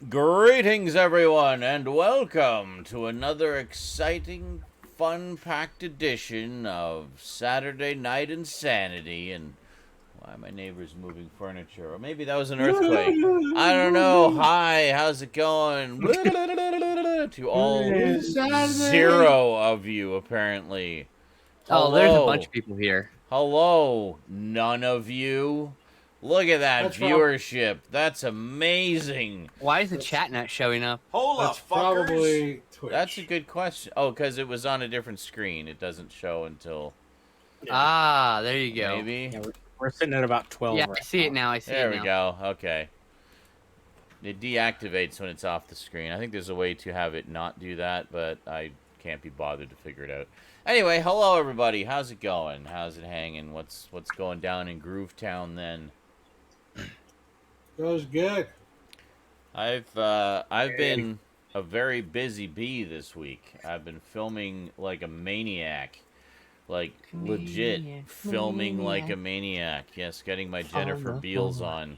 Greetings, everyone, and welcome to another exciting, fun-packed edition of Saturday Night InSaNity. And why my neighbor's moving furniture? Or maybe that was an earthquake. I don't know. Hi, how's it going? To all zero of you, apparently. Oh, there's a bunch Hello. of people here. Hello, none of you. Look at that That's viewership. That's amazing. Why is the chat not showing up? Hold That's up, fuckers. probably Twitch. That's a good question. Oh, because it was on a different screen. It doesn't show until Ah, there you go. maybe. Yeah, we're sitting at about 12 Yeah, right I see it now. I see There it we now. go. Okay. It deactivates when it's off the screen. I think there's a way to have it not do that, but I can't be bothered to figure it out. Anyway, hello everybody. How's it going? How's it hanging? What's going down in Groovetown then? Goes good. I've been a very busy bee this week. I've been filming like a maniac. Like legit filming like a maniac. Yes, getting my Jennifer Beals on.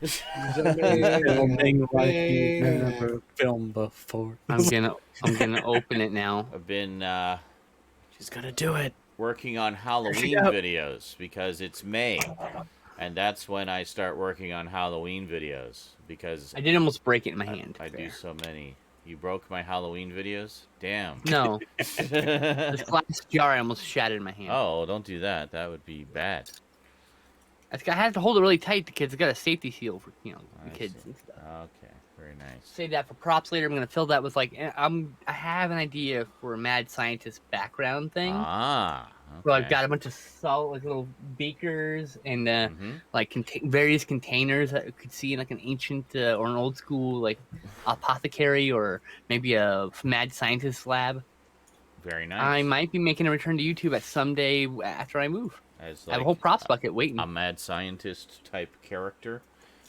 Filming like you've never filmed before. I'm gonna open it now. I've been She's gonna do it. working on Halloween videos because it's May. And that's when I start working on Halloween videos because I did almost break it in my hand. I do so many. You broke my Halloween videos? Damn. No, this glass jar I almost shattered in my hand. Oh, don't do that. That would be bad. I had to hold it really tight because it's got a safety seal for the I kids see. and stuff. Okay, very nice. Save that for props later. I'm gonna fill that with like I have an idea for a mad scientist background thing. Ah. Okay. So I've got a bunch of salt, like little beakers and Mhm. like various containers that you could see in like an ancient or an old school like apothecary or maybe a mad scientist lab. Very nice. I might be making a return to YouTube at some day after I move. As I have a whole props bucket waiting. a mad scientist type character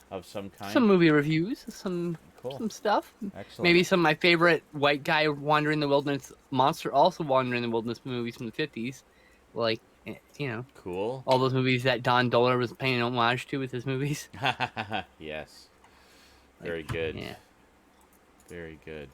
of some kind. Some movie reviews, some stuff. Excellent. Maybe some of my favorite white guy wandering the wilderness monster also wandering the wilderness movies from the 50s. Like, Cool. all those movies that Don Doler was paying homage to with his movies. Yes. Very good. Yeah. Very good.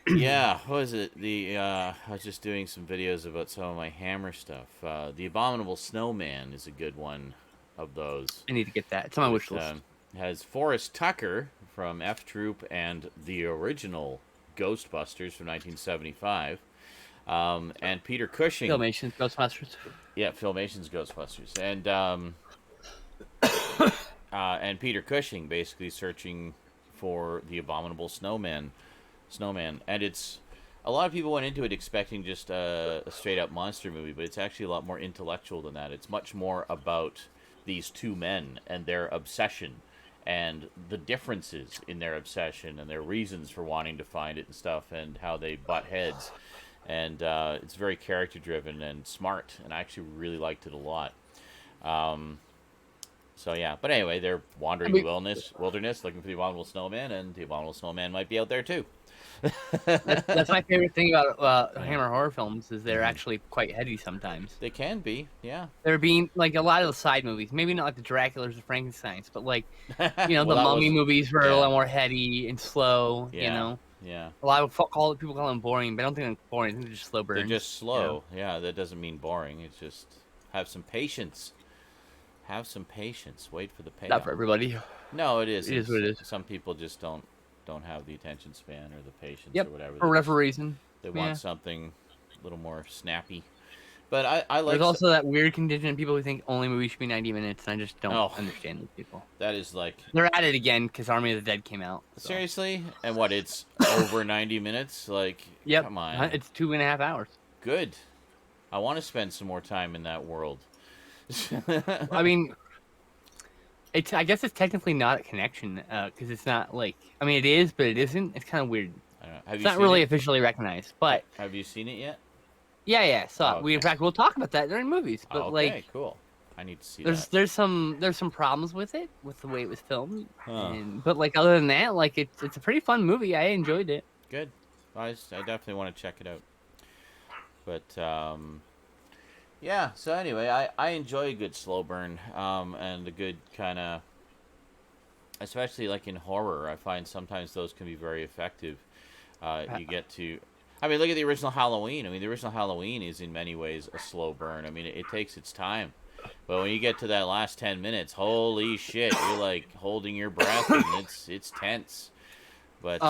Yeah, what was it? I was just doing some videos about some of my Hammer stuff. The Abominable Snowman is a good one of those. I need to get that. It's on my wish list. Has Forrest Tucker from F Troop and the original Ghostbusters from 1975, and Peter Cushing. Filmation Ghostbusters. Yeah, Filmation's Ghostbusters, and Peter Cushing basically searching for the Abominable Snowman, and it's a lot of people went into it expecting just a straight up monster movie, but it's actually a lot more intellectual than that. It's much more about these two men and their obsession and the differences in their obsession and their reasons for wanting to find it and stuff and how they butt heads. And it's very character driven and smart, and I actually really liked it a lot. So yeah, but anyway, they're wandering the wilderness looking for the Abominable Snowman, and the Abominable Snowman might be out there too. That's my favorite thing about Hammer horror films is they're actually quite heady sometimes. They can be, yeah. They're being like a lot of the side movies, maybe not like the Draculas or Frankensteins, but like Well, the Mummy movies were a yeah. little more heady and slow. Yeah. A lot of people call them boring, but I don't think they're boring. I think they're just slow burns. They're just slow. Yeah, that doesn't mean boring. It's just have some patience. Have some patience. Wait for the payoff. Not for everybody. No, it is. It is what it is. Some people just don't have the attention span or the patience Yep, or whatever. for whatever reason. They want something a little more snappy. But I like. There's also that weird contingent of people who think only movies should be 90 minutes, and I just don't understand those people. That is like... They're at it again because Army of the Dead came out. So. Seriously? And what, it's over 90 minutes? Like, yep. Come on. It's 2.5 hours. Good. I want to spend some more time in that world. I mean... I guess it's technically not a connection because it's not like it is, but it isn't. It's kind of weird. I don't know. It's not really officially recognized, but have you seen it yet? Yeah. So okay. in fact, we'll talk about that during movies. But okay, cool. I need to see that. There's some problems with it, with the way it was filmed, Huh. but like other than that, like it's a pretty fun movie. I enjoyed it. Good. I definitely want to check it out. But Yeah. So anyway, I enjoy a good slow burn, and a good kind of, especially like in horror. I find sometimes those can be very effective. You get to, I mean, look at the original Halloween. I mean, the original Halloween is in many ways a slow burn. I mean, it takes its time. But when you get to that last 10 minutes, holy shit, you're like holding your breath and it's tense. But,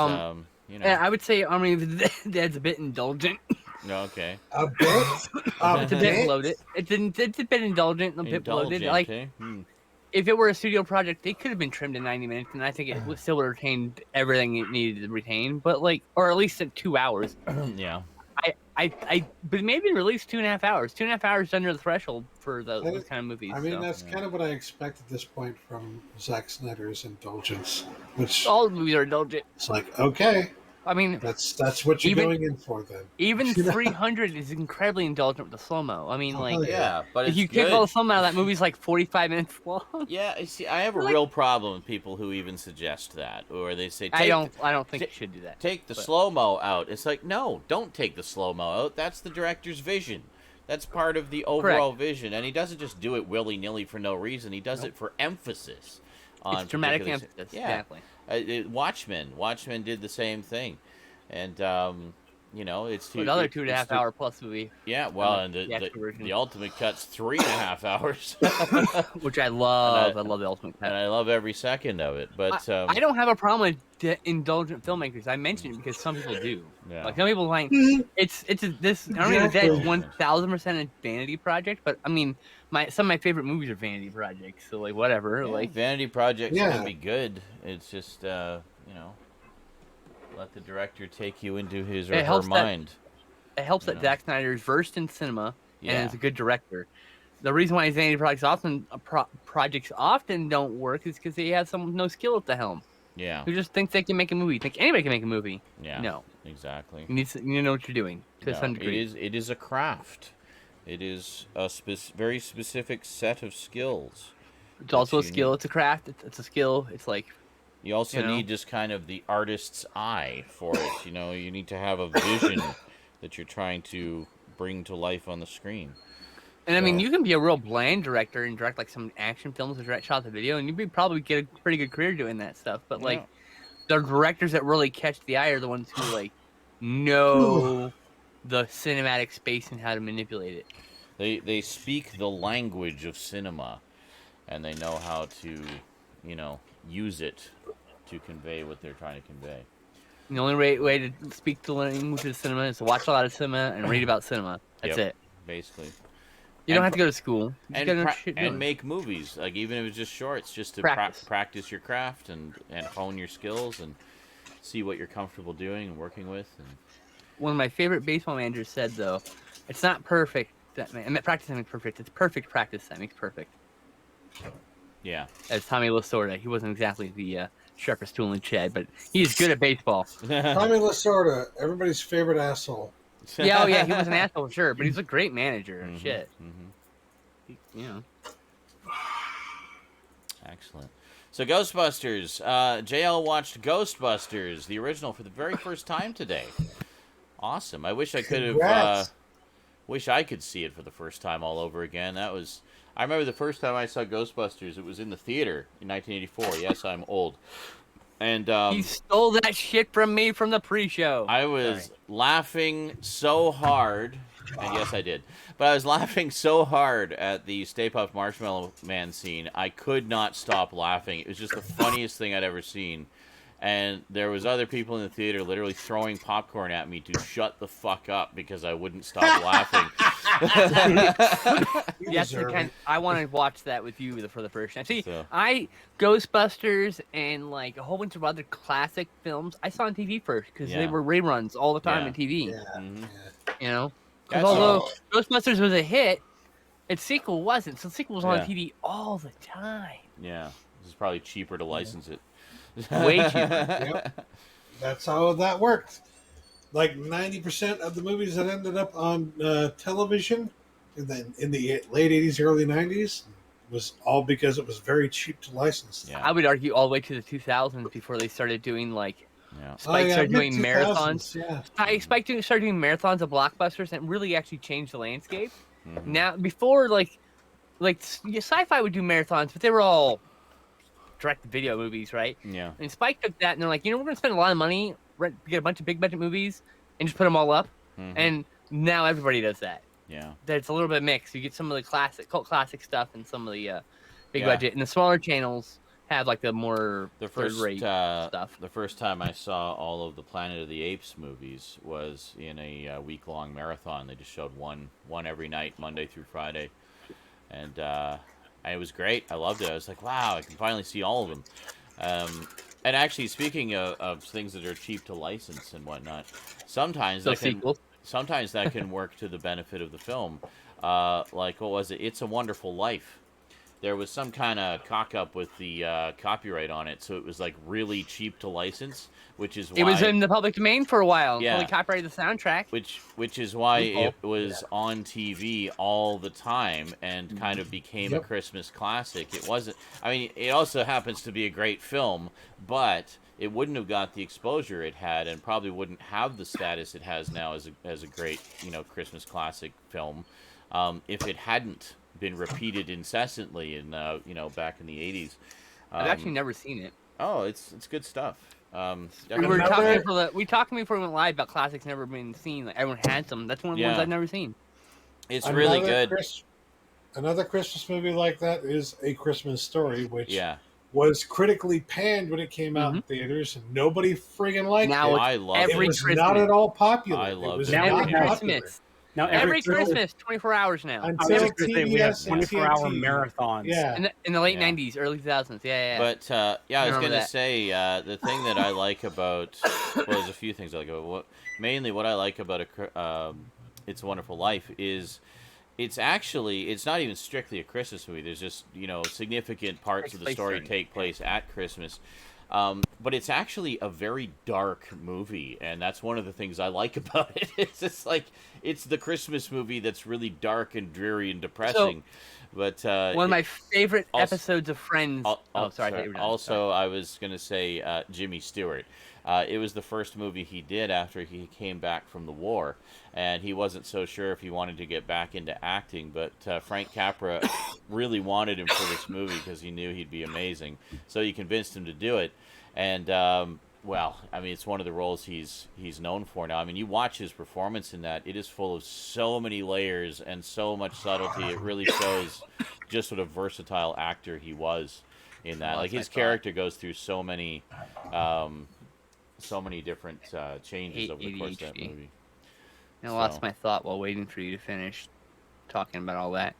you know. Yeah, I would say Army of the Dead's a bit indulgent. No, okay. A bit. It's a bit bloated. It's a bit indulgent, a bit bloated. Like, eh? if it were a studio project, they could have been trimmed to 90 minutes, and I think it would still retained everything it needed to retain. But like, or at least at 2 hours. Yeah. But maybe release 2.5 hours. 2.5 hours under the threshold for those kind of movies. I mean, so. that's kind of what I expect at this point from Zack Snyder's indulgence. Which All movies are indulgent. it's like, okay, I mean, that's what you're going in for then. even 300 is incredibly indulgent with the slow mo. I mean, like, Yeah, but if it's you good. kick all the slow mo out, that movie's like 45 minutes long. Yeah, you see, I have a real problem with people who even suggest that, or they say, I don't think you should do that. Take the slow-mo out. It's like, no, don't take the slow-mo out. That's the director's vision. That's part of the overall vision, and he doesn't just do it willy-nilly for no reason. He does it for emphasis. It's dramatic emphasis. Yeah. Exactly. Watchmen did the same thing, and you know, it's another 2.5 hour plus movie. Yeah, well, and the ultimate cut's 3.5 hours, which I love. I love the ultimate cut, and I love every second of it. But I don't have a problem with indulgent filmmakers. I mention it because some people do. Yeah. Like some people like this. I don't know if that's 1,000% a vanity project, but I mean, some of my favorite movies are vanity projects. So like whatever, like vanity projects can be good. It's just you know. Let the director take you into his or her mind. It helps that Zack Snyder is versed in cinema and is a good director. The reason why his vanity projects often don't work is because he has someone with no skill at the helm. Yeah. Who just thinks they can make a movie. Think anybody can make a movie. Yeah. No. Exactly. You need to know what you're doing to some degree. It is a craft. It is a very specific set of skills. It's also a skill. It's a craft. It's a skill. It's like. You also need just kind of the artist's eye for it. You know, you need to have a vision that you're trying to bring to life on the screen. And I mean, you can be a real bland director and direct like some action films or direct shots of video, and you'd probably get a pretty good career doing that stuff. But like, the directors that really catch the eye are the ones who like know the cinematic space and how to manipulate it. They speak the language of cinema, and they know how to, you know, use it to convey what they're trying to convey. The only way to speak the language of cinema is to watch a lot of cinema and read about cinema. That's it. Basically. You don't have to go to school. And make movies. Like, even if it's just shorts, just to practice your craft and hone your skills and see what you're comfortable doing and working with. And one of my favorite baseball managers said, though, it's not perfect. Practice that makes perfect. It's perfect practice that makes perfect. Yeah. As Tommy Lasorda. He wasn't exactly the sharpest tool in the shed, but he's good at baseball. Tommy Lasorda, everybody's favorite asshole. Yeah, he was an asshole, sure, but he's a great manager. Shit. You know. Excellent. So Ghostbusters. JL watched Ghostbusters, the original, for the very first time today. Awesome. I wish I could have... wish I could see it for the first time all over again. I remember the first time I saw Ghostbusters, it was in the theater in 1984. Yes, I'm old. And he stole that shit from me from the pre-show. I was laughing so hard, and yes, I did. But I was laughing so hard at the Stay Puft Marshmallow Man scene, I could not stop laughing. It was just the funniest thing I'd ever seen. And there was other people in the theater literally throwing popcorn at me to shut the fuck up because I wouldn't stop laughing. Yes, I want to watch that with you for the first time. See, Ghostbusters and like a whole bunch of other classic films I saw on TV first because they were reruns all the time on TV. Yeah. You know, because although Ghostbusters was a hit, its sequel wasn't. So the sequel was on TV all the time. Yeah, this is probably cheaper to license it. Way cheaper. Yep. That's how that worked. Like 90% of the movies that ended up on television in the late 80s, early 90s was all because it was very cheap to license. Yeah. I would argue all the way to the 2000s before they started doing like Spike started doing marathons. Spike started doing marathons of blockbusters and really actually changed the landscape. Now, before sci-fi would do marathons, but they were all direct-to-video movies, right? Yeah. And Spike took that and they're like, we're going to spend a lot of money, get a bunch of big-budget movies, and just put them all up. And now everybody does that. Yeah. It's a little bit mixed. You get some of the cult classic stuff and some of the big budget. And the smaller channels have like the more third-rate stuff. The first time I saw all of the Planet of the Apes movies was in a week-long marathon. They just showed one every night, Monday through Friday. And it was great. I loved it. I was like, wow, I can finally see all of them. And actually, speaking of things that are cheap to license and whatnot, sometimes that can work to the benefit of the film. Like, what was it? It's a Wonderful Life. There was some kind of cock-up with the copyright on it, so it was, like, really cheap to license, which is why... It was in the public domain for a while. Yeah. Until they copyrighted the soundtrack. Which is why it was on TV all the time and kind of became a Christmas classic. It wasn't... I mean, it also happens to be a great film, but it wouldn't have got the exposure it had and probably wouldn't have the status it has now as a great, Christmas classic film if it hadn't been repeated incessantly in back in the 80s. I've actually never seen it. Oh, it's good stuff. We talked before we went live about classics never been seen. Like everyone had some. That's one of the ones I've never seen. It's really good. Another Christmas movie like that is A Christmas Story, which was critically panned when it came out in theaters, and nobody friggin' liked it. I love it. It was not at all popular. I love it. Every Christmas. Now every Christmas, 24 hours now. Until we have TBS 24-hour marathons. Yeah. In the late 90s, early 2000s. Yeah. But, I was going to say, the thing that I like about... Well, there's a few things I like about... Mainly what I like about It's a Wonderful Life is... It's not even strictly a Christmas movie. There's just, significant parts of the story take place at Christmas. But it's actually a very dark movie, and that's one of the things I like about it. It's just like, it's the Christmas movie that's really dark and dreary and depressing. But one of my favorite episodes of Friends. Sorry. Also, I was going to say Jimmy Stewart. It was the first movie he did after he came back from the war, and he wasn't so sure if he wanted to get back into acting, but Frank Capra really wanted him for this movie because he knew he'd be amazing. So he convinced him to do it, and it's one of the roles he's known for now. I mean, you watch his performance in that; it is full of so many layers and so much subtlety. It really shows just what a versatile actor he was in that. Like his character goes through so many different changes over the course of that movie. I lost my thought while waiting for you to finish talking about all that.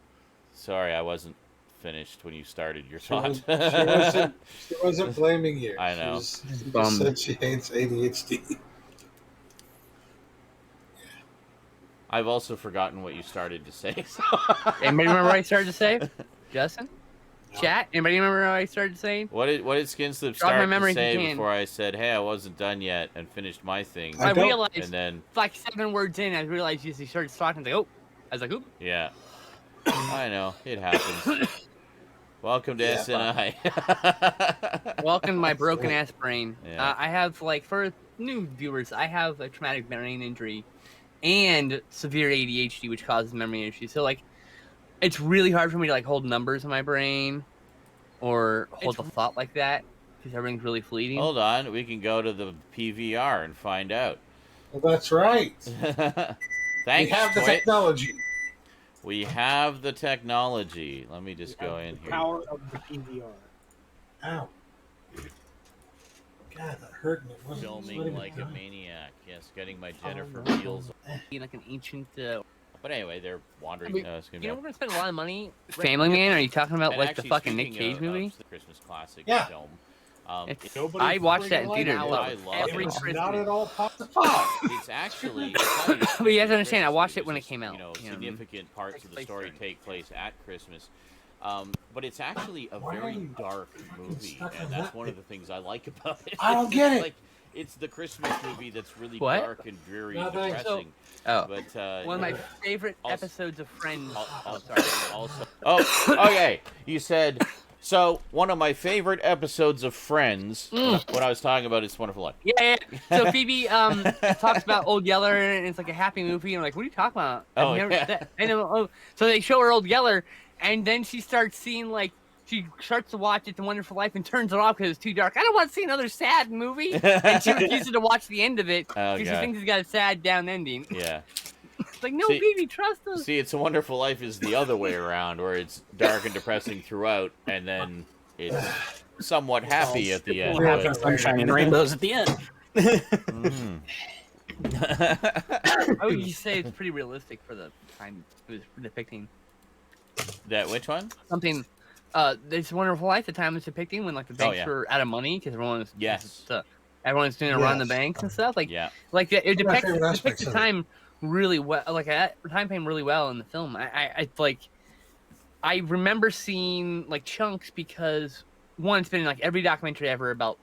Sorry, I wasn't finished when you started your thought. She wasn't blaming you. I know. She just said she hates ADHD. I've also forgotten what you started to say. So. Anybody remember what I started to say? Justin? Chat? Anybody remember what I started saying? What did Skinslip start to say before I said, hey, I wasn't done yet and finished my thing? I realized, and then, like 7 words in, I realized he started talking. I was like, oop. Yeah. I know. It happens. Welcome to SNI. Welcome to my broken-ass brain. Yeah. I have, for new viewers, I have a traumatic brain injury and severe ADHD, which causes memory issues. So, it's really hard for me to hold numbers in my brain or hold a thought like that because everything's really fleeting. Hold on, we can go to the PVR and find out. Well, that's right. Thanks. We have the technology. We have the technology. Let me just go in here. Power of the PVR. Ow. God, that hurt me. Filming like a maniac. Yes, getting my Jennifer Beals. Like an ancient. But anyway, they're wandering. We're gonna spend a lot of money. Family Man? Are you talking about the fucking Nick Cage movie? The Christmas classic film. I watched that in theater. I love every it. Christmas. Not at all possible. It's actually. But you have to understand, I watched it when it came out. Significant parts of the story take place at Christmas. But it's actually a very dark movie, and that's one of the things I like about it. I don't get it. It's the Christmas movie that's really dark and dreary and depressing. But one of my favorite episodes of Friends. Okay. You said So, one of my favorite episodes of Friends, when I was talking about It's a Wonderful Life. Yeah. So Phoebe talks about Old Yeller, and it's like a happy movie. And I'm like, what are you talking about? Oh, yeah. I know. Oh. So they show her Old Yeller, and then she starts seeing, like, she starts to watch It's a Wonderful Life and turns it off because it's too dark. I don't want to see another sad movie. And she refuses to watch the end of it because she thinks it's got a sad down ending. Yeah. It's like, no, Phoebe, trust us. See, It's a Wonderful Life is the other way around, where it's dark and depressing throughout, and then it's somewhat happy at the end. We'll have sunshine and rainbows at the end. I would say it's pretty realistic for the time it was depicting. That which one? Something. It's a Wonderful Life. The time it's depicting when, like, the banks were out of money because everyone was everyone's doing to run the banks and stuff. Like, like it depicts the time really well. Like, time frame really well in the film. I remember seeing, like, chunks because one, it's been in, like, every documentary ever about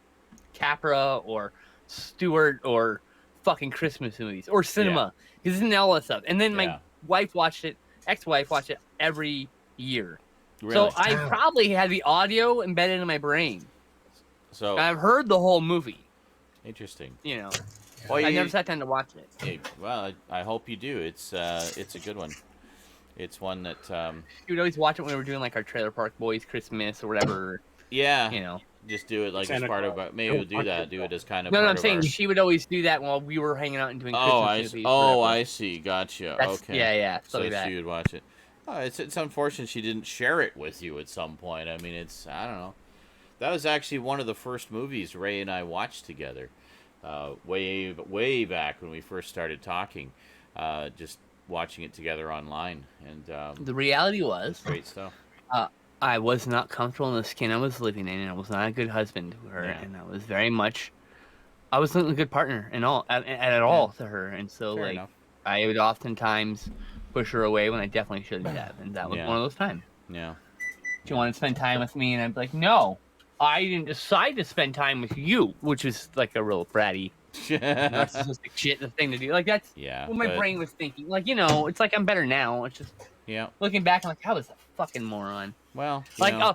Capra or Stewart or fucking Christmas movies or cinema because it's in all that stuff. And then my wife watched it. Ex-wife watched it every year. Really? So I probably had the audio embedded in my brain. So I've heard the whole movie. Interesting. You know, well, I never sat down to watch it. Hey, well, I hope you do. It's a good one. It's one that you would always watch it when we were doing, like, our Trailer Park Boys Christmas or whatever. Yeah. You know, just do it like as part of. Maybe we'll do that. Do it as kind of. No, part I'm of saying she would always do that while we were hanging out and doing Christmas movies. I see. Gotcha. Okay. Yeah. So like that. she would watch it. Oh, it's unfortunate she didn't share it with you at some point. I mean, I don't know. That was actually one of the first movies Ray and I watched together, way back when we first started talking, just watching it together online. And the reality was great stuff. I was not comfortable in the skin I was living in, and I was not a good husband to her, and I was very much, I wasn't a good partner at all to her, and so Fair enough. I would oftentimes push her away when I definitely shouldn't have, and that was one of those times. Yeah. She wanted to spend time with me, and I'd be like, no, I didn't decide to spend time with you, which is like a real bratty, narcissistic shit, the thing to do. Like, that's what my brain was thinking. Like, you know, it's like I'm better now. It's just looking back, I'm like, I was a fucking moron. Well, like, I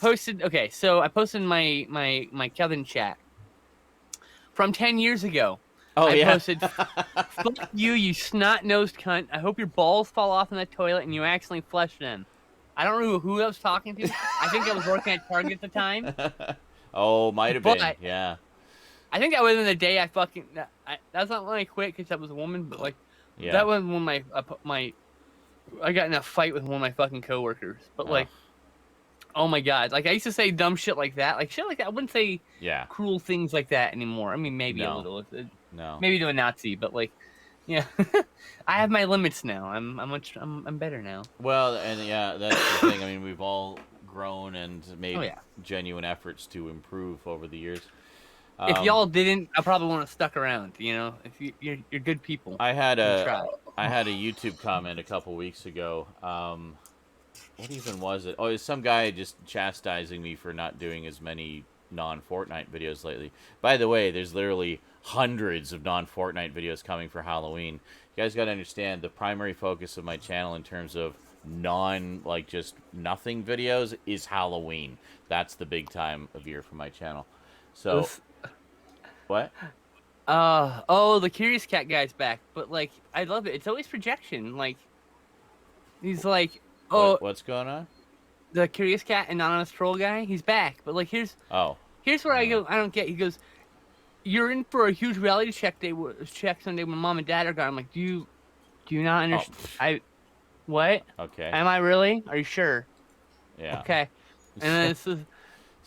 posted. Okay, so I posted my Kevin chat from 10 years ago. I posted, "Fuck you, you snot-nosed cunt. I hope your balls fall off in the toilet and you accidentally flush them." I don't know who I was talking to. I think I was working at Target at the time. Oh, might have been. Yeah. I think that was in the day I fucking. That's not when I quit because I was a woman, but like that was when I got in a fight with one of my fucking coworkers. But like, oh my god, like I used to say dumb shit like that, I wouldn't say cruel things like that anymore. I mean, maybe a little. Maybe to a Nazi, but like, yeah, I have my limits now. I'm better now. Well, and that's the thing. I mean, we've all grown and made genuine efforts to improve over the years. If y'all didn't, I probably wouldn't have stuck around. You know, if you're good people. I had a YouTube comment a couple weeks ago. What even was it? Oh, it was some guy just chastising me for not doing as many non-Fortnite videos lately. By the way, there's literally hundreds of non-Fortnite videos coming for Halloween. You guys got to understand the primary focus of my channel in terms of just nothing videos is Halloween. That's the big time of year for my channel. So, what? The Curious Cat guy's back, but like I love it. It's always projection. Like he's like, what's going on? The Curious Cat Anonymous Troll guy, he's back. But like here's where I go. I don't get. He goes, "You're in for a huge reality check Sunday when Mom and Dad are gone." I'm like, do you not understand? What? Okay. Am I really? Are you sure? Yeah. Okay. And then this is.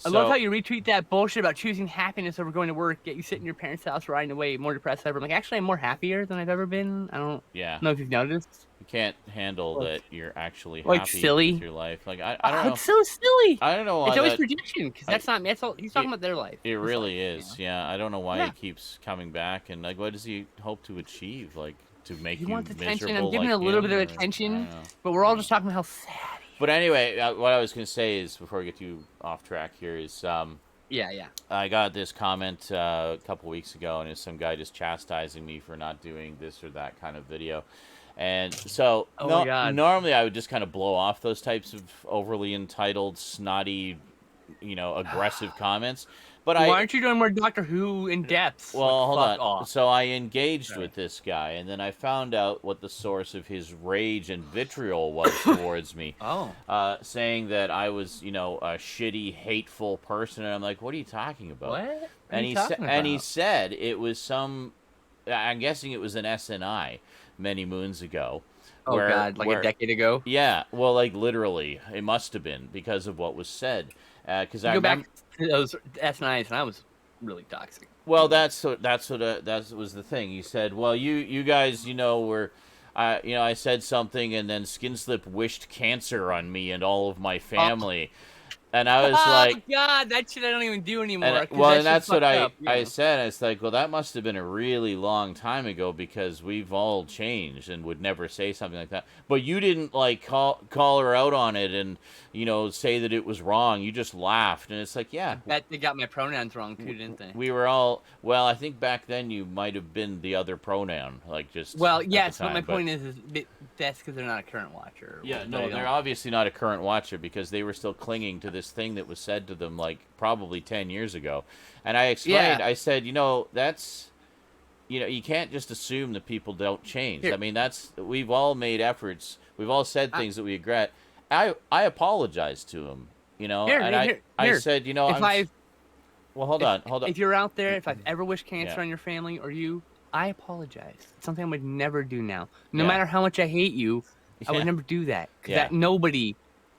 I love how you retweet that bullshit about choosing happiness over going to work, yet you sit in your parents' house riding away more depressed than ever. I'm like, actually, I'm more happier than I've ever been. I don't know if you've noticed. You can't handle that you're actually like happy silly with your life. Like, I don't know. It's so silly. I don't know why it's always projection, because that's not me. That's all, he's talking about their life. It really is. Yeah, I don't know why he keeps coming back. And, like, what does he hope to achieve? Like, to make you wants attention. miserable? I'm giving a little bit of attention, but we're all just talking about how sad he is. But anyway, what I was going to say is, before we get too off track here, is... I got this comment a couple weeks ago, and it's some guy just chastising me for not doing this or that kind of video. And so Oh my God. normally I would just kind of blow off those types of overly entitled, snotty, aggressive comments. But Why aren't you doing more Doctor Who in depth? well, hold fuck on. off. So I engaged Sorry. with this guy, and then I found out what the source of his rage and vitriol was towards me. Oh. Saying that I was, a shitty, hateful person, and I'm like, what are you talking about? What? And he said it was some. I'm guessing it was an SNI many moons ago. Oh God, like a decade ago. Yeah, well, like literally, it must have been because of what was said. Because I go remember, back to those S9s, and I was really toxic. well, that was the thing. He said, well, you guys, were. I said something, and then Skinslip wished cancer on me and all of my family. And I was like, God, that shit I don't even do anymore. And that's what I said. It's like, well, that must have been a really long time ago because we've all changed and would never say something like that. But you didn't like call her out on it and say that it was wrong. You just laughed, and it's like, yeah. I bet they got my pronouns wrong too, didn't they? We were all I think back then you might have been the other pronoun, like just. Well, yes, time, but my point is that's because they're not a current watcher. Yeah, no, they're obviously not a current watcher because they were still clinging to this thing that was said to them like probably 10 years ago. And I explained, I said, that's, you can't just assume that people don't change. Here. I mean, we've all made efforts. We've all said things that we regret. I apologized to him, I said, well, hold on. If you're out there, if I've ever wished cancer on your family or you, I apologize. It's something I would never do now. No matter how much I hate you, I would never do that. Because nobody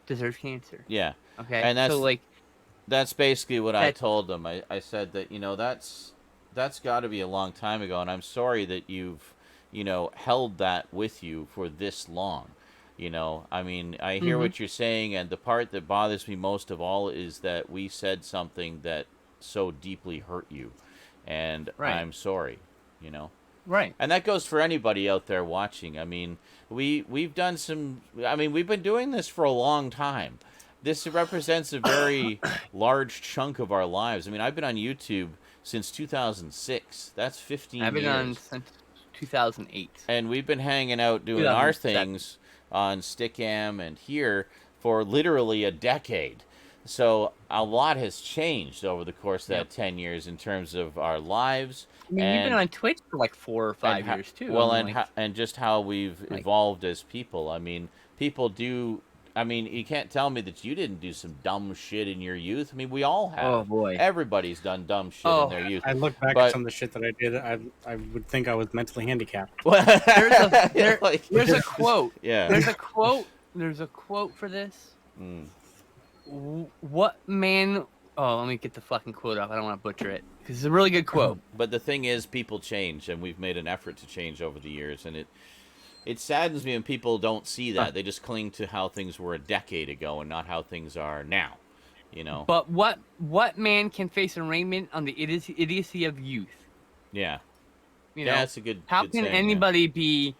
deserves cancer. Yeah. Okay. And that's so, like, that's basically what I told them. I said that, that's got to be a long time ago, and I'm sorry that you've, held that with you for this long. I mean, I hear what you're saying, and the part that bothers me most of all is that we said something that so deeply hurt you, and I'm sorry, Right. And that goes for anybody out there watching. I mean, we've done we've been doing this for a long time. This represents a very large chunk of our lives. I mean, I've been on YouTube since 2006. That's 15 years. I've been on since 2008. And we've been hanging out doing our things on Stickam and here for literally a decade. So a lot has changed over the course of that 10 years in terms of our lives. I mean, you've been on Twitch for like 4 or 5 years too. Well, and just how we've evolved as people. I mean, people do. I mean, you can't tell me that you didn't do some dumb shit in your youth. I mean, we all have. Oh boy, everybody's done dumb shit in their youth. I look back at some of the shit that I did. I would think I was mentally handicapped. There's a quote. Yeah. There's a quote. There's a quote for this. What man? Oh, let me get the fucking quote off. I don't want to butcher it because it's a really good quote. But the thing is, people change, and we've made an effort to change over the years, and it saddens me when people don't see that. They just cling to how things were a decade ago and not how things are now, But what man can face arraignment on the idiocy of youth? Yeah. That's a good. How good can saying, anybody be,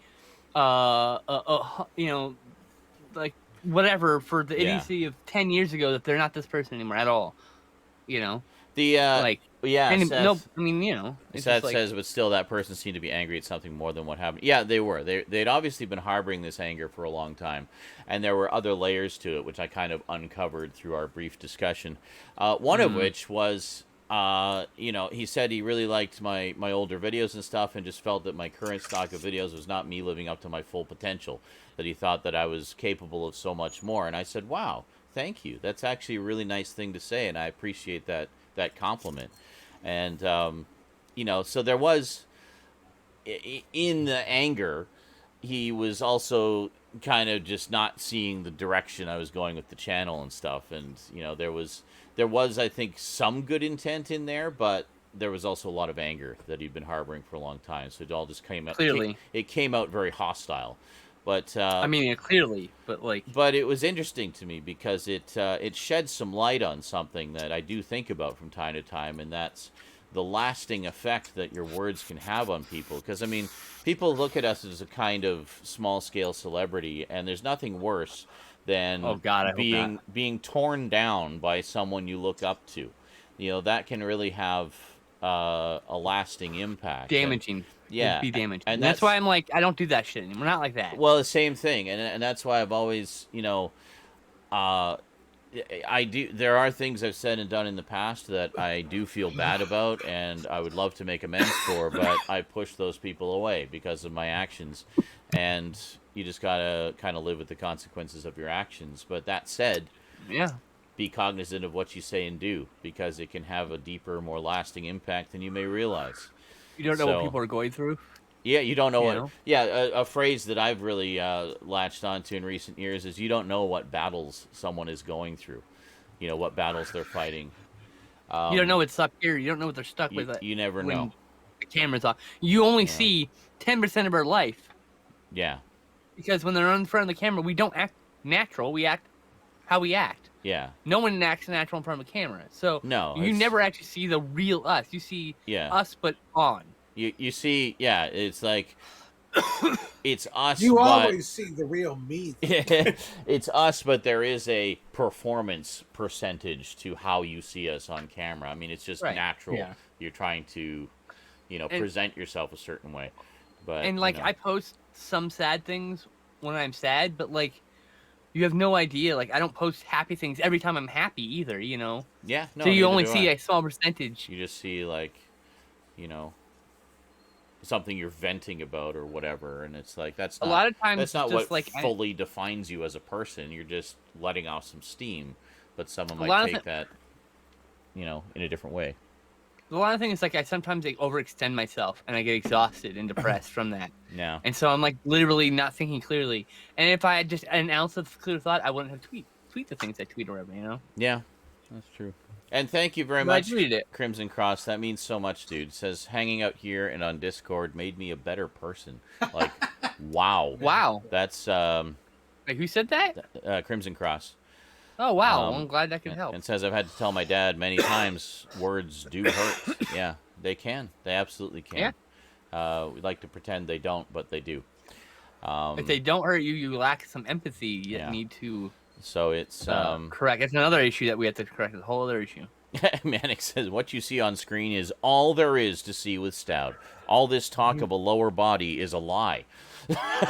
like whatever for the idiocy of 10 years ago that they're not this person anymore at all? Seth says, but still, that person seemed to be angry at something more than what happened. Yeah, they were. They'd obviously been harboring this anger for a long time, and there were other layers to it, which I kind of uncovered through our brief discussion. One of which was, he said he really liked my older videos and stuff, and just felt that my current stock of videos was not me living up to my full potential. That he thought that I was capable of so much more, and I said, "Wow, thank you. That's actually a really nice thing to say, and I appreciate that compliment." And so there was, in the anger, he was also kind of just not seeing the direction I was going with the channel and stuff. And there was I think some good intent in there, but there was also a lot of anger that he'd been harboring for a long time. So it all just came out clearly. It came out very hostile. But clearly, but it was interesting to me because it shed some light on something that I do think about from time to time, and that's the lasting effect that your words can have on people. Because I mean, people look at us as a kind of small scale celebrity, and there's nothing worse than being torn down by someone you look up to. That can really have a lasting impact. Damaging. Yeah, be damaged. and And that's why I'm like, I don't do that shit anymore. Not like that. Well, the same thing, and that's why I've always, I do. There are things I've said and done in the past that I do feel bad about, and I would love to make amends for, but I push those people away because of my actions, and you just gotta kind of live with the consequences of your actions. But that said, yeah, be cognizant of what you say and do, because it can have a deeper, more lasting impact than you may realize. you don't know what people are going through. Yeah, you don't know You what. know? Yeah, a phrase that I've really latched onto in recent years is you don't know what battles someone is going through. You know what battles they're fighting. You don't know what's up here. You don't know what they're stuck with. You never when know. The camera's off. You only see 10% of our life. Yeah. Because when they're in front of the camera, we don't act natural. We act how we act. Yeah. No one acts natural in front of a camera. So no, you never actually see the real us. You see us, but on. You see, it's like it's us. You always see the real me. It's us, but there is a performance percentage to how you see us on camera. I mean, it's just natural. Yeah. You're trying to, present yourself a certain way. But I post some sad things when I'm sad, but like, you have no idea. Like, I don't post happy things every time I'm happy either. Yeah. No. So you only see a small percentage. You just see something you're venting about or whatever, and it's like that's not, a lot of times that's not just what fully defines you as a person. You're just letting off some steam, but someone might take that in a different way. A lot of things, like, I sometimes overextend myself and I get exhausted and depressed from that. Yeah. And so I'm like literally not thinking clearly. And if I had just an ounce of clear thought, I wouldn't have tweet the things I tweet or whatever, Yeah, that's true. And thank you very much, Crimson Cross. That means so much, dude. It says, hanging out here and on Discord made me a better person. Like, wow. Wow. That's, Wait, who said that? Crimson Cross. Oh, wow. Well, I'm glad that could help. And says, I've had to tell my dad many times, words do hurt. Yeah, they can. They absolutely can. Yeah. We like to pretend they don't, but they do. If they don't hurt you, you lack some empathy. You need to... So it's correct. It's another issue that we have to correct. It's a whole other issue. Manic says, what you see on screen is all there is to see with Stoud. All this talk of a lower body is a lie.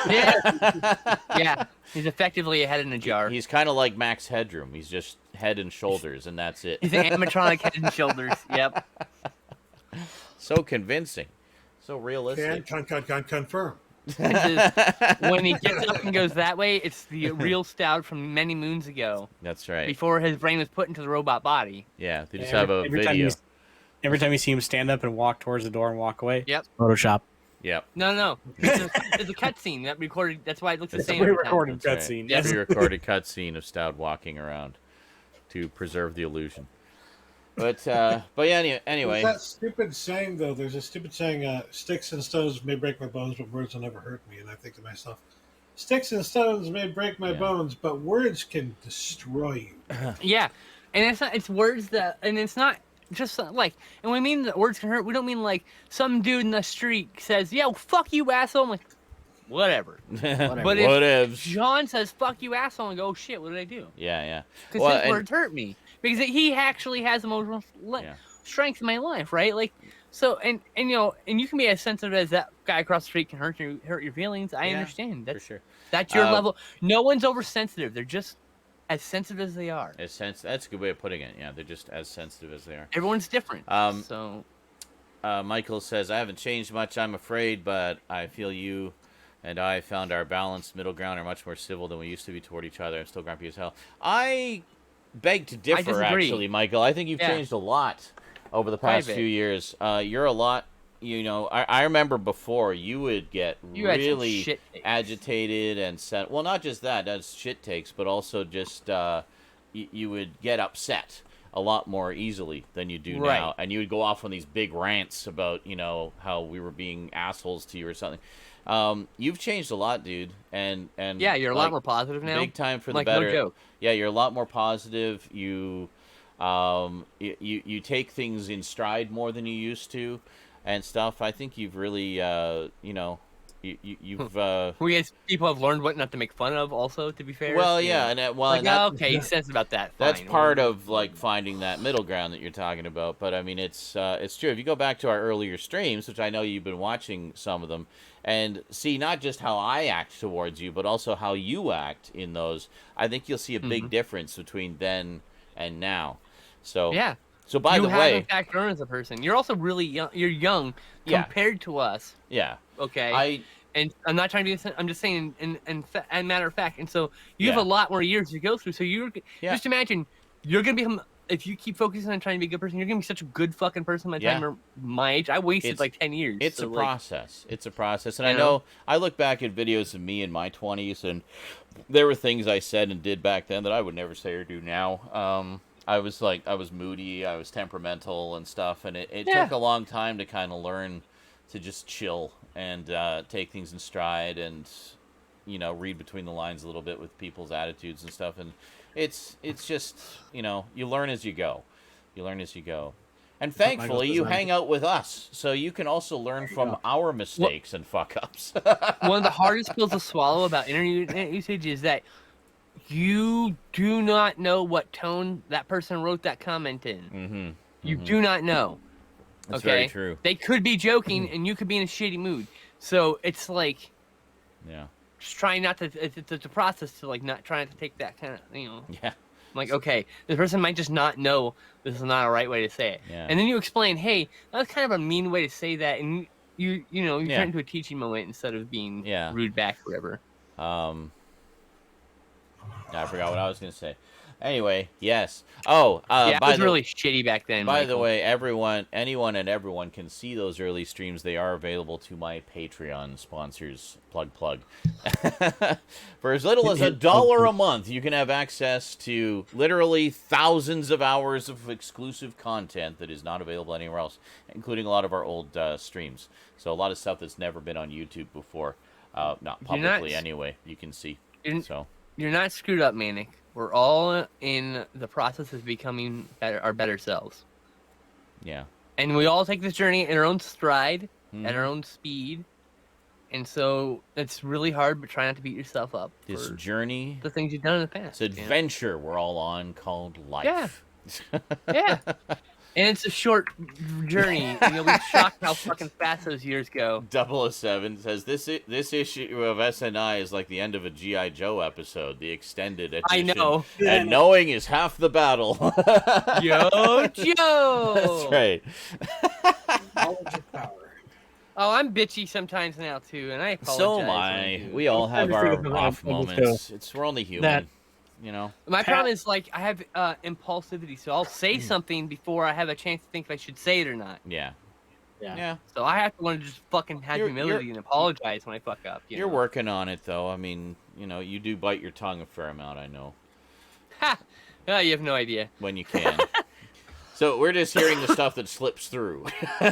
Yeah. He's effectively a head in a jar. He's kind of like Max Headroom. He's just head and shoulders, and that's it. He's an animatronic head and shoulders. Yep. So convincing. So realistic. Confirm. When he gets up and goes that way, it's the real Stoud from many moons ago. That's right. Before his brain was put into the robot body. Yeah, they just have a video. Every time you see him stand up and walk towards the door and walk away, yep. Photoshop. Yep. No. There's a cutscene that recorded. That's why it looks the same. Pre-recorded cutscene. Yes. Pre-recorded cutscene of Stoud walking around to preserve the illusion. But yeah, anyway. There's that stupid saying, though. There's a stupid saying, sticks and stones may break my bones, but words will never hurt me. And I think to myself, sticks and stones may break my bones, but words can destroy you. Yeah. And it's words that, and it's not just like, and when we mean that words can hurt, we don't mean like some dude in the street says, yo, fuck you, asshole. I'm like, whatever. But if John says, fuck you, asshole, and go, oh, shit, what did I do? Yeah. Because his words hurt me. Because he actually has emotional strength in my life, right? Like, so, and you can be as sensitive as that guy across the street can hurt your feelings. I understand. That's, for sure. That's your level. No one's oversensitive. They're just as sensitive as they are. That's a good way of putting it. Yeah, they're just as sensitive as they are. Everyone's different. So, Michael says, I haven't changed much, I'm afraid, but I feel you and I found our balanced middle ground are much more civil than we used to be toward each other. I'm still grumpy as hell. I beg to differ, actually, Michael. I think you've changed a lot over the past few years. You're a lot, I remember before you would get really agitated and set. Well, not just that's shit takes, but also just you would get upset a lot more easily than you do now. And you would go off on these big rants about, how we were being assholes to you or something. You've changed a lot, dude, and yeah, you're a lot more positive now. Big time for the better. No joke. Yeah, you're a lot more positive. You take things in stride more than you used to, and stuff. I think you've really you've We as people have learned what not to make fun of. Also, to be fair. well, you yeah, know. and well, Like, and that, okay, he says about that. that's Fine. part of like finding that middle ground that you're talking about. But I mean, it's true. If you go back to our earlier streams, which I know you've been watching some of them, and see not just how I act towards you, but also how you act in those, I think you'll see a big difference between then and now. So Yeah. So by you the have, way, in fact, grown as a person. You're also really young. You're young Yeah. compared to us. yeah, Okay. And I'm not trying to be. I'm just saying, in matter of fact. And so you have Yeah. a lot more years to go through. So Yeah. just imagine you're gonna become. If you keep focusing on trying to be a good person, you're gonna be such a good fucking person by the time you're my age. I wasted It's- like 10 years. It's so, a like, process. It's a process. And You I know? know I look back at videos of me in my 20s, and there were things I said and did back then that I would never say or do now. I was moody, I was temperamental and stuff, and it Yeah. took a long time to kind of learn to just chill and take things in stride and, read between the lines a little bit with people's attitudes and stuff. And it's just, you learn as you go. You learn as you go. And thankfully, you hang out with us, so you can also learn from our mistakes and fuck-ups. One of the hardest pills to swallow about internet usage is that you do not know what tone that person wrote that comment in. Mm-hmm. You do not know. That's okay? very true. They could be joking, and you could be in a shitty mood. So it's like, Yeah. just trying not to. It's a process to like not trying to take that kind of Yeah. Like, okay, this person might just not know this is not a right way to say it. Yeah. And then you explain, hey, that's kind of a mean way to say that, and you turn it into a teaching moment instead of being rude back or whatever. I forgot what I was going to say. Anyway, yes. Oh, it was really shitty back then. By the Michael. way, anyone and everyone can see those early streams. They are available to my Patreon sponsors. Plug. For as little as $1 a month, you can have access to literally thousands of hours of exclusive content that is not available anywhere else, including a lot of our old streams. So a lot of stuff that's never been on YouTube before, not publicly anyway. You can see. You're not screwed up, Manic. We're all in the process of becoming our better selves. Yeah. And we all take this journey in our own stride, at our own speed. And so it's really hard, but try not to beat yourself up. This journey, the things you've done in the past. This adventure we're all on called life. Yeah. And it's a short journey. And you'll be shocked how fucking fast those years go. 007 says this issue of SNI is like the end of a G.I. Joe episode, the extended edition. I know. And knowing is half the battle. Yo, Joe! That's right. Knowledge of power. Oh, I'm bitchy sometimes now, too, and I apologize. So am I. We all have our off moments. We're only human. My problem is, like, I have impulsivity, so I'll say something before I have a chance to think if I should say it or not. Yeah. So I have to learn to just fucking have humility and apologize when I fuck up. You're working on it, though. I mean, you do bite your tongue a fair amount, I know. Ha! Oh, you have no idea. When you can. So we're just hearing the stuff that slips through.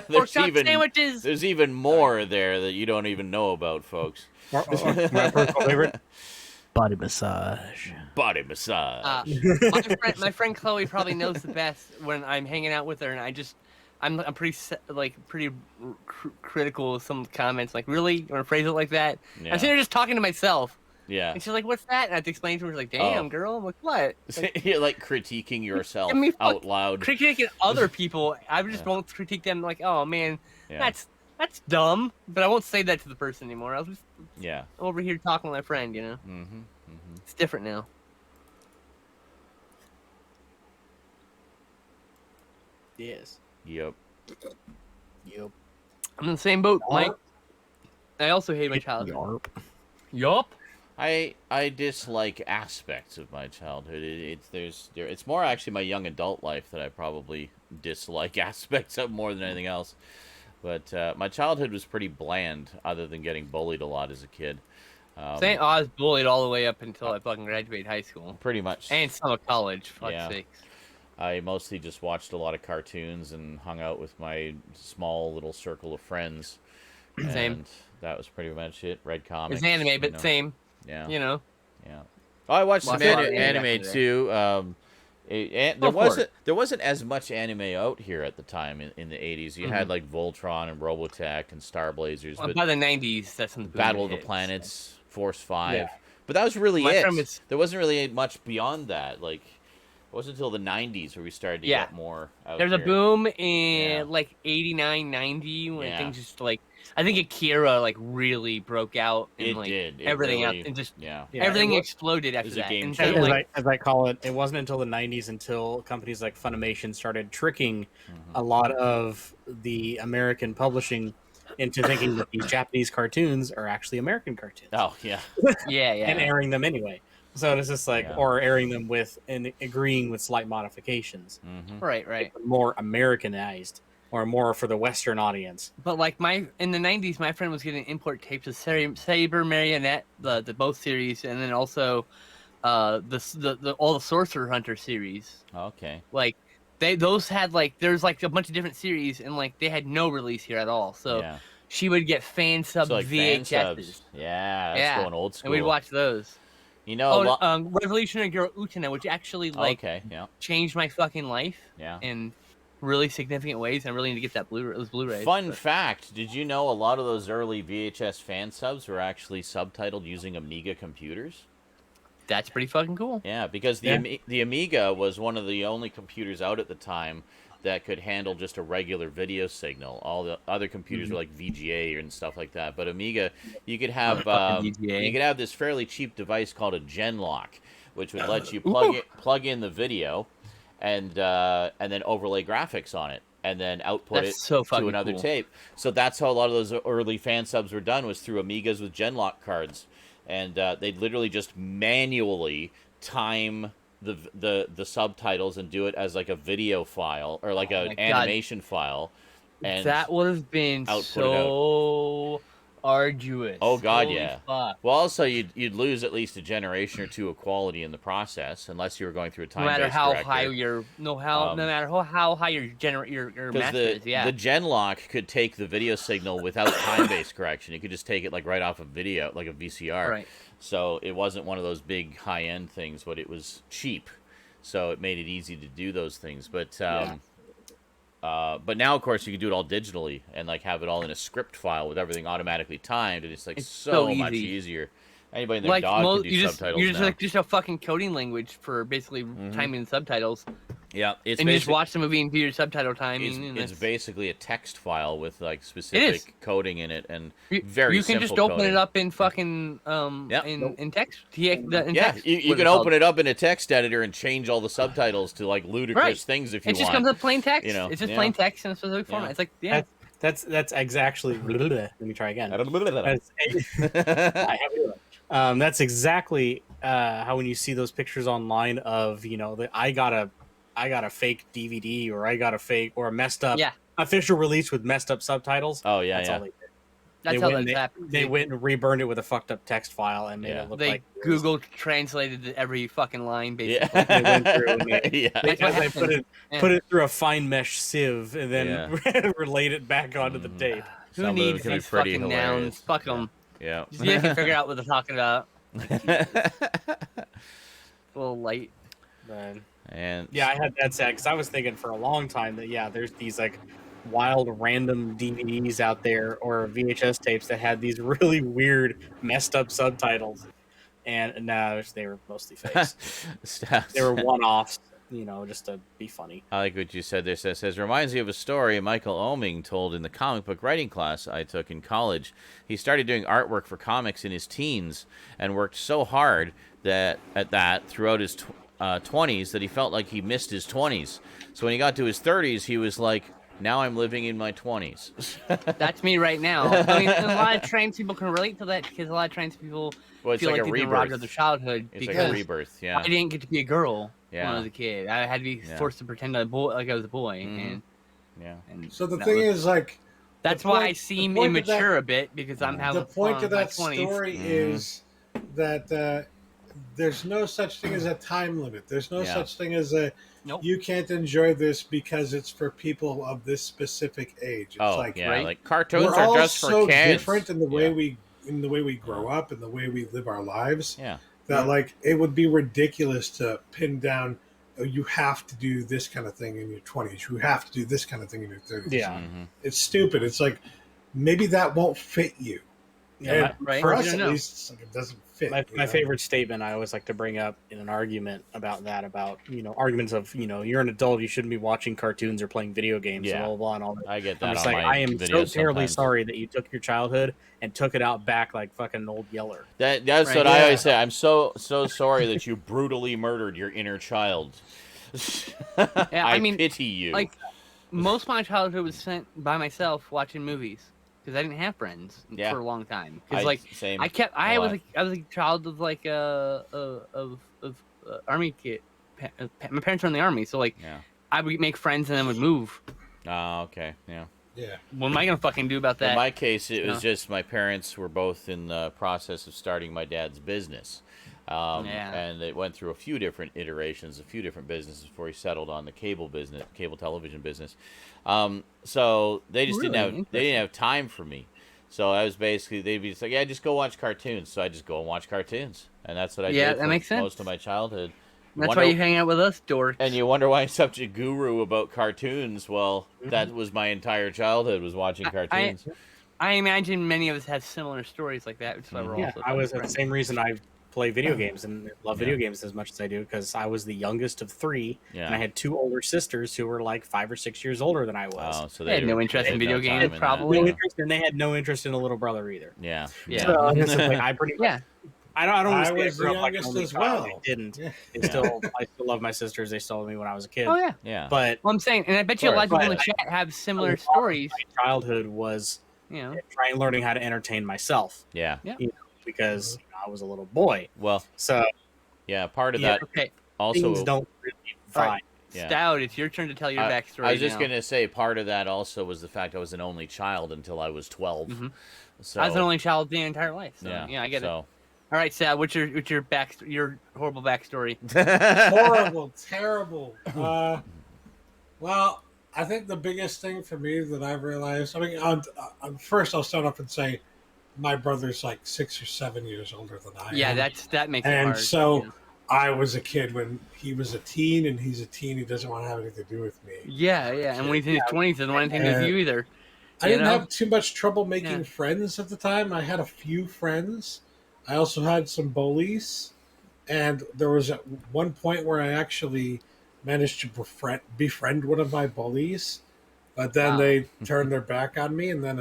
Pork chop sandwiches! There's even more there that you don't even know about, folks. My personal favorite. Body massage. Body massage. My friend Chloe probably knows the best when I'm hanging out with her, and I'm pretty critical of some comments. Like, really, you want to phrase it like that? Yeah. I'm sitting there just talking to myself. Yeah. And she's like, "What's that?" And I have to explain to her. She's like, "Damn, girl." I'm like, "What?" Like, you're like critiquing yourself out loud. Critiquing other people. I just won't critique them. Like, "Oh man, that's dumb." But I won't say that to the person anymore. I'll just over here talking with my friend. It's different now. Yes. Yep. I'm in the same boat, Mike. I also hate my childhood. Yup. I dislike aspects of my childhood. It's more actually my young adult life that I probably dislike aspects of more than anything else. But my childhood was pretty bland, other than getting bullied a lot as a kid. I was bullied all the way up until I fucking graduated high school. Pretty much. And some of college, for fuck's sakes. I mostly just watched a lot of cartoons and hung out with my small little circle of friends. Same. And that was pretty much it. Read comics. It's anime, but same. Yeah. Yeah. Oh, I watched some anime too. There wasn't as much anime out here at the time in the 80s. You had like Voltron and Robotech and Star Blazers, Well, but by the 90s, that's when the boom Battle of the hit, Planets, Force 5. Yeah. But that was really My it. friend was- There wasn't really much beyond that. Like, it wasn't until the 90s where we started to get more out There's a here. boom in Yeah. like 89, 90 when Yeah. things just like I think Akira like really broke out and It like did. It everything really, else and just yeah. Yeah, everything it exploded after was a that. game And changer. so, as, like, as I call it, it wasn't until the 90s until companies like Funimation started tricking a lot of the American publishing into thinking that these Japanese cartoons are actually American cartoons. Oh, yeah. yeah, And airing them anyway. So it's just like, Yeah. or airing them with and agreeing with slight modifications, right. more Americanized or more for the Western audience. But like in the 90s, my friend was getting import tapes of Saber Marionette, the both series, and then also the all the Sorcerer Hunter series. Okay. Like those had like there's like a bunch of different series, and like they had no release here at all. So Yeah. she would get fan sub So, like, fan VHSs. subs. Yeah, that's going old school. And we'd watch those. You know, Revolutionary Girl Utena, which actually like okay, yeah. changed my fucking life Yeah. in really significant ways. And I really need to get that those Blu-rays. Fun fact, did you know a lot of those early VHS fan subs were actually subtitled using Amiga computers? That's pretty fucking cool. Yeah, because the Amiga was one of the only computers out at the time that could handle just a regular video signal. All the other computers were like VGA and stuff like that. But Amiga, you could have this fairly cheap device called a Genlock, which would let you plug in the video, and then overlay graphics on it, and then output That's it so to fucking another cool. tape. So that's how a lot of those early fan subs were done, was through Amigas with Genlock cards, and they'd literally just manually time the subtitles and do it as like a video file or like an animation file, and that would have been so arduous. Oh God, Holy yeah. fuck. Well, also you'd lose at least a generation or two of quality in the process, unless you were going through a time. No matter how high your no matter how high your master is, the Genlock could take the video signal without time-based correction. You could just take it like right off of video, like a VCR. Right. So it wasn't one of those big high-end things, but it was cheap, so it made it easy to do those things. But but now, of course, you can do it all digitally and like have it all in a script file with everything automatically timed, and it's like so much easier. Anybody and their dog can do subtitles you just now. like just a fucking coding language for basically timing the subtitles. Yeah, it's and you just watch the movie and do your subtitle timing. It's basically a text file with like specific coding in it, and you can just open it up in fucking in text. You can open it up in a text editor and change all the subtitles to like ludicrous things if you want. It just comes with plain text. You know, it's just plain text in a specific format. It's like That's exactly. Let me try again. That's exactly how when you see those pictures online of I got a fake DVD or I got a fake or a messed up official release with messed up subtitles. Oh yeah, that's all they did. That's how that happened. They went and reburned it with a fucked up text file and made it look like Google translated every fucking line basically. They went through and they put it through a fine mesh sieve and then relate it back onto the tape. Who needs these fucking nouns? Fuck them. Yeah. You can figure out what they're talking about. A little light. Man. And I had that sad because I was thinking for a long time that there's these like wild random DVDs out there or VHS tapes that had these really weird messed up subtitles, and no, they were mostly fakes. They were one-offs, just to be funny. I like what you said there. It says, reminds me of a story Michael Oeming told in the comic book writing class I took in college. He started doing artwork for comics in his teens and worked so hard throughout his 20s that he felt like he missed his 20s. So when he got to his 30s, he was like, now I'm living in my 20s. That's me right now. I mean, a lot of trans people can relate to that because a lot of trans people feel like they didn't rob their childhood it's because like a rebirth. Yeah, I didn't get to be a girl when Yeah. I was a kid. I had to be forced to pretend I was a boy. And So the thing is, like, that's why I seem immature a bit because I'm having the point fun of in my that 20s. story is that there's no such thing as a time limit. There's no such thing as you can't enjoy this because it's for people of this specific age. It's like cartoons we're are all just for so kids. different in the way we grow up and the way we live our lives. Yeah. That like it would be ridiculous to pin down oh, you have to do this kind of thing in your 20s. You have to do this kind of thing in your 30s. Yeah. Mm-hmm. It's stupid. It's like, maybe that won't fit you. Yeah, And right. for You us, don't at know. least, it's like it doesn't fit. my you know? favorite statement I always like to bring up in an argument about arguments of, you're an adult, you shouldn't be watching cartoons or playing video games, Yeah. blah, blah, blah, and all that. I get I'm that just on like, my I am so videos terribly sometimes. sorry that you took your childhood and took it out back like fucking an old yeller. That's Right. what I Yeah. always say. I'm so sorry that you brutally murdered your inner child. Yeah, I mean, pity you. Like, most of my childhood was spent by myself watching movies because I didn't have friends Yeah. for a long time. Because same. I was lot. a child of like army kid. My parents were in the army, so like Yeah. I would make friends and then would move. Oh, okay. Yeah. Yeah. What am I gonna fucking do about that? In my case, it was No. just my parents were both in the process of starting my dad's business. Yeah. And it went through a few different iterations, a few different businesses before he settled on the cable television business. So they just Really? they didn't have time for me. So I was basically, they'd be just like, yeah, just go watch cartoons. So I just go and watch cartoons. And that's what I Yeah, did that for makes sense. most of my childhood. That's why you hang out with us, dorks. And you wonder why I'm such a guru about cartoons. Well, that was my entire childhood, was watching cartoons. I imagine many of us have similar stories like that, which is why we're Yeah, also I was friends. the same reason I play video games and love video games as much as I do, because I was the youngest of three, Yeah. and I had two older sisters who were like 5 or 6 years older than I was. Oh, so They had no interest in video games, time probably. No that. interest, and they had no interest in a little brother either. Yeah. Yeah. So, it's just like, I pretty much, Yeah. I don't I want to say was I grew the up like an youngest only as child. well. I didn't. Yeah. I still love my sisters. They still love me when I was a kid. Oh yeah. Yeah. But Well, I'm saying, and I bet you a lot of people in the But- chat have similar a lot of stories. my childhood was You know. learning how to entertain myself, Yeah. because I was a little boy. Well, So yeah, part of Yeah, that Okay, also. things don't really All vibe. right. Yeah. Stout, it's your turn to tell your backstory. I was just now. gonna say part of that also was the fact I was an only child until I was 12. Mhm. So I was an only child the entire life. So, yeah, I get it. so. All right, Sal, what's your your horrible backstory? Horrible, terrible. Well, I think the biggest thing for me that I've realized, I mean, first I'll start off and say my brother's like 6 or 7 years older than I Yeah, am. that makes it And hard. so yeah. I was a kid when he was a teen, and he's a teen. He doesn't want to have anything to do with me. Yeah, and when he's in his 20s, he doesn't want anything to do with you either. I You didn't know? have too much trouble making Yeah. friends at the time. I had a few friends. I also had some bullies. And there was at one point where I actually managed to befriend one of my bullies. But then Wow. they turned their back on me. And then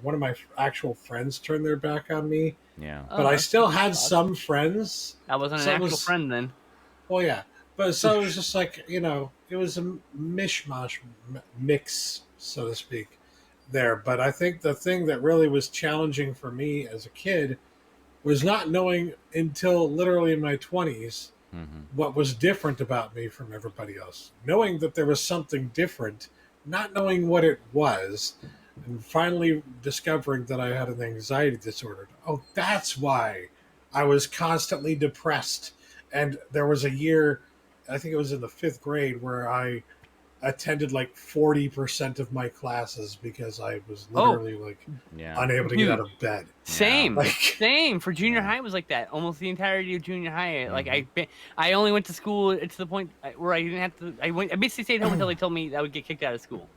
one of my actual friends turned their back on me. Yeah. Oh, But I that's- still had some friends. I wasn't an so it actual was- friend then. Well, yeah. But so it was just like, it was a mishmash mix, so to speak, there. But I think the thing that really was challenging for me as a kid was not knowing until literally in my 20s Mm-hmm. what was different about me from everybody else. Knowing that there was something different, not knowing what it was, and finally discovering that I had an anxiety disorder. Oh, that's why I was constantly depressed. And there was a year, I think it was in the 5th grade, where I attended like 40% of my classes because I was literally Yeah. unable to get out of bed. Same, Like- same. For junior high, it was like that. Almost the entirety of junior high. Like I only went to school to the point where I didn't have to. I basically stayed home until they told me I would get kicked out of school.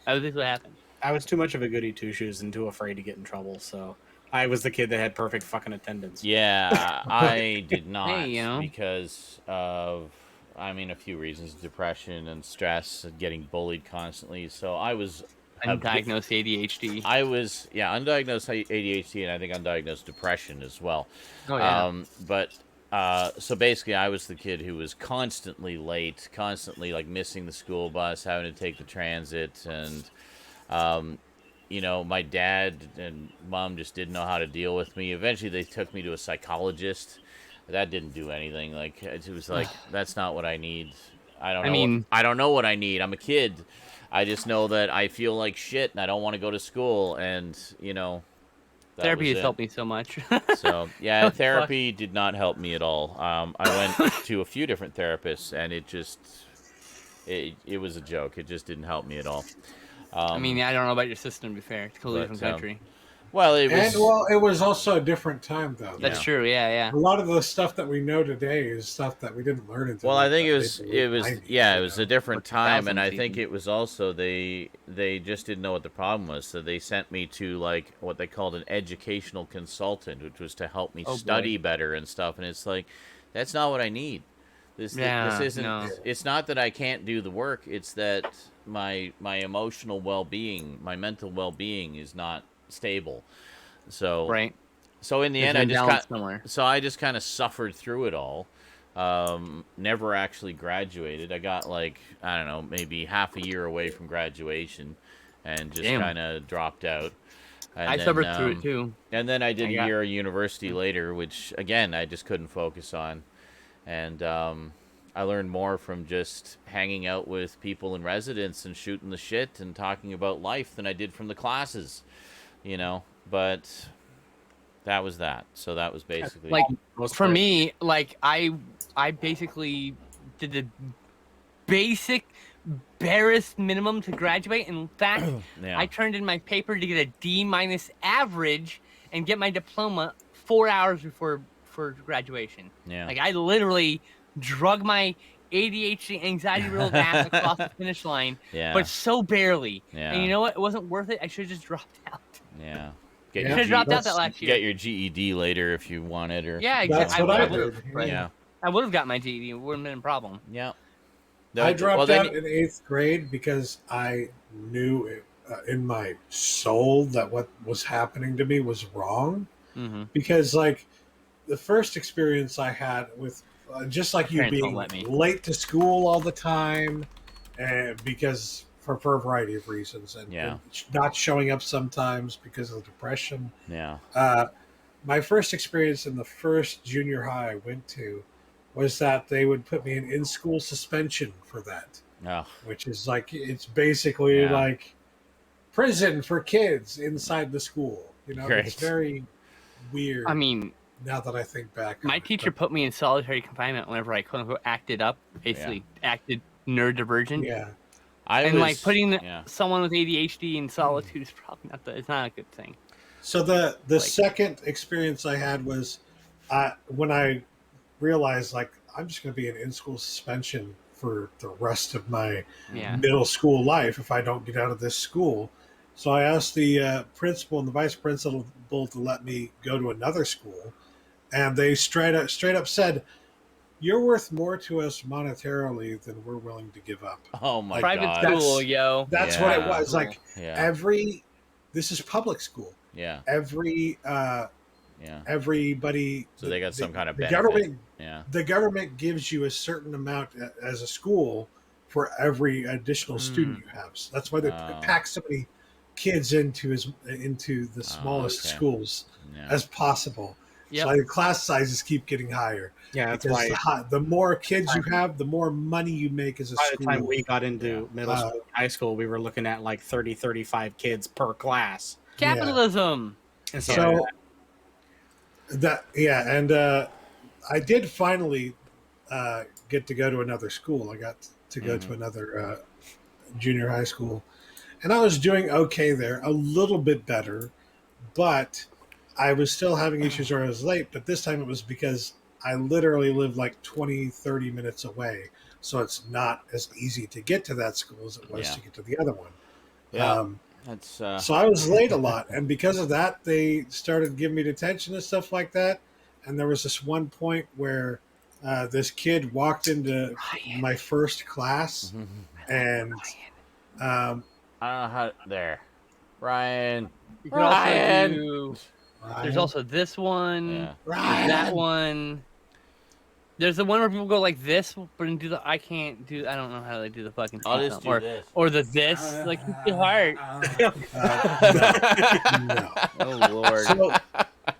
That was what happened. I was too much of a goody two shoes and too afraid to get in trouble, so I was the kid that had perfect fucking attendance. Yeah, I did not Hey, because of, a few reasons: depression and stress, and getting bullied constantly. So I was Undiagnosed ADHD. I was undiagnosed ADHD, and I think undiagnosed depression as well. Oh yeah. So basically, I was the kid who was constantly late, constantly like missing the school bus, having to take the transit, and my dad and mom just didn't know how to deal with me. Eventually, they took me to a psychologist. That didn't do anything. Like it was like that's not what I need. I don't know what I need. I'm a kid. I just know that I feel like shit and I don't want to go to school. And that Therapy was has it. helped me so much. So yeah, Fuck. therapy did not help me at all. I went to a few different therapists, and it was a joke. It just didn't help me at all. I don't know about your system. To be fair, it's a completely but, different country. Well, it was. it was also a different time, though. That's true. Yeah. A lot of the stuff that we know today is stuff that we didn't learn until. Well, I think the it was. It was. 90s, Yeah, it was a different Or time, and I 2000s think even. it was also they just didn't know what the problem was, so they sent me to like what they called an educational consultant, which was to help me Oh, boy. study better and stuff. And it's like, that's not what I need. This Yeah, isn't. no. It's not that I can't do the work. It's that my emotional well-being, my mental well-being is not stable. So Right. So in the There's end, an imbalance somewhere. I just kind of suffered through it all. Never actually graduated. I got like, I don't know, maybe half a year away from graduation, and just Damn. kind of dropped out. And I then, suffered through it too. And then I did I a got- year of university later, which again I just couldn't focus on, and I learned more from just hanging out with people in residence and shooting the shit and talking about life than I did from the classes, you know. But that was that. So that was basically Like Most for part. me, like I basically did the basic barest minimum to graduate. In fact, yeah. I turned in my paper to get a D- average and get my diploma 4 hours before graduation. Yeah. Like I literally drug my ADHD anxiety riddled ass across the finish line, Yeah. but so barely. Yeah. And you know what? It wasn't worth it. I should have just dropped out. Yeah. Yeah. I should have dropped out that last year. Get your GED later if you wanted, or Yeah, That's exactly. what I would've, did. right? yeah, I would have got my GED. It wouldn't have been a problem. yeah. I dropped well, then out in 8th grade because I knew in my soul that what was happening to me was wrong. Mm-hmm. Because, like, the first experience I had with, just like you Parents being won't let me. late to school all the time, and because for a variety of reasons, and, Yeah. and not showing up sometimes because of depression. Yeah. My first experience in the first junior high I went to was that they would put me in school suspension for that, Oh, which is like, it's basically Yeah. like prison for kids inside the school. You know, Great. it's very weird. I mean, now that I think back, on my it, teacher but put me in solitary confinement whenever I quote unquote acted up, basically acted neurodivergent. yeah, And like putting yeah. someone with ADHD in solitude is probably it's not a good thing. So the Like- second experience I had was when I realized, like, I'm just going to be in school suspension for the rest of my Yeah. middle school life if I don't get out of this school. So I asked the principal and the vice principal to let me go to another school, and they straight up said, "You're worth more to us monetarily than we're willing to give up." Oh my Private god. school, yo. That's Yeah. what it was. Like, Yeah. this is public school. Yeah. Yeah. Everybody. So they got some kind of the benefit. government. Yeah. The government gives you a certain amount as a school for every additional student you have. So that's why they Oh. pack so many kids into the smallest okay. schools Yeah. as possible. Yep. So the class sizes keep getting higher. Yeah, that's Because why the more kids you have, the more money you make as a by the school. time we got into middle Uh, school and high school, we were looking at like 30, 35 kids per class. Capitalism. And So and I did finally get to go to another school. I got to go to another junior high school, and I was doing okay there, a little bit better, but I was still having issues where I was late. But this time it was because I literally lived like 20, 30 minutes away, so it's not as easy to get to that school as it was Yeah. to get to the other one. Yeah. That's So I was late a lot, and because of that, they started giving me detention and stuff like that. And there was this one point where this kid walked into my first class, and I don't know how there. Ryan. You can also Ryan! do. There's also this one. Yeah. There's that one. There's the one where people go like this, but do the I can't do. I don't know how they do the fucking. I'll thing, just do or this. or the this like it's too hard. no. Oh lord.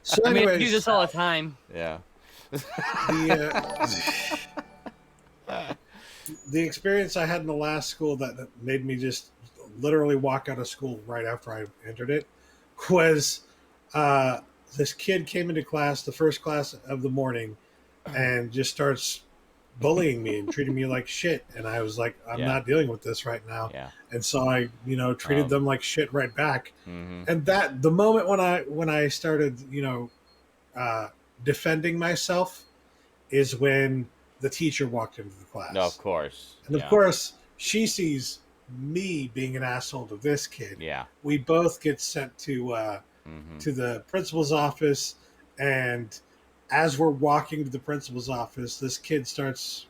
So I mean, I anyways, do this all the time. Yeah. the experience I had in the last school that made me just literally walk out of school right after I entered it was this kid came into class, the first class of the morning, and just starts bullying me and treating me like shit. And I was like, I'm Yeah. not dealing with this right now. Yeah. And so I, treated them like shit right back. Mm-hmm. And that the moment when I started, defending myself is when the teacher walked into the class. No, of course. And of course, she sees me being an asshole to this kid. Yeah. We both get sent to the principal's office, and as we're walking to the principal's office, this kid starts,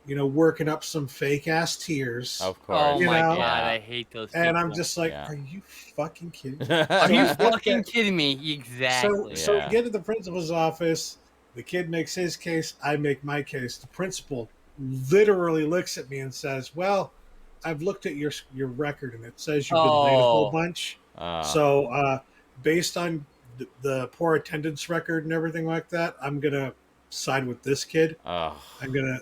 working up some fake ass tears. Of course. Oh my know? god, I hate those people. And I'm just like, Yeah. are you fucking kidding me? Are you So- fucking kidding me? Exactly. So Yeah. we get to the principal's office. The kid makes his case. I make my case. The principal literally looks at me and says, "Well, I've looked at your record, and it says you've been late a whole bunch. So, based on the poor attendance record and everything like that, I'm gonna side with this kid. I'm gonna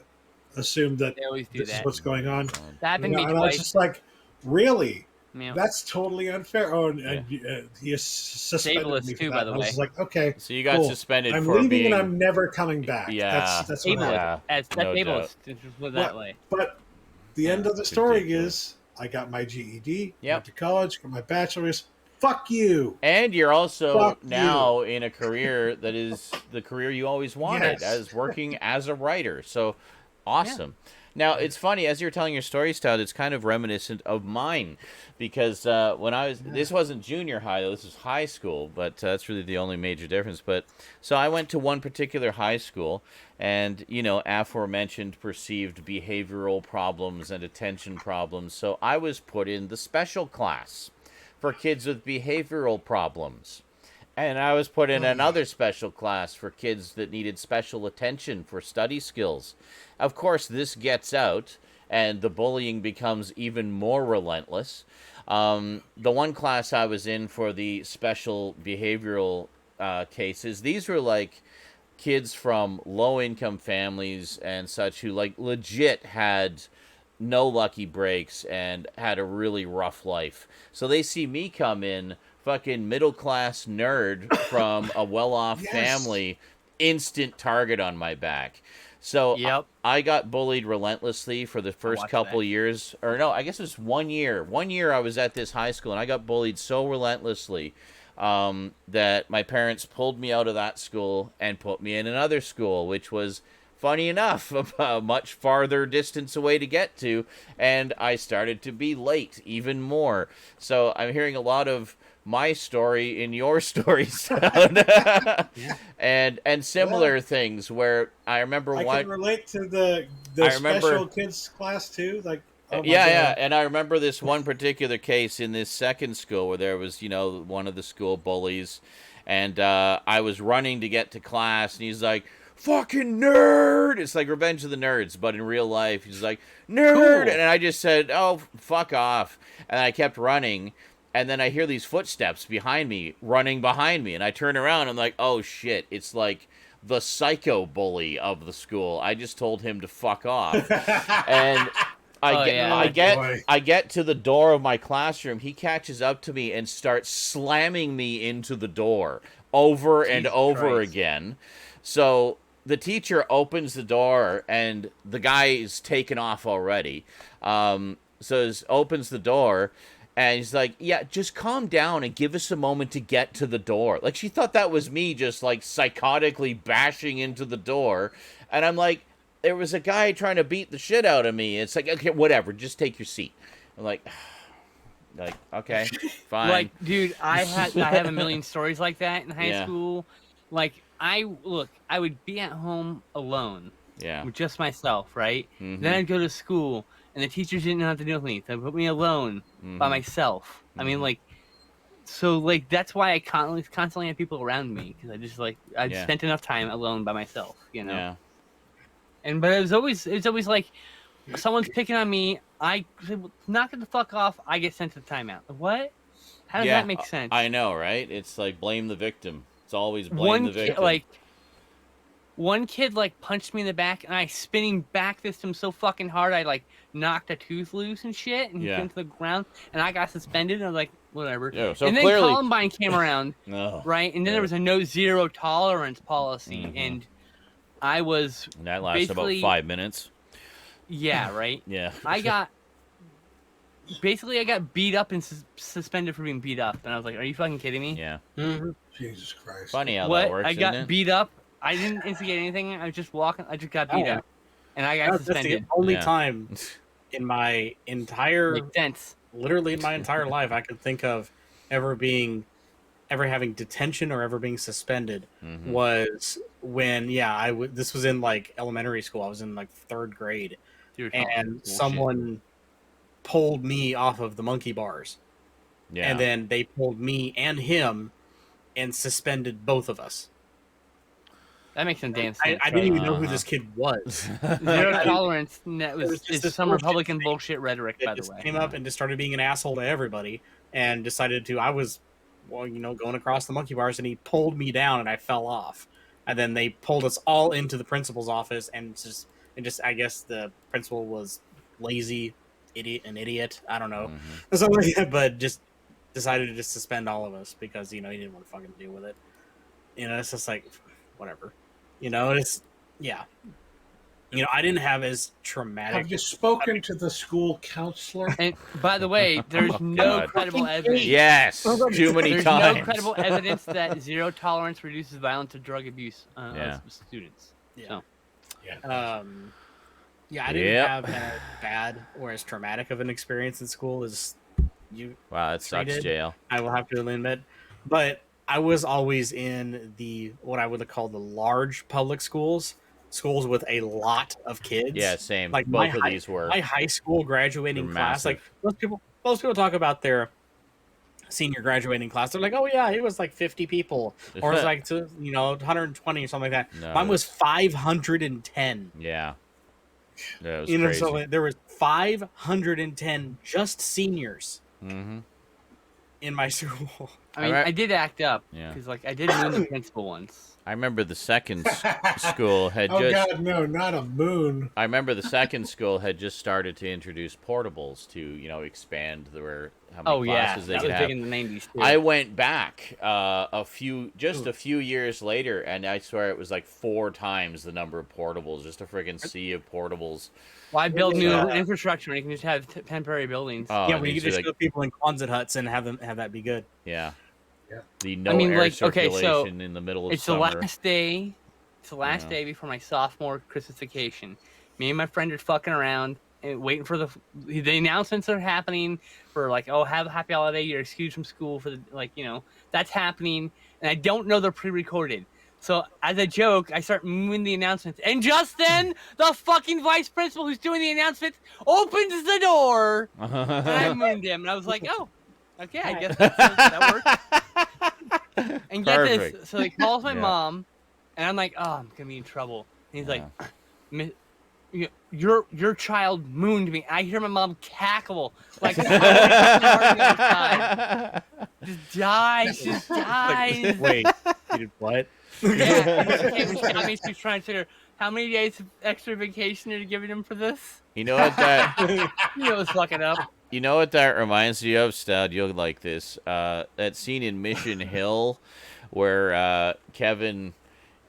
assume that They always do this is that. what's going on." That happened to me And I was twice. just like, "Really? Yeah. That's totally unfair." Oh, and he is suspended Ableist me for too, that. by the I was way. just like, okay, So you got cool. suspended I'm for leaving being. and I'm never coming back. Yeah. That's what Ableist. happened. That's no ableist. doubt. Just put it that way. But the end of the it's story ridiculous. is I got my GED, Yep. went to college, got my bachelor's. Fuck you. And you're also Fuck now in a career that is the career you always wanted, Yes. as working as a writer. So awesome. Now, it's funny, as you're telling your story, Stout, it's kind of reminiscent of mine. Because when I was, this wasn't junior high, though, this was high school, but that's really the only major difference. But so I went to one particular high school, and, aforementioned perceived behavioral problems and attention problems. So I was put in the special class for kids with behavioral problems. And I was put in another special class for kids that needed special attention for study skills. Of course, this gets out, and the bullying becomes even more relentless. The one class I was in for the special behavioral cases, these were like kids from low-income families and such who like legit had no lucky breaks and had a really rough life. So they see me come in, fucking middle-class nerd from a well-off Yes. family, instant target on my back. So Yep. I got bullied relentlessly for the first watched couple that. years. Or no, I guess it was 1 year. 1 year I was at this high school, and I got bullied so relentlessly that my parents pulled me out of that school and put me in another school, which was, funny enough, a much farther distance away to get to, and I started to be late even more. So I'm hearing a lot of my story in your story sound. and similar things where I remember I one. can relate to the I remember- special kids class too. Like, oh my Yeah, God. and I remember this one particular case in this second school where there was, one of the school bullies, and I was running to get to class, and he's like, "Fucking nerd!" It's like Revenge of the Nerds, but in real life, he's like, "Nerd!" Cool. And I just said, "Oh, fuck off," and I kept running, and then I hear these footsteps behind me, running behind me, and I turn around, and I'm like, "Oh shit!" It's like the psycho bully of the school. I just told him to fuck off, and Oh, yeah. I get to the door of my classroom. He catches up to me and starts slamming me into the door over and Jesus over Christ. again. So the teacher opens the door, and the guy is taken off already. Opens the door, and he's like, "Yeah, just calm down and give us a moment to get to the door." Like, she thought that was me just, like, psychotically bashing into the door. And I'm like, there was a guy trying to beat the shit out of me. It's like, okay, whatever, just take your seat. I'm like, okay, fine. Like, dude, I have a million stories like that in high Yeah. school. Like, I would be at home alone Yeah. with just myself, right? Mhm. Then I'd go to school, and the teachers didn't know what to do with me. So they put me alone by Mhm. myself. I mean, like, so like that's why I constantly have people around me, because I just I Yeah. spent enough time alone by myself, Yeah. But it was always like someone's picking on me. I say, "Well, knock it the fuck off." I get sent to the timeout. What? How does that make sense? I know, right? It's like blame the victim. It's always blame the victim. One kid punched me in the back, and I spinning back fisted him so fucking hard I knocked a tooth loose and shit, and he Yeah. went to the ground, and I got suspended. And I was like, whatever. Yeah, so and then clearly- Columbine came around, No. right? And then Yeah. there was a no zero tolerance policy, Mhm. and I was And that lasts about basically 5 minutes. yeah, right. Yeah. I got beat up and suspended for being beat up, and I was like, "Are you fucking kidding me?" Yeah. Mhm. Jesus Christ. Funny how What? that works, I got isn't it? beat up. I didn't instigate anything. I was just walking. I just got Oh, beat yeah. up, and I got That's the suspended. only Yeah. time in my entire, Makes sense. literally in my entire life, I could think of ever having detention or ever being suspended Mhm. was when, this was in like elementary school. I was in like 3rd grade, and someone pulled me off of the monkey bars, Yeah. and then they pulled me and him and suspended both of us. That makes some damn sense. I didn't even know who Uh-huh. this kid was. Zero I- tolerance. That was was just is this some bullshit Republican thing bullshit rhetoric, That by the just way. came up and just started being an asshole to everybody, and decided to. I was, going across the monkey bars, and he pulled me down, and I fell off. And then they pulled us all into the principal's office, and I guess the principal was lazy, an idiot. I don't know, something like that, but just decided to just suspend all of us because he didn't want to fucking deal with it. It's just like whatever. It's yeah. I didn't have as traumatic. Have you spoken to the school counselor? And by the way, there's no God. credible evidence. Yes. Too many There's times. no credible evidence that zero tolerance reduces violence or drug abuse Yeah. of students. Yeah. So. I didn't have as bad or as traumatic of an experience in school as you. Wow, that sucks, treated. JL. I will have to admit, but I was always in what I would call the large public schools with a lot of kids. Yeah, same. Like Both of these were. my high school graduating They're class. Like massive. most people talk about their senior graduating class. They're like, oh yeah, it was like 50 people, or it's like 120 or something like that. No, Mine was 510. Yeah. Yeah, it was You know, crazy. so there was 510 just seniors Mm-hmm. in my school. I mean, Alright. I did act up Yeah. because, like, I did moon the principal once. I remember the second school had Oh just. God, no, not a moon. I remember the second school had just started to introduce portables to expand how many Oh yeah, classes they that could was have. big in the '90s too. I went back a few years later, and I swear it was like 4 times the number of portables, just a freaking sea of portables. Well, I built new Yeah. infrastructure, and you can just have temporary buildings. Oh, Yeah, and when you these could are just like, put people in Quonset huts and have that be good. yeah, Yeah. the no I mean, air like, okay, so circulation in the middle of It's summer. the last day. It's the last Yeah. day before my sophomore Christmas vacation. Me and my friend are fucking around and waiting for the announcements are happening for like, oh, have a happy holiday. You're excused from school for that's happening, and I don't know they're pre-recorded. So as a joke, I start mooning the announcements, and just then the fucking vice principal who's doing the announcements opens the door, and I mooned him, and I was like, oh, okay, I guess that works. And get Perfect. this, so he calls my Yeah. mom, and I'm like, oh, I'm gonna be in trouble. And he's Yeah. like, your child mooned me. I hear my mom cackle like just dies. Wait, you did what? Yeah, she came and shot me. She's trying to figure how many days of extra vacation are you giving him for this? You know what that? You know, it's fucking up. You know what that reminds you of, Stud? You'll like this. That scene in Mission Hill where Kevin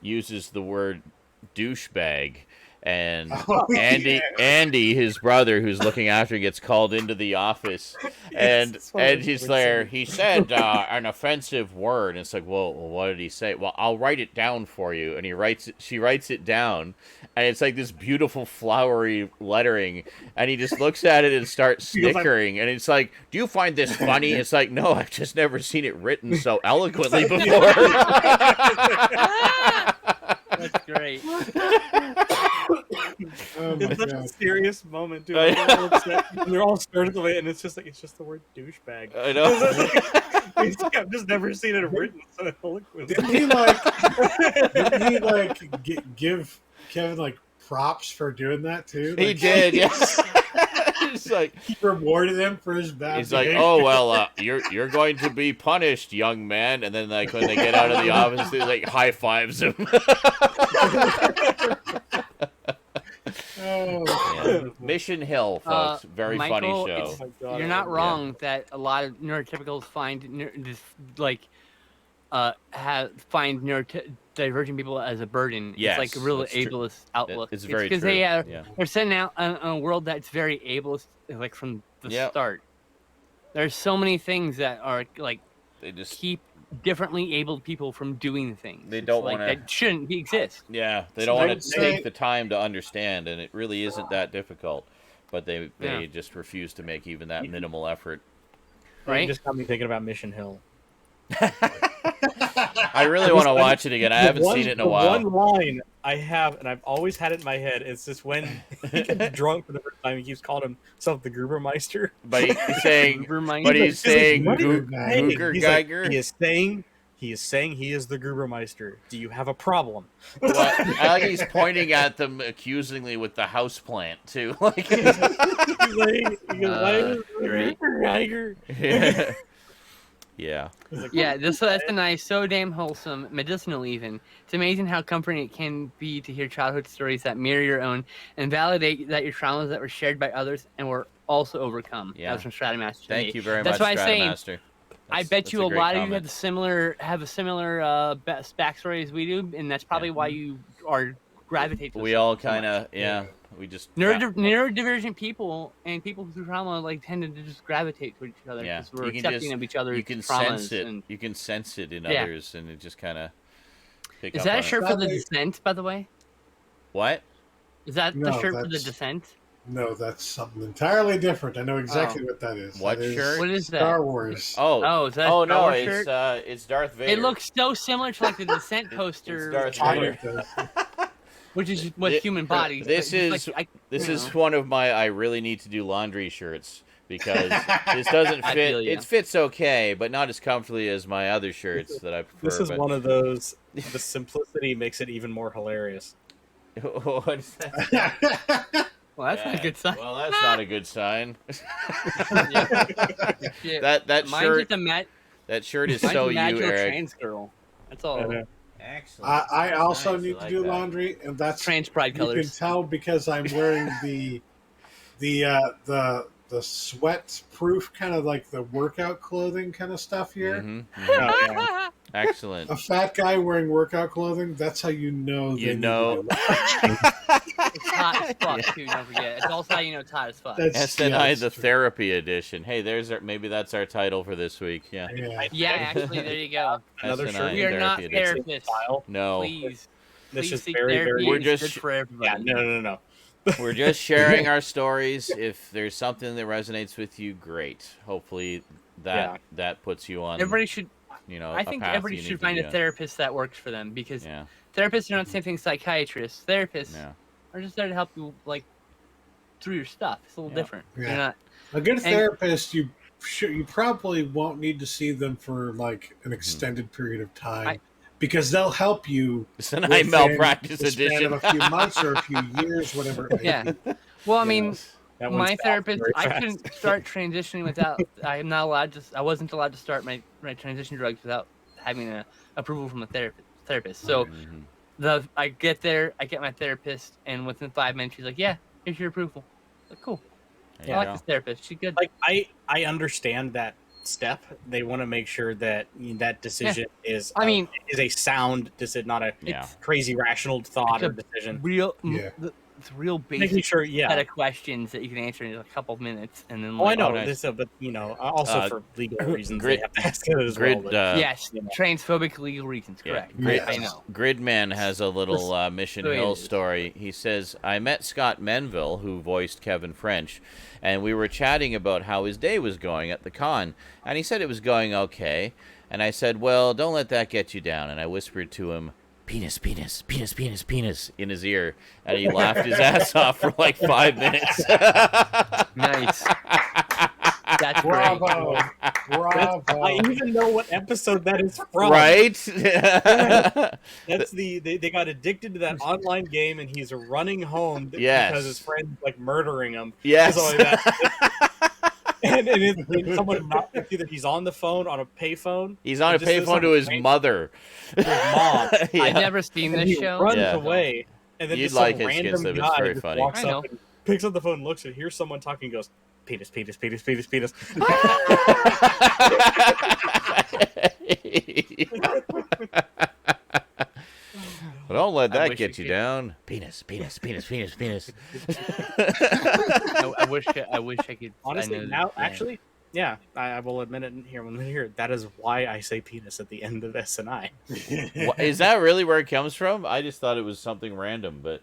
uses the word douchebag, and Andy, his brother, who's looking after, gets called into the office, and he's there. He said an offensive word, and it's like, well, what did he say? Well, I'll write it down for you, and she writes it down, and it's like this beautiful flowery lettering, and he just looks at it and starts snickering, and it's like, do you find this funny? It's like, no, I've just never seen it written so eloquently before. That's great. Oh my It's such a God. serious moment, dude. They're all upset, and they're all scared of the way, and it's just the word douchebag. I know. It's like, I've just never seen it written so eloquently. Didn't he give Kevin like props for doing that too? He Like, did, yes. It's like, He rewarded him for his bad. he's like, behavior. oh well, you're going to be punished, young man. And then like when they get out of the office, they like high fives him. Oh, Yeah. Mission Hill, folks, very Michael, funny show. it's- Oh my God, You're not Yeah. wrong that a lot of neurotypicals find this like find neurodivergent people as a burden. Yes, It's like a real that's true. ableist outlook. It's very because true. they're sending out a world that's very ableist, like from the start. There's so many things that are like they just keep differently abled people from doing things. They don't like want that shouldn't exist. Yeah, they don't want to take the time to understand, and it really isn't that difficult. But they just refuse to make even that minimal effort. Right? You just got me thinking about Mission Hill. I really want to watch it again. I haven't seen it in a while. One line I have, and I've always had it in my head, it's just when he gets drunk for the first time, he keeps calling himself the Grubermeister. But he's saying, Googer Geiger. He is saying he is the Grubermeister. Do you have a problem? Well, I like he's pointing at them accusingly with the houseplant too. Like, Geiger. Yeah. Yeah, that's a nice, so damn wholesome, medicinal even. It's amazing how comforting it can be to hear childhood stories that mirror your own and validate that your traumas that were shared by others and were also overcome. Yeah. That was from Stratamaster. Thank you very much, Stratamaster. I bet you a lot of you have a similar backstory as we do, and that's probably why you are gravitate. We all kind of we just neurodivergent people and people through trauma like tend to just gravitate to each other because we're accepting of each other's You can traumas. sense it. You can sense it in others, and it just kind of. Is that a shirt for the Descent, by the way? What? Is that the shirt for the Descent? No, that's something entirely different. I know exactly what that is. What shirt? What is that? Star Wars. Oh, is that a Star Wars shirt? It's Darth Vader. It looks so similar to like the Descent poster. It's Darth Vader. Which is what human bodies. This is one of my I really need to do laundry shirts because this doesn't fit. It fits okay, but not as comfortably as my other shirts that I prefer. This is one of those. The simplicity makes it even more hilarious. What is that? Well, that's not a good sign. Well, that's not a good sign. That shirt is so you, Eric. Trans girl. That's all. Excellent. I also need to do laundry, and that's trans pride colors. You can tell because I'm wearing the sweat-proof kind of like the workout clothing kind of stuff here. Mm-hmm. Mm-hmm. Oh, yeah. Excellent. A fat guy wearing workout clothing, that's how you know. It's hot as fuck, too, don't forget. It's also how you know it's hot as fuck. SNI, the therapy edition. Hey, maybe that's our title for this week. Yeah, actually, there you go. Another shirt. We are not therapists. No. Please seek therapy. We're just good for everybody. Yeah, no. We're just sharing our stories. If there's something that resonates with you, great. Hopefully that puts you on. Everybody should. I think everybody should find a therapist that works for them because therapists are not the same thing as psychiatrists. Therapists are just there to help you like through your stuff. It's a little different. Yeah. You're not a good therapist. You probably won't need to see them for like an extended period of time. Because they'll help you. It's an eye malpractice edition. Of a few months or a few years, whatever. Yeah. Well, I mean, my therapist, I couldn't start transitioning without. I wasn't allowed to start my transition drugs without having an approval from a therapist. So, I get there, I get my therapist, and within 5 minutes, she's like, "Yeah, here's your approval." I'm like, cool. I like this therapist. She's good. Like I understand that step. They want to make sure that that decision is a sound decision, not a crazy rational thought or decision. It's real basic making sure, set of questions that you can answer in a couple of minutes, and then. I know this, but also for legal reasons, they have to ask it as well. Yes, transphobic legal reasons. Correct. I know. Gridman has a little Mission Hill story. He says, "I met Scott Menville, who voiced Kevin French, and we were chatting about how his day was going at the con, and he said it was going okay. And I said, well, don't let that get you down. And I whispered to him, penis, penis, penis, penis, penis in his ear. And he laughed his ass off for like 5 minutes. Nice. That's Bravo. great. Bravo. I even know what episode that is from. Right? That's they got addicted to that online game, and he's running home because his friend's like murdering him. Yes. And someone either he's on the phone on a payphone. He's on a payphone to his mother. His mom. I've never seen this show. He runs away, and then you'd some like random Skinslip. guy It's very funny. walks up and picks up the phone, looks at, hears someone talking, and goes, penis, penis, penis, penis, penis. But don't let I that wish get you you could- down. Penis, penis, penis, penis, penis. I wish I could. Honestly, I know now that, yeah. actually, yeah, I will admit it here when we hear that is why I say penis at the end of SNI. Is that really where it comes from? I just thought it was something random, but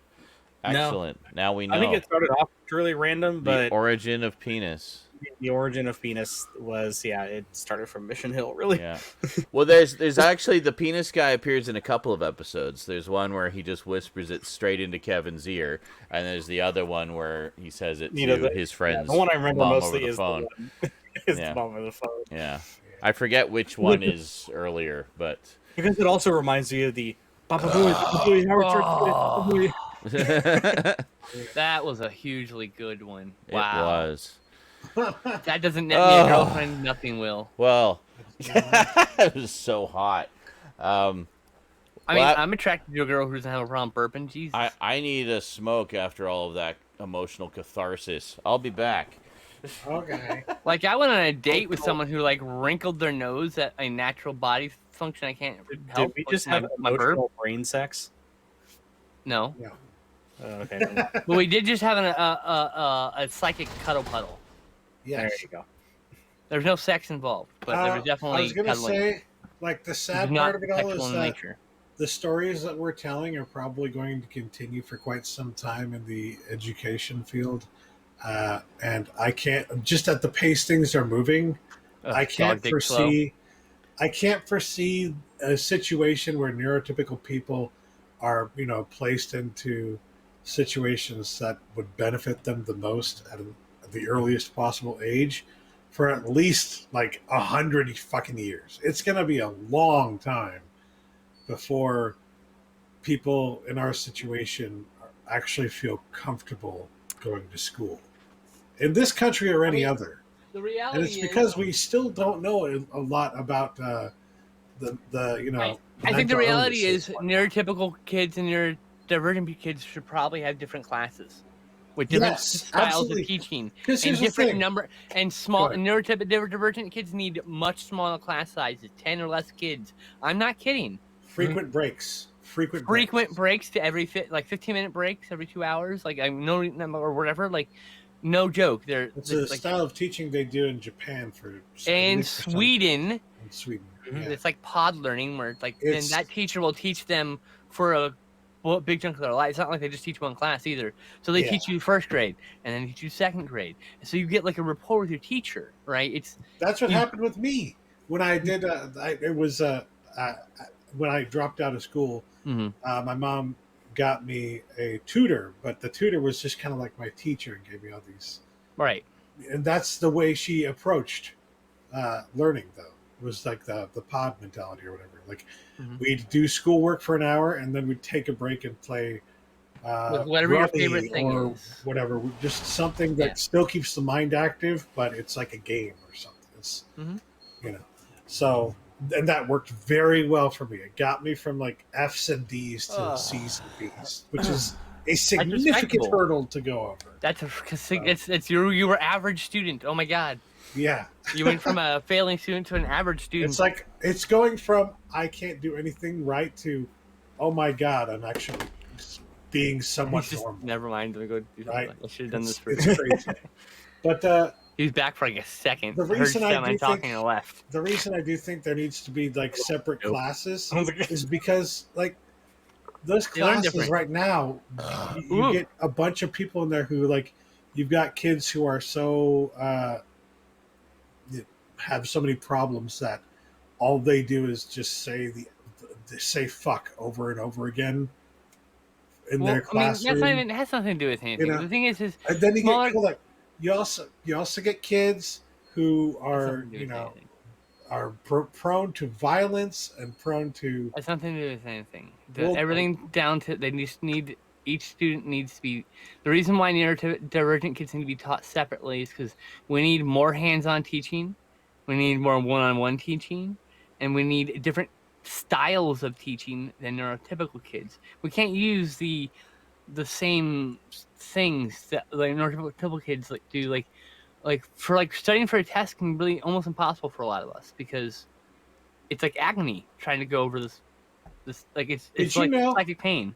No. excellent. Now we know I think it started off truly random, the but origin of penis. the origin of penis was it started from Mission Hill, really. Yeah. Well, there's actually the penis guy appears in a couple of episodes. There's one where he just whispers it straight into Kevin's ear, and there's the other one where he says it to his friend's the one I remember mom mostly over the is phone. the one is Yeah. the mom over the phone. Yeah. I forget which one is earlier, but Because it also reminds me of the Papa Booey, Howard Church Booey. it That was a hugely good one. Wow. was. That doesn't net me a girlfriend. Nothing will. Well, it was so hot. I mean, I'm attracted to a girl who doesn't have a problem burping. Jesus. I need a smoke after all of that emotional catharsis. I'll be back. Okay. Like, I went on a date with someone who like wrinkled their nose at a natural body function. I can't help. Did we just have my burp? emotional brain sex? No, Okay, but we did just have a psychic cuddle puddle. there Yes. you go. There's no sex involved, but there was I definitely was gonna cuddling. say, like, the It's sad not part of it all sexual is in that nature. the stories that we're telling are probably going to continue for quite some time in the education field. And I can't, just at the pace things are moving, I can't foresee a situation where neurotypical people are, placed into situations that would benefit them the most at the earliest possible age for at least like 100 fucking years. It's going to be a long time before people in our situation actually feel comfortable going to school in this country or any other. The reality And it's because we still don't know a lot about the I think the mental reality illnesses is and neurotypical kids and neurodivergent kids should probably have different classes with different Yes, styles absolutely. of teaching 'Cause and here's the different thing. number and small Go ahead. neurodivergent kids need much smaller class sizes, 10 or less kids. I'm not kidding. frequent breaks. Frequent Breaks to every 15-minute breaks every 2 hours. Like I'm no or whatever. Like no joke. It's a like, style of teaching they do in Japan and in Sweden. In Sweden, It's like pod learning, where it's like It's- then that teacher will teach them for a big chunk of their life. It's not like they just teach one class either. So they Yeah. teach you first grade and then teach you second grade. So you get like a rapport with your teacher, right? That's what happened with me when I did. When I dropped out of school. My mom got me a tutor, but the tutor was just kind of like my teacher and gave me all these. Right. And that's the way she approached learning, though. It was like the pod mentality or whatever. Like we'd do schoolwork for an hour and then we'd take a break and play With whatever your rummy favorite thing or is. whatever. Just something that still keeps the mind active, but it's like a game or something. It's, So, and that worked very well for me. It got me from like F's and D's to C's and B's, which is a significant respectable. hurdle to go over. That's it's you were average student. Oh my god. Yeah. You went from a failing student to an average student. It's like it's going from I can't do anything right to oh my god, I'm actually being somewhat normal. Never mind. Let me go do Right? I should have done this It's first. crazy. But He was back for like a second. The reason I do talking think- and left. the reason I do think there needs to be like separate classes I was like- is because like those They learn classes different. right now, you Ooh. get a bunch of people in there who like you've got kids who are so have so many problems that all they do is just say fuck over and over again in their classroom. It has nothing to do with anything. You know? The thing is And then you smaller- get people like you also get kids who are nothing to do with anything. are prone to violence and prone to It's nothing to do with anything. Well, Everything down to they just need each student needs to be. The reason why neurodivergent kids need to be taught separately is because we need more hands-on teaching, we need more one-on-one teaching, and we need different styles of teaching than neurotypical kids. We can't use the same things that like neurotypical kids like do. Like, for like studying for a test can be really almost impossible for a lot of us because it's like agony trying to go over this like it's Did like you know- psychic pain.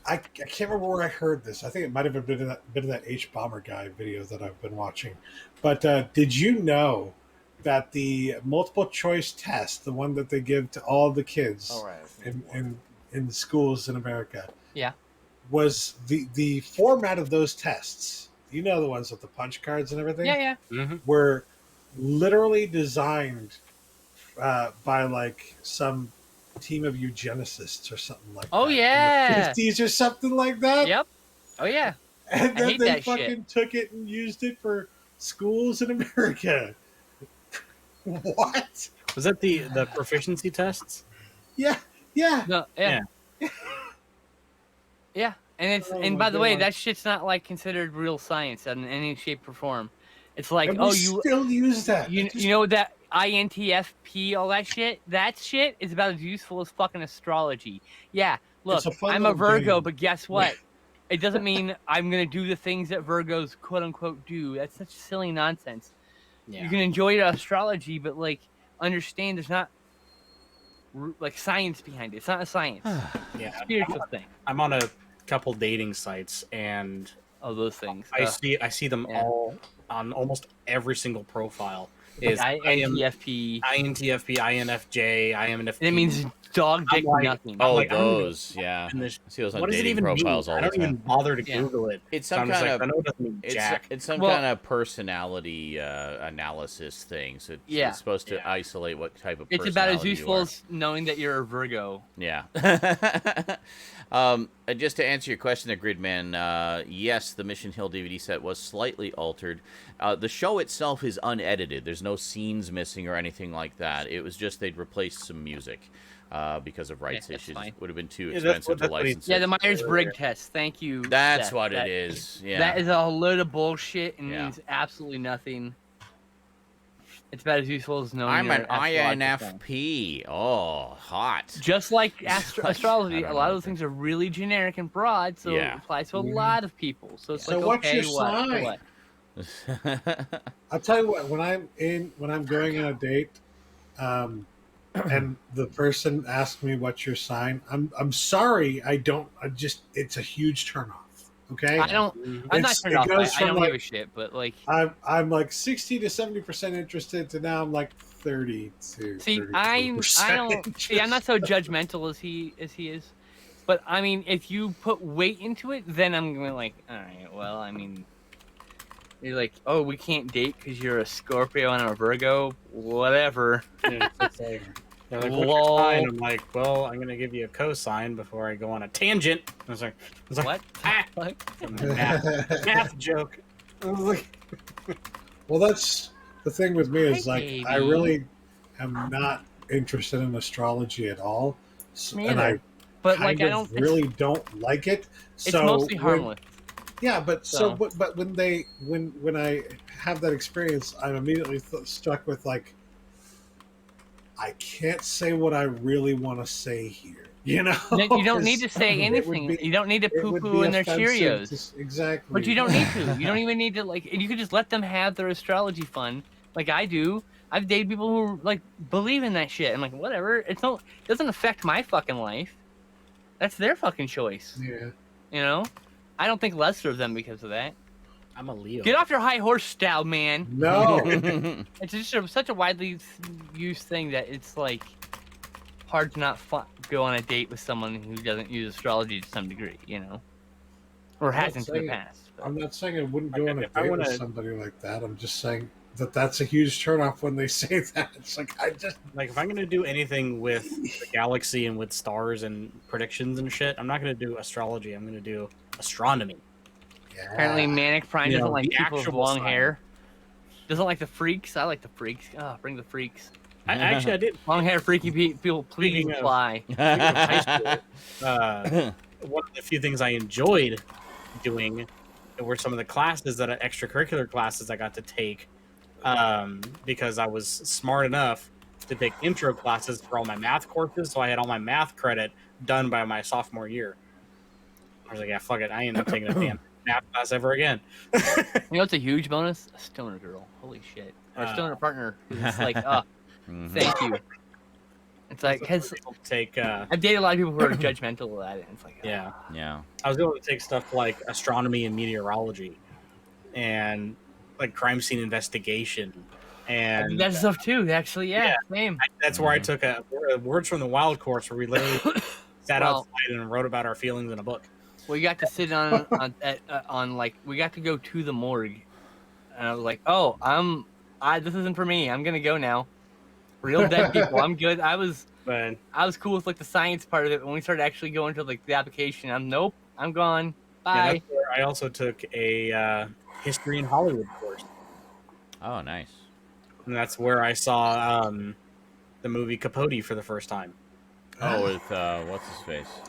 I can't remember where I heard this. I think it might have been in that H Bomber guy video that I've been watching. But did you know that the multiple choice test, the one that they give to all the kids in schools in America, Yeah. was the format of those tests? You know, the ones with the punch cards and everything. Yeah. Were literally designed by like some team of eugenicists or something like Oh, that. yeah. In the 50s or something like that. Yep. Oh yeah. And I then hate they that fucking shit. took it and used it for schools in America. What? Was that the proficiency tests? Yeah. Yeah. No, yeah. Yeah. And it's Oh and my by the way, God. that shit's not like considered real science in any shape or form. It's like, And oh, we you still use that. you know that INTFP, all that shit? That shit is about as useful as fucking astrology. Yeah, look, It's a fun I'm a little Virgo, game. but guess what? It doesn't mean I'm going to do the things that Virgos quote unquote do. That's such silly nonsense. Yeah. You can enjoy your astrology, but like understand there's not like science behind it. It's not a science. Yeah. It's a spiritual thing. I'm on a couple dating sites, and Oh, those things. I see them yeah. all on almost every single profile. Is INTFP. INTFP, INFJ, INFP. And it means dog dick I'm like, nothing. Oh, like, I don't those, yeah. and this- I see those on what does it dating even profiles mean? all I the don't even time. bother to Yeah. Google it. It's So some I'm just kind like, of I know it doesn't mean jack. it's some Well- kind of personality analysis thing. So Yeah. it's supposed to Yeah. isolate what type of It's about as personality you useful are. as knowing that you're a Virgo. Yeah. Just to answer your question there, Gridman, yes, the Mission Hill DVD set was slightly altered. The show itself is unedited. There's no scenes missing or anything like that. It was just they'd replaced some music because of rights that's issues. fine. It would have been too Yeah, that's expensive what- to that's what he- license Yeah, it. the Myers-Briggs test. Thank you. That's Seth. what That- it is. Yeah. That is a load of bullshit and Yeah. means absolutely nothing. It's about as useful as knowing I'm your an astrological sign. INFP. Oh, hot. Just like I astrology, don't a lot know of those things are really generic and broad, so Yeah. it applies to a lot of people. So it's So like, what's okay, your what? sign? What? I'll tell you what. When I'm going on a date, and the person asks me what's your sign, I'm sorry. It's a huge turnoff. Okay. I don't. I'm not It's- turned it off by goes it. I from, don't like- give a shit, but like, I'm like 60 to 70% interested to now I'm like 30 to see, 32% I don't. See, I'm not so judgmental as he is, but I mean, if you put weight into it, then I'm gonna like, all right, well, I mean, you're like, oh, we can't date because you're a Scorpio and I'm a Virgo, whatever. Yeah, it's like, they're like, what's Lol. your sign? I'm like, well, I'm gonna give you a cosine before I go on a tangent. I was like, What? ah, What? math joke. I was like, well, that's the thing with me is Hi, like baby. I really am not interested in astrology at all, Me and I either. But like, kind I of don't. really don't like it. It's So mostly when- harmless. Yeah, but So- but when I have that experience, I'm immediately struck with like, I can't say what I really want to say here. You know, You don't need to say It would anything. be- You don't need to it would poo-poo be in their offensive Cheerios. exactly. But you don't need to. You don't even need to like. You could just let them have their astrology fun, like I do. I've dated people who like believe in that shit. I'm like, whatever. It doesn't affect my fucking life. That's their fucking choice. Yeah. You know, I don't think lesser of them because of that. I'm a Leo. Get off your high horse, Stoudman. No. It's just such a widely used thing that it's like hard to not go on a date with someone who doesn't use astrology to some degree, you know, or I'm not hasn't in the saying- past. but- I'm not saying I wouldn't go Like, on a if I date with wanna- somebody like that. I'm just saying that that's a huge turnoff when they say that. It's like I just Like, if I'm gonna do anything with the galaxy and with stars and predictions and shit, I'm not gonna do astrology. I'm gonna do astronomy. Apparently, Manic Prime You doesn't know, like the people with actual long sign. hair. Doesn't like the freaks. I like the freaks. Oh, bring the freaks. I did. Long hair, freaky people, please Speaking of- apply. High school, one of the few things I enjoyed doing were some of the classes extracurricular classes I got to take, because I was smart enough to take intro classes for all my math courses, so I had all my math credit done by my sophomore year. I was like, yeah, fuck it, I ain't taking a damn math class ever again. You know what's a huge bonus? A stoner girl. Holy shit. Or a stoner partner who's like, oh, thank you. It's like, because able to take I've dated a lot of people who are judgmental of that, and it's like, yeah. Yeah. I was able to take stuff like astronomy and meteorology, and like crime scene investigation, I did and that stuff too. Actually, yeah, same. that's where I took a words from the wild course, where we literally sat Well- outside and wrote about our feelings in a book. We got to sit on like we got to go to the morgue, and I was like, oh, this isn't for me. I'm gonna go now. Real dead people. I'm good. I was But cool with like the science part of it. When we started actually going to like the application, I'm gone. yeah, Bye. that's where I also took a history in Hollywood course, Oh, nice. and that's where I saw the movie Capote for the first time. Oh, with what's his face?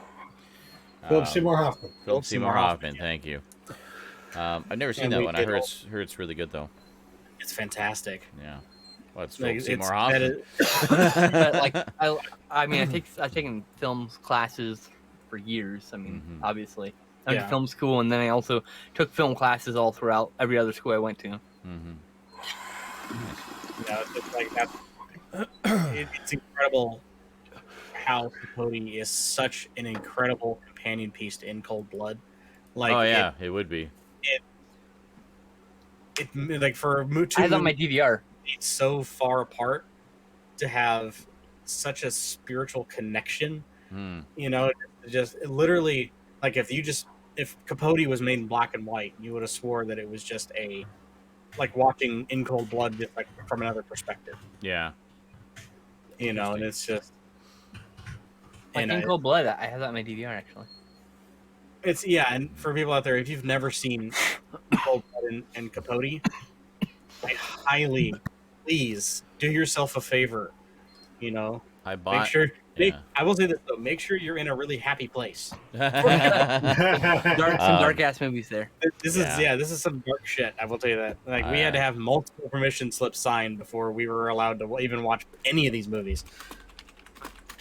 Philip Seymour Hoffman. Philip Seymour Seymour Hoffman. Thank you. I've never seen And that we one. I did heard all- heard it's really good though. It's fantastic. Yeah. Well, it's Like, Philip Seymour it's- Hoffman. But like I mean, I've taken films classes for years. I mean, Mhm. obviously, I went Yeah. to film school, and then I also took film classes all throughout every other school I went to. Mm-hmm. It's just like that. It's incredible how Capote is such an incredible companion piece to In Cold Blood. Like, Oh yeah, it would be. it like for I had it on my DVR. it's so far apart to have such a spiritual connection. Hmm. You know, it literally like if Capote was made in black and white, you would have swore that it was just like watching In Cold Blood just like from another perspective. Yeah. You know, and it's just Like In Cold Blood, I have that on my DVR actually. it's and for people out there, if you've never seen In Cold Blood and Capote, I highly please do yourself a favor. You know, I bought. make sure. yeah. I will say this though: make sure you're in a really happy place. Some dark ass movies there. This Yeah. is this is some dark shit. I will tell you that. Like we had to have multiple permission slips signed before we were allowed to even watch any of these movies.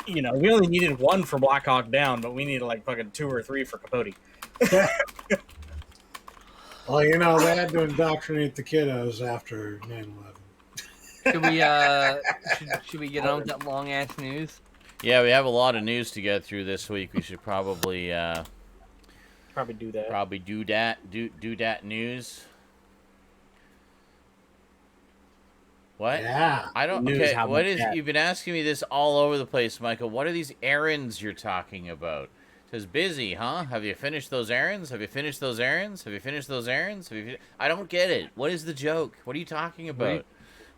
You know, we only needed one for Black Hawk Down, but we needed like fucking 2 or 3 for Capote. Well, you know, they had to indoctrinate the kiddos after 9/11. Should we get on with that long ass news? Yeah, we have a lot of news to get through this week. We should probably Probably do that. do that. Do that news. What? Yeah. I don't. News, Okay, how what about is? that? You've been asking me this all over the place, Michael. What are these errands you're talking about? It says busy, huh? Have you finished those errands? Have you finished those errands? Have you finished those errands? I don't get it. What is the joke? What are you talking about?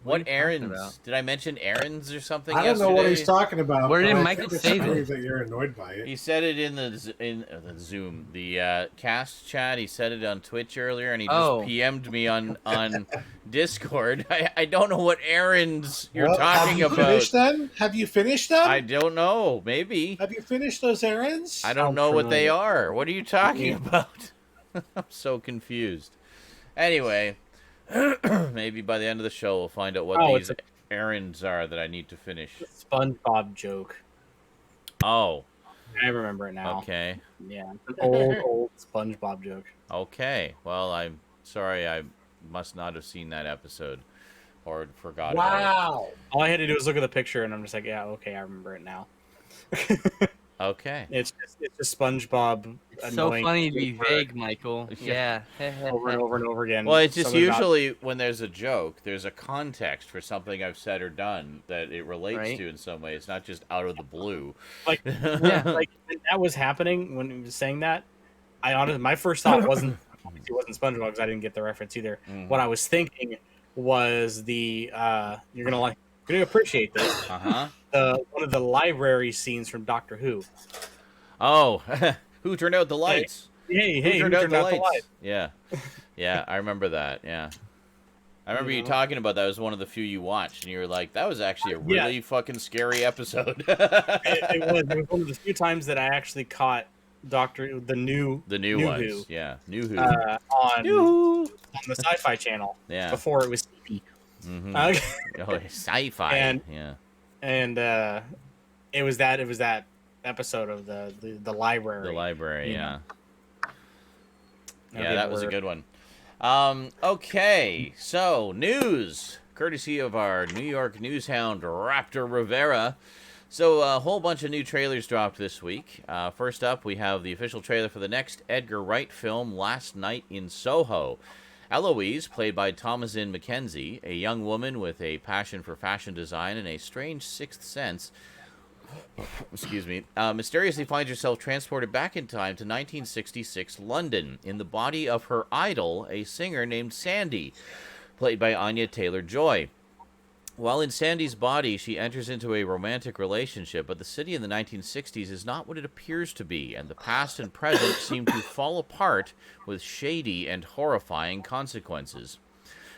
What are What you talking errands? about? Did I mention errands or something? I don't know what he's yesterday? talking about. Where did but I Michael think it's say funny this? that you're annoyed by it. He said it in the Zoom, the cast chat. He said it on Twitch earlier, and he just PM'd me on Discord. I don't know what errands you're Well, talking have you about. Finished them? Have you finished them? I don't know. Maybe. Have you finished those errands? I don't Sounds know what they familiar. are. What are you talking about? I'm so confused. Anyway, maybe by the end of the show we'll find out what it's these errands are that I need to finish. SpongeBob joke. Oh, I remember it now. okay. Yeah, it's an old SpongeBob joke. Okay. Well, I'm sorry. I must not have seen that episode or forgot about Wow. All I had to do was look at the picture, and I'm just like, yeah, okay, I remember it now. it. Okay. It's just SpongeBob. It's so annoying funny to be over- vague, Michael. Yeah. over and over and over again. Well, it's just Something about- usually when there's a joke, there's a context for something I've said or done that it relates Right. to in some way. It's not just out of the blue. like Yeah. like when that was happening when he was saying that. I honestly, my first thought wasn't SpongeBob because I didn't get the reference either. Mhm. What I was thinking was the you're gonna appreciate this. Uh-huh. One of the library scenes from Doctor Who. Oh, who turned out the lights? Hey, Who who turned out the lights? light? Yeah, I remember that. Yeah, I remember you know? talking about that. It was one of the few you watched, and you were like, "That was actually a Yeah. really fucking scary episode." It was one of the few times that I actually caught the new new New ones, Who. yeah, new Who. on New. on the Sci-Fi Channel Yeah. before it was CP. Mhm. Uh, Oh, sci-fi. and- yeah. and it was that episode of the library. The library. Yeah. Yeah, that was a good one. Okay, so news, courtesy of our New York news hound Raptor Rivera. So a whole bunch of new trailers dropped this week. First up, we have the official trailer for the next Edgar Wright film, Last Night in Soho. Eloise, played by Thomasin McKenzie, a young woman with a passion for fashion design and a strange sixth sense, mysteriously finds herself transported back in time to 1966 London in the body of her idol, a singer named Sandy, played by Anya Taylor-Joy. While in Sandy's body, she enters into a romantic relationship, but the city in the 1960s is not what it appears to be, and the past and present seem to fall apart with shady and horrifying consequences.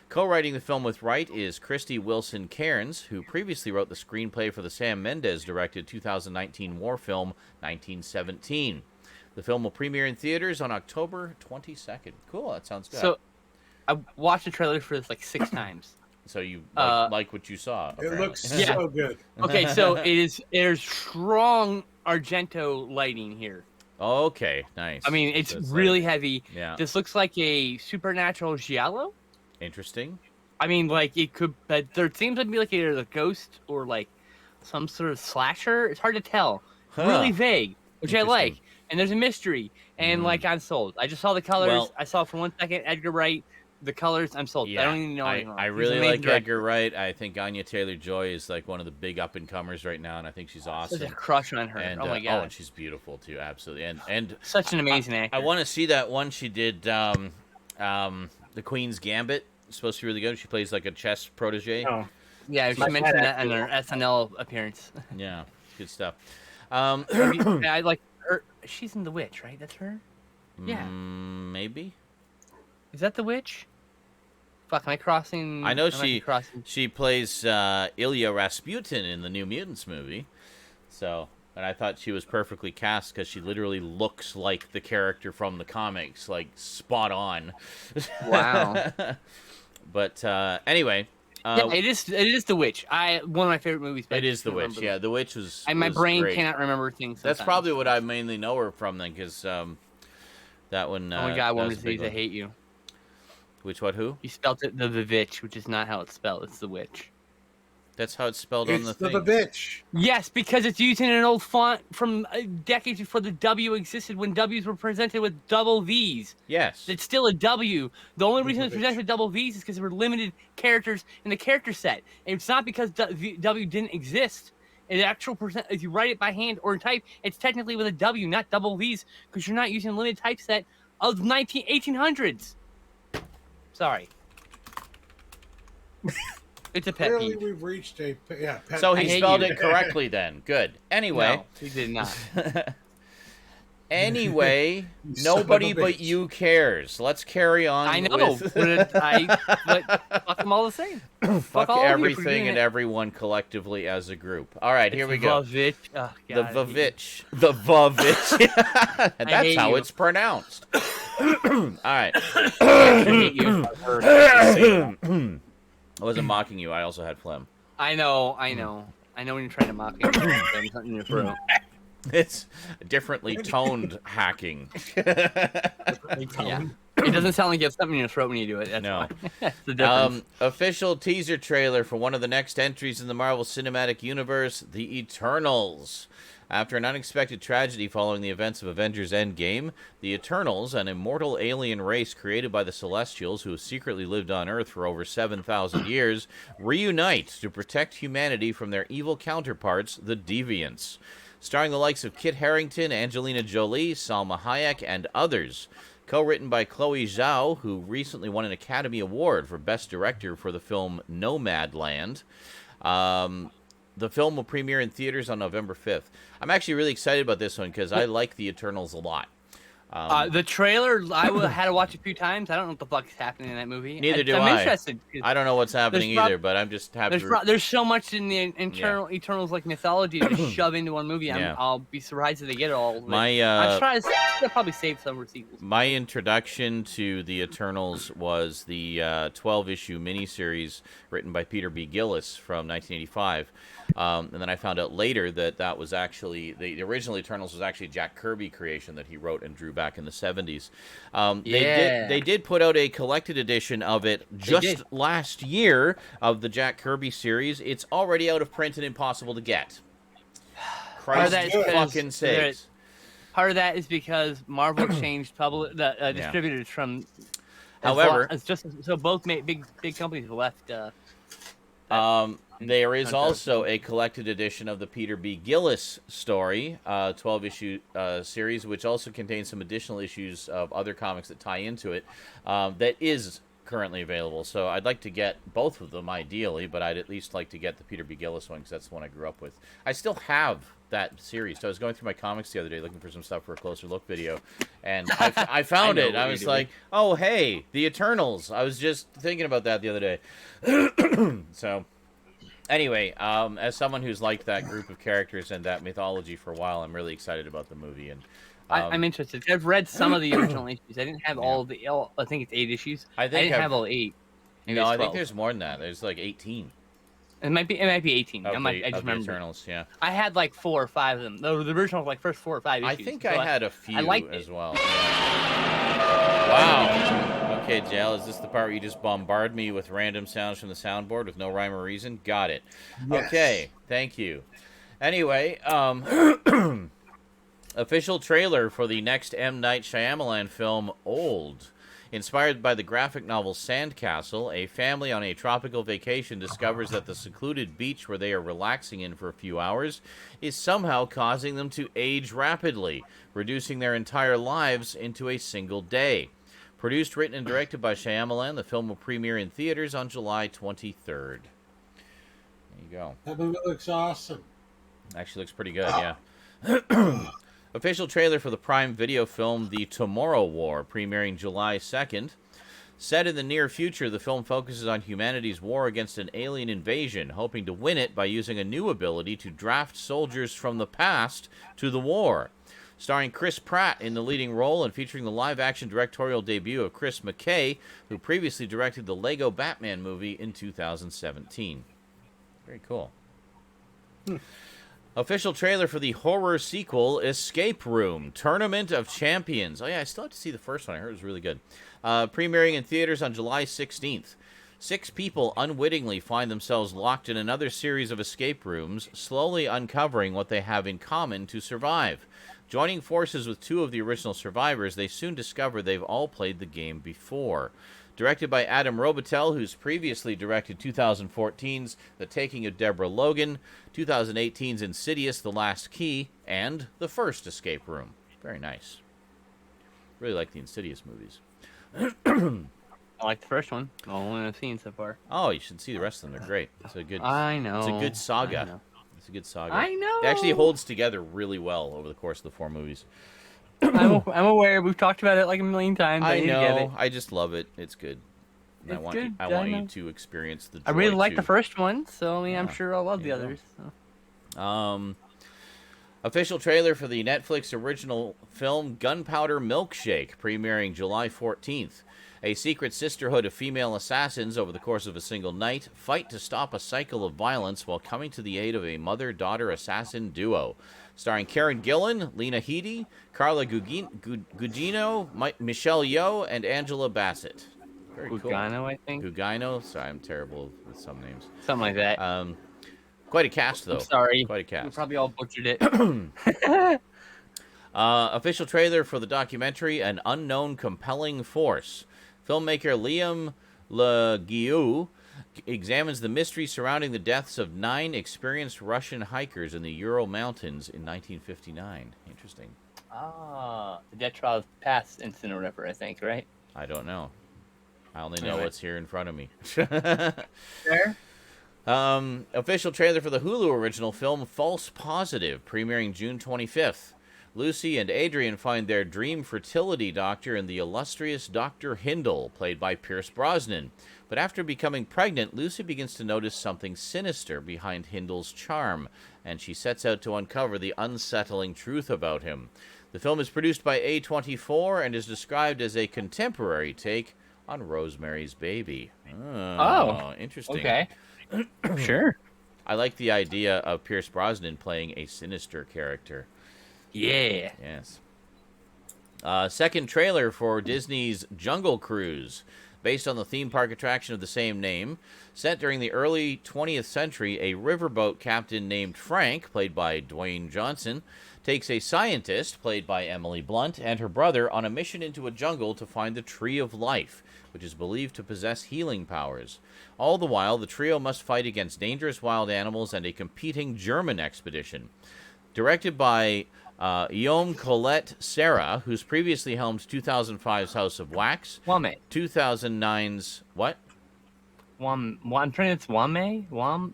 Co-writing the film with Wright is Christy Wilson Cairns, who previously wrote the screenplay for the Sam Mendes-directed 2019 war film 1917. The film will premiere in theaters on October 22nd. Cool, that sounds good. So, I watched the trailer for this like 6 times. So you like what you saw. It looks Yeah. so good. Okay, so there's strong Argento lighting here. Okay, nice. I mean, it's So it's really like- heavy. Yeah. This looks like a supernatural giallo. Interesting. I mean, like it could, but there seems to be like either a ghost or like some sort of slasher. It's hard to tell. Huh. Really vague, which I like. Interesting. And there's a mystery, and like I'm sold. I just saw the colors. Well- I saw for 1 second Edgar Wright. The colors, I'm sold. I don't even know anything I else. He's really an amazing like director. Edgar Wright. I think Anya Taylor-Joy is like one of the big up-and-comers right now, and I think she's awesome. Such a crush on her. And, oh my oh, god, and she's beautiful too, absolutely. And such an amazing actor. I want to see that one she did, The Queen's Gambit. It's supposed to be really good. She plays like a chess protege. Oh, Yeah, she My mentioned bad, that in her SNL appearance. Yeah, good stuff. I like her. She's in The Witch, right? That's her. Yeah. Maybe. Is that The Witch? Fuck, am I crossing? I know I might be crossing. she plays Ilya Rasputin in the New Mutants movie. So, and I thought she was perfectly cast because she literally looks like the character from the comics, like spot on. Wow. But anyway, Yeah, it is The Witch. One of my favorite movies. but I it is just The can't Witch. remember Yeah, The Witch was. My was brain great. cannot remember things. That's sometimes. probably what I mainly know her from then, because that one. Oh my god, that one was a big disease. I one. hate you. Which what? Who? You spelled it the Vivitch, which is not how it's spelled. It's The Witch. That's how it's spelled on the It's thing. the bitch. Yes, because it's using an old font from decades before the W existed, when W's were presented with double V's. Yes. It's still a W. The only reason It's it's a presented with double V's is because there were limited characters in the character set. And it's not because W didn't exist. An actual percent, if you write it by hand or type, it's technically with a W, not double V's, because you're not using a limited typeset of 1800s. Sorry. It's a pet Clearly, peeve. we've reached a pet So I he hate spelled you. it correctly then. Good. Anyway. No, he did not. Anyway, You son of a nobody but bitch. you cares. Let's carry on. I know, With but fuck them all the same. fuck all of you for everything doing and it. everyone collectively as a group. All right, here we go. Vavitch. Oh, The God, I hate you. Vavitch. The Vavitch. And I that's hate how you. it's pronounced. All right. I hate you. I wasn't mocking you. I also had phlegm. I know. I know when you're trying to mock me. There's something in your throat. It's differently toned hacking. Yeah. It doesn't sound like you have something in your throat when you do it. That's No. why. That's the difference. Official teaser trailer for one of the next entries in the Marvel Cinematic Universe, The Eternals. After an unexpected tragedy following the events of Avengers Endgame, the Eternals, an immortal alien race created by the Celestials who have secretly lived on Earth for over 7,000 years, reunite to protect humanity from their evil counterparts, the Deviants. Starring the likes of Kit Harington, Angelina Jolie, Salma Hayek, and others. Co-written by Chloe Zhao, who recently won an Academy Award for Best Director for the film Nomadland. The film will premiere in theaters on November 5th. I'm actually really excited about this one because I like the Eternals a lot. The trailer, had to watch a few times. I don't know what the fuck is happening in that movie. Neither do I'm I. interested. I don't know what's happening prob- either, but I'm just happy. There's so much in the Eternals like mythology to shove into one movie. Yeah. I'll be surprised if they get it all. My I'm they'll probably save some for sequels. My introduction to the Eternals was the 12-issue miniseries written by Peter B. Gillis from 1985. And then I found out later that was actually, the original Eternals was actually a Jack Kirby creation that he wrote and drew back in the 70s. They did put out a collected edition of it just last year of the Jack Kirby series. It's already out of print and impossible to get. Christ's that is because fucking sakes. Part of that is because Marvel changed distributors from. However, it's just so both big companies left. there is contract. also a collected edition of the Peter B. Gillis story, 12-issue series, which also contains some additional issues of other comics that tie into it, that is currently available. So I'd like to get both of them, ideally, but I'd at least like to get the Peter B. Gillis one, because that's the one I grew up with. I still have that series. So I was going through my comics the other day looking for some stuff for a closer look video, and I found it. I was like, oh, hey, the Eternals. I was just thinking about that the other day. So anyway, as someone who's liked that group of characters and that mythology for a while, I'm really excited about the movie. And I'm interested. I've read some of the original issues. I didn't have all the. I think it's 8 issues. I didn't have all 8. Maybe no, I 12. think there's more than that. There's like 18. It might be 18. Of I just the remember. Eternals, yeah. I had like 4 or 5 of them. The original was like first 4 or 5 issues. I think so I had a few liked as it. well. Yeah. Wow. Okay, Jal, is this the part where you just bombard me with random sounds from the soundboard with no rhyme or reason? Got it. Yes. Okay, thank you. Anyway, official trailer for the next M. Night Shyamalan film, Old. Inspired by the graphic novel Sandcastle, a family on a tropical vacation discovers that the secluded beach where they are relaxing in for a few hours is somehow causing them to age rapidly, reducing their entire lives into a single day. Produced, written, and directed by Shyamalan, the film will premiere in theaters on July 23rd. There you go. That movie looks awesome. Actually looks pretty good, yeah. Official trailer for the Prime Video film The Tomorrow War, premiering July 2nd. Set in the near future, the film focuses on humanity's war against an alien invasion, hoping to win it by using a new ability to draft soldiers from the past to the war. Starring Chris Pratt in the leading role and featuring the live-action directorial debut of Chris McKay, who previously directed the Lego Batman movie in 2017. Very cool. Official trailer for the horror sequel, Escape Room, Tournament of Champions. Oh, yeah, I still have to see the first one. I heard it was really good. Premiering in theaters on July 16th. 6 people unwittingly find themselves locked in another series of escape rooms, slowly uncovering what they have in common to survive. Joining forces with 2 of the original survivors, they soon discover they've all played the game before. Directed by Adam Robitel, who's previously directed 2014's The Taking of Deborah Logan, 2018's Insidious: The Last Key, and The First Escape Room. Very nice. Really like the Insidious movies. I like the first one. The only one I've seen so far. Oh, you should see the rest of them. They're great. It's a good. I know. It's a good I saga. know. It's a good saga. I know. It actually holds together really well over the course of the 4 movies. I'm aware. We've talked about it like a million times. I need to get it. know. I just love it. It's good. And It's good. I want know. you to experience the joy I really like too. the first one, so I mean, I'm Yeah. sure I'll love the There you others. So. Official trailer for the Netflix original film Gunpowder Milkshake, premiering July 14th. A secret sisterhood of female assassins over the course of a single night fight to stop a cycle of violence while coming to the aid of a mother-daughter assassin duo. Starring Karen Gillan, Lena Headey, Carla Gugino, Michelle Yeoh, and Angela Bassett. Very cool. Gugino, I think. Gugino? Sorry, I'm terrible with some names. Something like that. Quite a cast, though. I'm sorry. Quite a We cast. probably all butchered it. Official trailer for the documentary An Unknown Compelling Force. Filmmaker Liam Leguieu examines the mystery surrounding the deaths of 9 experienced Russian hikers in the Ural Mountains in 1959. Interesting. The Death Trials Pass incident or whatever, I think, right? I don't know. I only know Anyway. what's here in front of me. There. Official trailer for the Hulu original film False Positive, premiering June 25th. Lucy and Adrian find their dream fertility doctor in the illustrious Dr. Hindle, played by Pierce Brosnan. But after becoming pregnant, Lucy begins to notice something sinister behind Hindle's charm, and she sets out to uncover the unsettling truth about him. The film is produced by A24 and is described as a contemporary take on Rosemary's Baby. Oh, interesting. Okay. Sure. I like the idea of Pierce Brosnan playing a sinister character. Yeah. Yes. Second trailer for Disney's Jungle Cruise. based on the theme park attraction of the same name. Set during the early 20th century, a riverboat captain named Frank, played by Dwayne Johnson, takes a scientist, played by Emily Blunt, and her brother on a mission into a jungle to find the Tree of Life, which is believed to possess healing powers. All the while, the trio must fight against dangerous wild animals and a competing German expedition. Directed by Guillaume Colette Serra, who's previously helmed 2005's House of Wax, Wame. 2009's... What? I'm trying it's Wame?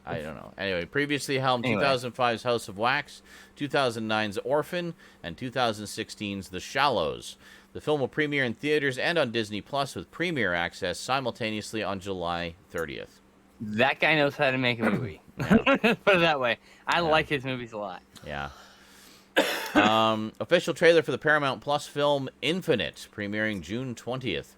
I don't know. Anyway, previously helmed 2005's House of Wax, 2009's Orphan, and 2016's The Shallows. The film will premiere in theaters and on Disney Plus with premiere access simultaneously on July 30th. That guy knows how to make a movie. Put it that way. I like his movies a lot. Yeah. Official trailer for the Paramount Plus film Infinite, premiering June 20th.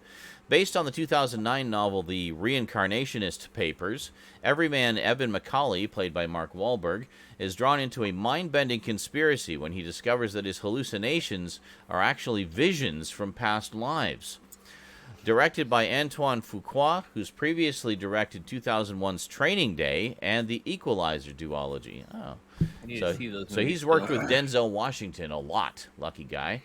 Based on the 2009 novel The Reincarnationist Papers, everyman Evan Macaulay, played by Mark Wahlberg, is drawn into a mind-bending conspiracy when he discovers that his hallucinations are actually visions from past lives. Directed by Antoine Fuqua, who's previously directed 2001's Training Day and the Equalizer duology. Oh, so he's worked with Denzel Washington a lot. Lucky guy.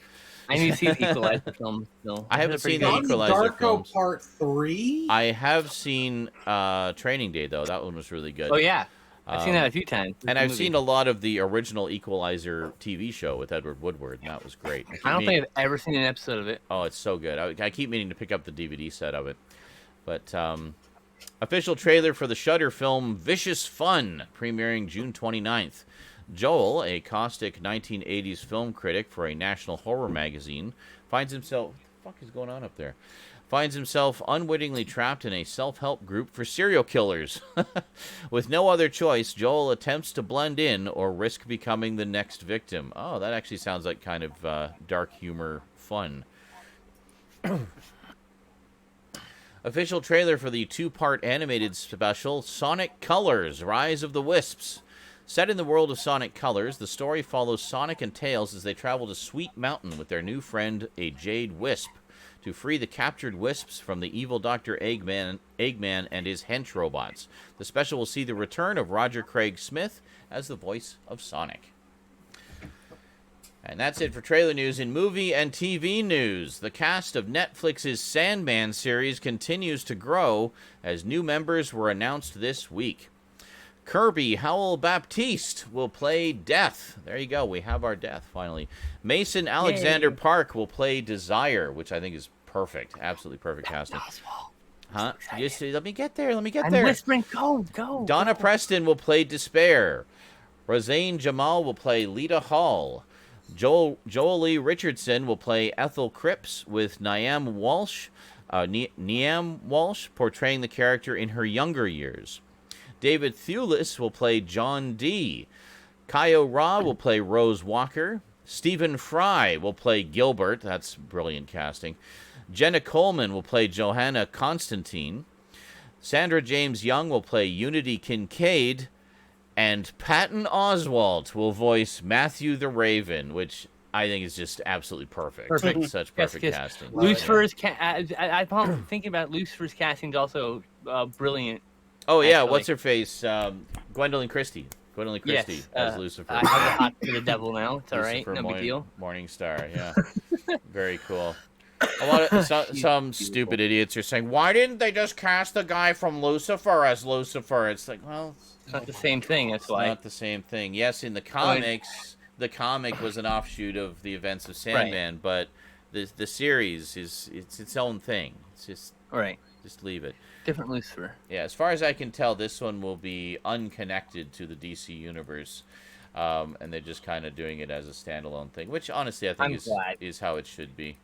I need to see the Equalizer film still. I haven't seen the Equalizer Darko films. Part 3? I have seen Training Day, though. That one was really good. Oh, yeah. I've seen that a few times. And I've seen a lot of the original Equalizer TV show with Edward Woodward, and that was great. I don't think I've ever seen an episode of it. Oh, it's so good. I keep meaning to pick up the DVD set of it. But official trailer for the Shudder film Vicious Fun, premiering June 29th. Joel, a caustic 1980s film critic for a national horror magazine, finds himself... What the fuck is going on up there? Finds himself unwittingly trapped in a self-help group for serial killers. With no other choice, Joel attempts to blend in or risk becoming the next victim. Oh, that actually sounds like kind of dark humor fun. Official trailer for the 2-part animated special Sonic Colors, Rise of the Wisps. Set in the world of Sonic Colors, the story follows Sonic and Tails as they travel to Sweet Mountain with their new friend, a Jade Wisp, to free the captured Wisps from the evil Dr. Eggman and his hench robots. The special will see the return of Roger Craig Smith as the voice of Sonic. And that's it for trailer news. In movie and TV news, the cast of Netflix's Sandman series continues to grow as new members were announced this week. Kirby Howell Baptiste will play Death. There you go. We have our Death, finally. Mason Alexander Park will play Desire, which I think is perfect. Absolutely perfect casting. Huh? Just let me get there. I'm whispering, go. Donna Preston will play Despair. Roseanne Jamal will play Lita Hall. Joel Lee Richardson will play Ethel Cripps, with Niamh Walsh portraying the character in her younger years. David Thewlis will play John Dee. Kaio Ra will play Rose Walker. Stephen Fry will play Gilbert. That's brilliant casting. Jenna Coleman will play Johanna Constantine. Sandra James Young will play Unity Kincaid. And Patton Oswalt will voice Matthew the Raven, which I think is just absolutely perfect. Such perfect casting. Lucifer's I'm thinking about Lucifer's casting is also brilliant. Oh, yeah. Actually. What's her face? Gwendolyn Christie. Yes, as Lucifer. I have a hot for the devil now. It's all right. No big deal. Morning Star, yeah. Very cool. A lot of some stupid idiots are saying, why didn't they just cast the guy from Lucifer as Lucifer? It's like, well... It's not the same thing, that's why. It's not the same thing. Yes, in the comics, the comic was an offshoot of the events of Sandman, but the series is its own thing. It's just... Right. Just leave it. Different Lucifer. Yeah, as far as I can tell, this one will be unconnected to the DC universe, and they're just kind of doing it as a standalone thing, which honestly I think is how it should be.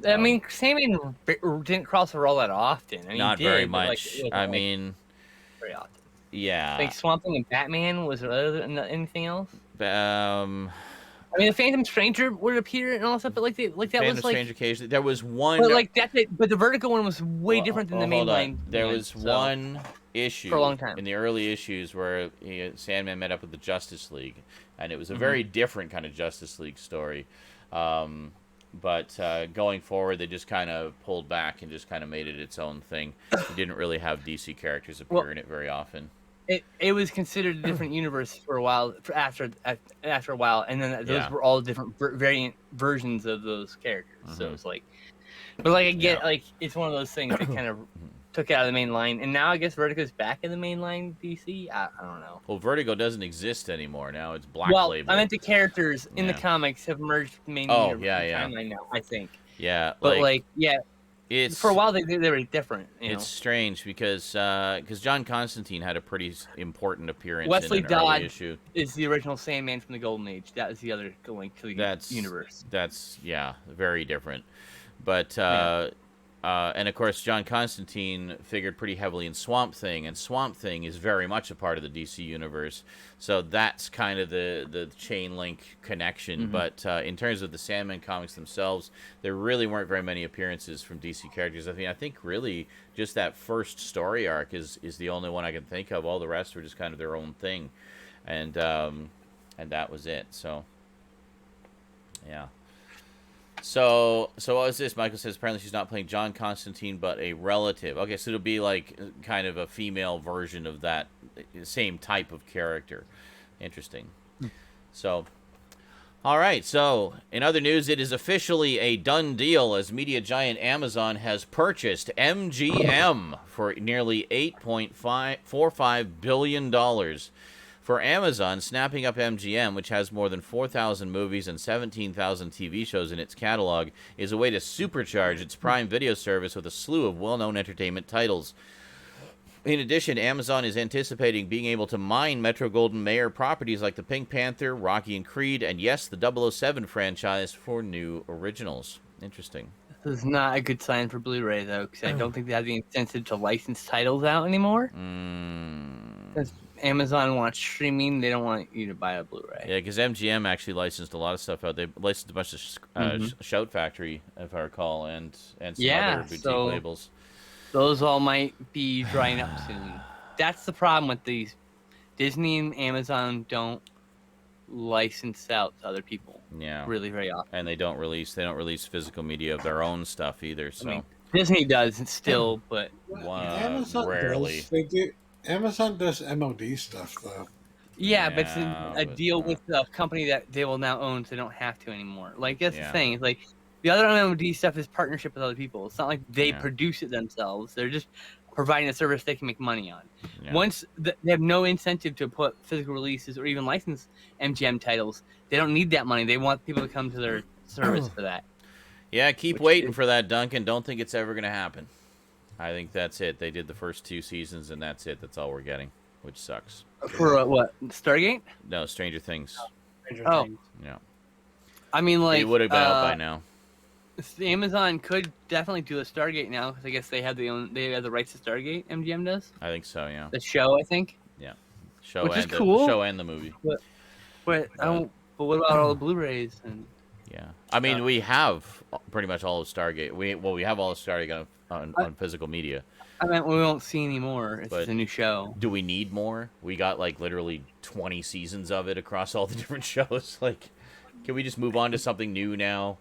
I mean, Sandman didn't cross the roll that often. I mean, not very much. Very often. Yeah. Like Swamp Thing and Batman, was there anything else? I mean, the Phantom Stranger would appear and all that stuff, but that Phantom was like... Stranger occasionally. There was one... But that's it. But the Vertigo one was way different than the main line. There was one issue for a long time in the early issues where Sandman met up with the Justice League, and it was a very different kind of Justice League story. but going forward, they just kind of pulled back and just kind of made it its own thing. They didn't really have DC characters appear in it very often. It was considered a different universe for a while, after a while, and then those were all different variant versions of those characters. So it's like, but like I get like it's one of those things that kind of took it out of the main line, and now I guess Vertigo's back in the main line DC. I don't know. Well, Vertigo doesn't exist anymore. Now it's Black Label. I meant the characters in the comics have merged with the main timeline now, I think. Yeah, but it's for a while they were different. It's strange because John Constantine had a pretty important appearance. Wesley in an Dodge early issue. Is the original Sandman from the Golden Age. That is the other link to the universe. That's very different. But and of course, John Constantine figured pretty heavily in Swamp Thing, and Swamp Thing is very much a part of the DC universe. So that's kind of the chain link connection. But in terms of the Sandman comics themselves, there really weren't very many appearances from DC characters. I think really just that first story arc is the only one I can think of. All the rest were just kind of their own thing, and that was it. So yeah. So what was this? Michael says apparently she's not playing John Constantine, but a relative. Okay, so it'll be like kind of a female version of that same type of character. Interesting. So, all right. So, in other news, it is officially a done deal as media giant Amazon has purchased MGM for nearly $8.45 billion. For Amazon, snapping up MGM, which has more than 4,000 movies and 17,000 TV shows in its catalog, is a way to supercharge its Prime Video service with a slew of well-known entertainment titles. In addition, Amazon is anticipating being able to mine Metro-Goldwyn-Mayer properties like the Pink Panther, Rocky and Creed, and yes, the 007 franchise for new originals. Interesting. This is not a good sign for Blu-ray, though, because I don't think they have the incentive to license titles out anymore. Because Amazon wants streaming, they don't want you to buy a Blu-ray. Yeah, because MGM actually licensed a lot of stuff out. They licensed a bunch of Shout Factory, if I recall, and some other boutique labels. Those all might be drying up soon. That's the problem with these. Disney and Amazon don't license out to other people. Yeah, really very often. And they don't release physical media of their own stuff either. So I mean, Disney does still, but Amazon rarely. Amazon does MOD stuff though. Yeah, but it's a deal with a company that they will now own, so they don't have to anymore. Like that's the thing. It's like the other MOD stuff is partnership with other people. It's not like they produce it themselves. They're just providing a service they can make money on. Yeah. Once they have no incentive to put physical releases or even license MGM titles, they don't need that money. They want people to come to their service for that. Yeah, keep waiting for that, Duncan. Don't think it's ever going to happen. I think that's it. They did the first 2 seasons, and that's it. That's all we're getting, which sucks. For what? Stargate? No, Stranger Things. Stranger Things. Yeah. I mean, like... It would have been out by now. Amazon could definitely do a Stargate now, because I guess they have the rights to Stargate, MGM does? I think so, yeah. The show, I think? Yeah. Which is cool. Show and the movie. But what about all the Blu-rays? Yeah. I mean, we have pretty much all of Stargate. We have all of Stargate on physical media. I mean, we won't see any more. It's a new show. Do we need more? We got, like, literally 20 seasons of it across all the different shows. Like, can we just move on to something new now?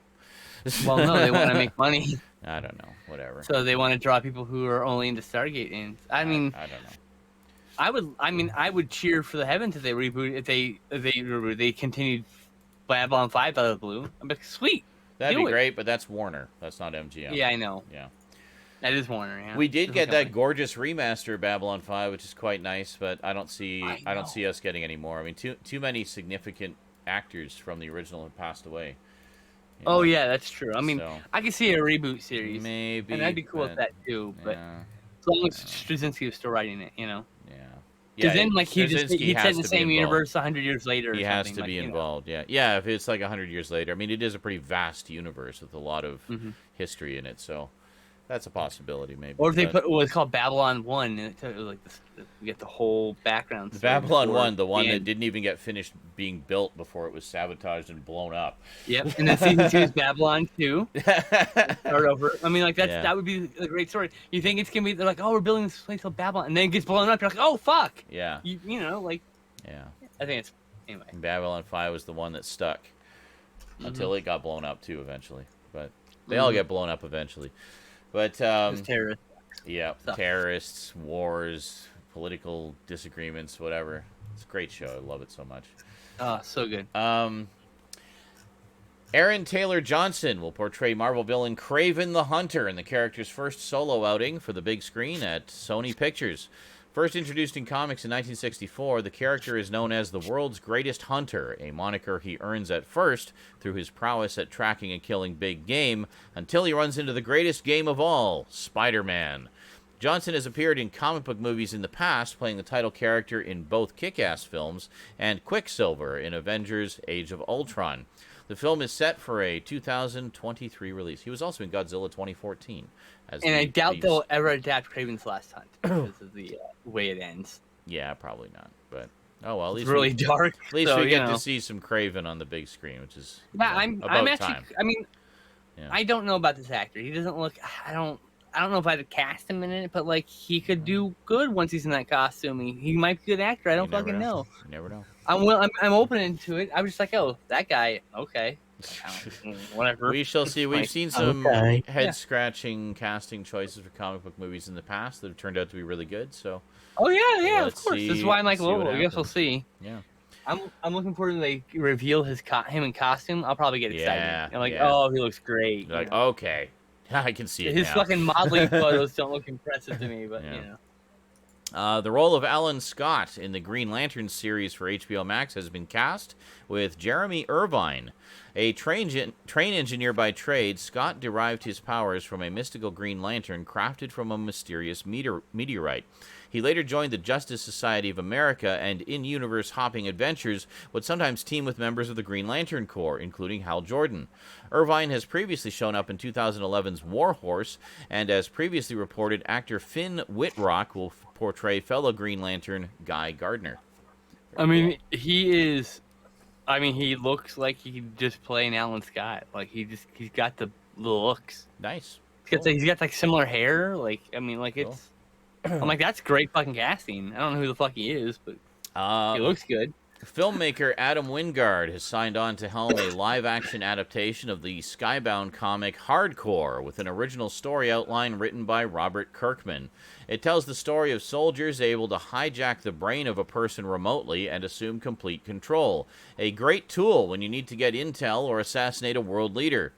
Well, no, they want to make money. I don't know. Whatever. So they want to draw people who are only into Stargate. And I mean, I don't know. I would cheer for the heavens if they reboot. If they continued Babylon 5 out of the blue. I'm like, sweet. That'd be great, but that's Warner. That's not MGM. Yeah, I know. Yeah. That is Warner. Yeah. We did get that gorgeous remaster of Babylon 5, which is quite nice, but I don't see us getting any more. I mean, too many significant actors from the original have passed away. You know? Oh yeah, that's true. I mean, I could see a reboot series, maybe, and I'd be cool with that too. But as long as Straczynski was still writing it, you know. Yeah. Because then, like, he'd set in the same universe 100 years later. He has to be involved. Yeah. Yeah. If it's like 100 years later, I mean, it is a pretty vast universe with a lot of history in it. So that's a possibility, maybe. Or if they put what's called Babylon 1, and you get the whole background. Babylon 1, the one that didn't even get finished being built before it was sabotaged and blown up. Yep, and then season 2 is Babylon 2. Start over. I mean, like, that would be a great story. You think it's going to be, they're like, oh, we're building this place called Babylon, and then it gets blown up, you're like, oh, fuck! Yeah. You know, like... Yeah. I think it's... Anyway. And Babylon 5 was the one that stuck until it got blown up, too, eventually. but they all get blown up eventually. But Just terrorists. yeah, Stuff. terrorists, wars, political disagreements, whatever. It's a great show. I love it so much. Oh, so good. Aaron Taylor Johnson will portray Marvel villain Kraven the Hunter in the character's first solo outing for the big screen at Sony Pictures. First introduced in comics in 1964, the character is known as the world's greatest hunter, a moniker he earns at first through his prowess at tracking and killing big game, until he runs into the greatest game of all, Spider-Man. Johnson has appeared in comic book movies in the past, playing the title character in both Kick-Ass films and Quicksilver in Avengers Age of Ultron. The film is set for a 2023 release. He was also in Godzilla 2014. And I doubt they'll ever adapt Kraven's Last Hunt because of the way it ends. Yeah, probably not. But oh well, at least It's really dark. At least so, we get you know. to see some Kraven on the big screen, which is Yeah, I'm actually. time. I mean, Yeah. I don't know about this actor. He doesn't look. I don't know if I'd cast him in it, but like he could do good once he's in that costume. He might be a good actor. I don't You never fucking know. You never know. I'm open to it. I was just like, oh, that guy. Okay, whatever. We shall see. We've Like, seen some okay. head-scratching casting choices for comic book movies in the past that have turned out to be really good. So Oh yeah, of Let's course. This is see- why I'm like, see what well, I guess we'll happens. see. yeah, I'm looking forward to they reveal him in costume. I'll probably get excited. Yeah, I'm like, yeah. oh, he looks great. like you know? okay, I can see it His now. fucking modeling photos don't look impressive to me, but Yeah. you know. The role of Alan Scott in the Green Lantern series for HBO Max has been cast with Jeremy Irvine. A train engineer by trade, Scott derived his powers from a mystical Green Lantern crafted from a mysterious meteorite. He later joined the Justice Society of America and in-universe hopping adventures would sometimes team with members of the Green Lantern Corps, including Hal Jordan. Irvine has previously shown up in 2011's War Horse, and as previously reported, actor Finn Wittrock will portray fellow Green Lantern Guy Gardner. I mean, he is. I mean, he looks like he could just play an Alan Scott. Like he's got the looks. Nice. He's got like similar hair. Like I mean, like Cool. it's. I'm like, that's great fucking casting. I don't know who the fuck he is, but he looks good. Filmmaker Adam Wingard has signed on to helm a live-action adaptation of the Skybound comic Hardcore with an original story outline written by Robert Kirkman. It tells the story of soldiers able to hijack the brain of a person remotely and assume complete control. A great tool when you need to get intel or assassinate a world leader.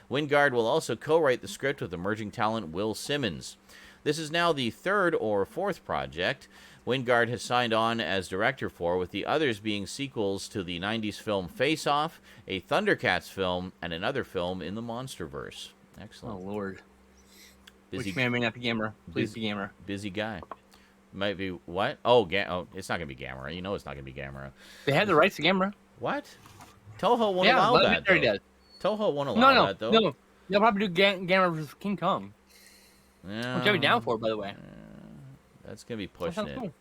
Wingard will also co-write the script with emerging talent Will Simmons. This is now the third or fourth project Wingard has signed on as director for, with the others being sequels to the 90s film Face Off, a Thundercats film, and another film in the Monsterverse. Oh Excellent. lord. Busy, Which may or may not be Gamera. Please be Gamera. busy guy. Might be what? Oh, it's not gonna be Gamera. You know it's not gonna be Gamera. They have the rights to Gamera. What? Toho won't Yeah, allow that. Legendary Though. does. Toho won't allow that though. No. They'll probably do Gamera versus King Kong. Yeah, Which I'd be down for, by the way. that's gonna be That pushing sounds it. cool.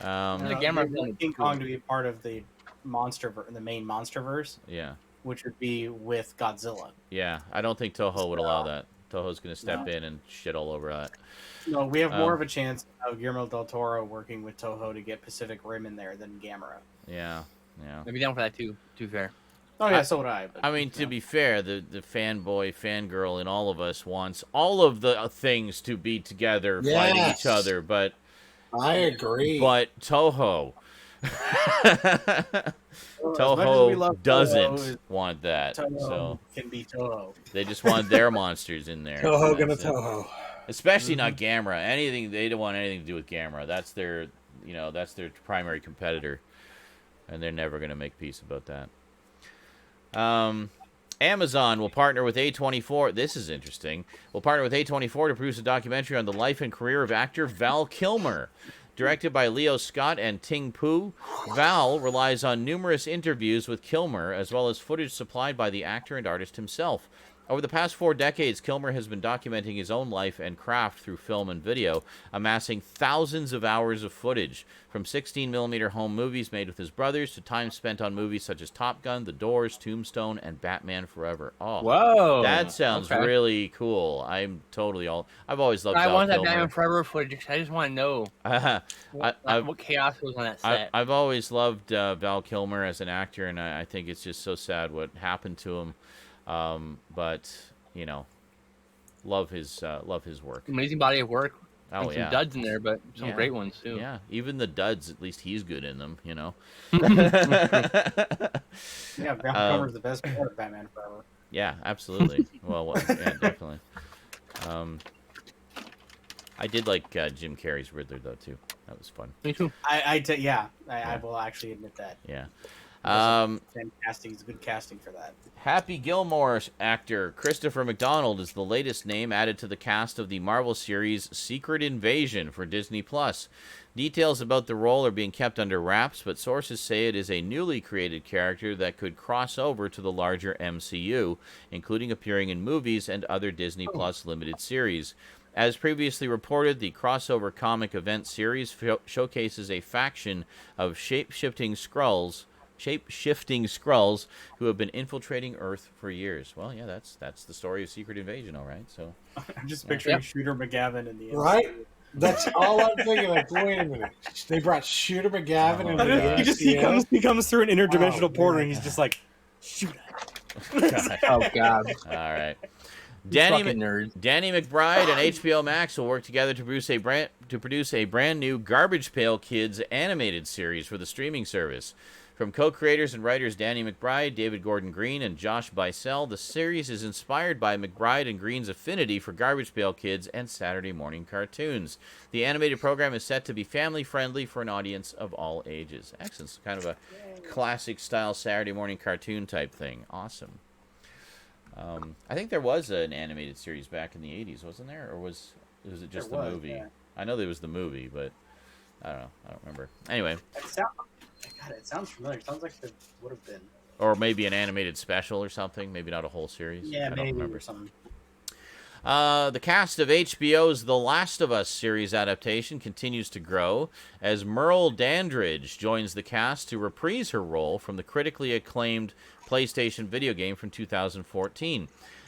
Um, The Gamera they film want would King be cool. Kong to be part of the the main MonsterVerse, yeah. which would be with Godzilla. Yeah, I don't think Toho would allow that. Toho's going to step in and shit all over that. No, we have more of a chance of Guillermo del Toro working with Toho to get Pacific Rim in there than Gamera. Yeah, yeah. I'd be down for that too. To be fair. Oh yeah, so would I. But, I mean, to be fair, the fanboy, fangirl in all of us wants all of the things to be together fighting Yes. each other, but I agree. Toho. As much as we love Toho doesn't Toho, want that. Toho So can be Toho. they just want their monsters in there. Toho gonna That's it. Toho. Especially not Gamera. Anything they don't want anything to do with Gamera. That's their, that's their primary competitor, and they're never going to make peace about that. Amazon will partner with A24. This is interesting. Will partner with A24 to produce a documentary on the life and career of actor Val Kilmer. Directed by Leo Scott and Ting Pu, Val relies on numerous interviews with Kilmer, as well as footage supplied by the actor and artist himself. Over the past 4 decades, Kilmer has been documenting his own life and craft through film and video, amassing thousands of hours of footage, from 16mm home movies made with his brothers to time spent on movies such as Top Gun, The Doors, Tombstone, and Batman Forever. Oh, Whoa. that sounds okay. really cool. I've always loved I Val want that Kilmer. Batman Forever footage. I just want to know what chaos was on that set. I've always loved Val Kilmer as an actor, and I think it's just so sad what happened to him. But love his work. Amazing body of work. Oh, And some yeah. duds in there, but some Yeah. great ones too. Yeah, even the duds, at least he's good in them, Yeah, Val Kilmer's the best part of Batman Forever. Yeah, absolutely. Well, yeah, definitely. I did like Jim Carrey's Riddler, though, too. That was fun. Me too. I will actually admit that. Yeah. Fantastic. It's good casting for that. Happy Gilmore actor Christopher McDonald is the latest name added to the cast of the Marvel series Secret Invasion for Disney+. Details about the role are being kept under wraps, but sources say it is a newly created character that could cross over to the larger MCU, including appearing in movies and other Disney+ limited series. As previously reported, the crossover comic event series showcases a faction of shape-shifting Skrulls who have been infiltrating Earth for years. Well, yeah, that's the story of Secret Invasion, all right. So I'm just picturing Shooter McGavin in the end. Right? That's all I'm thinking. Like, wait a minute. They brought Shooter McGavin into the he comes through an interdimensional portal, and man. he's just like, shoot. Oh God. all right. Fucking nerds. Danny McBride and HBO Max will work together to produce a brand new Garbage Pail Kids animated series for the streaming service. From co-creators and writers Danny McBride, David Gordon Green, and Josh Bicel, the series is inspired by McBride and Green's affinity for Garbage Pail Kids and Saturday morning cartoons. The animated program is set to be family-friendly for an audience of all ages. Excellent. It's kind of a classic-style Saturday morning cartoon type thing. Awesome. I think there was an animated series back in the 80s, wasn't there? Or was it just the movie? Yeah. I know there was the movie, but I don't know. I don't remember. Anyway. It sounds familiar. It sounds like it would have been. Or maybe an animated special or something. Maybe not a whole series. Yeah, I don't maybe remember. or something. The cast of HBO's The Last of Us series adaptation continues to grow as Merle Dandridge joins the cast to reprise her role from the critically acclaimed PlayStation video game from 2014.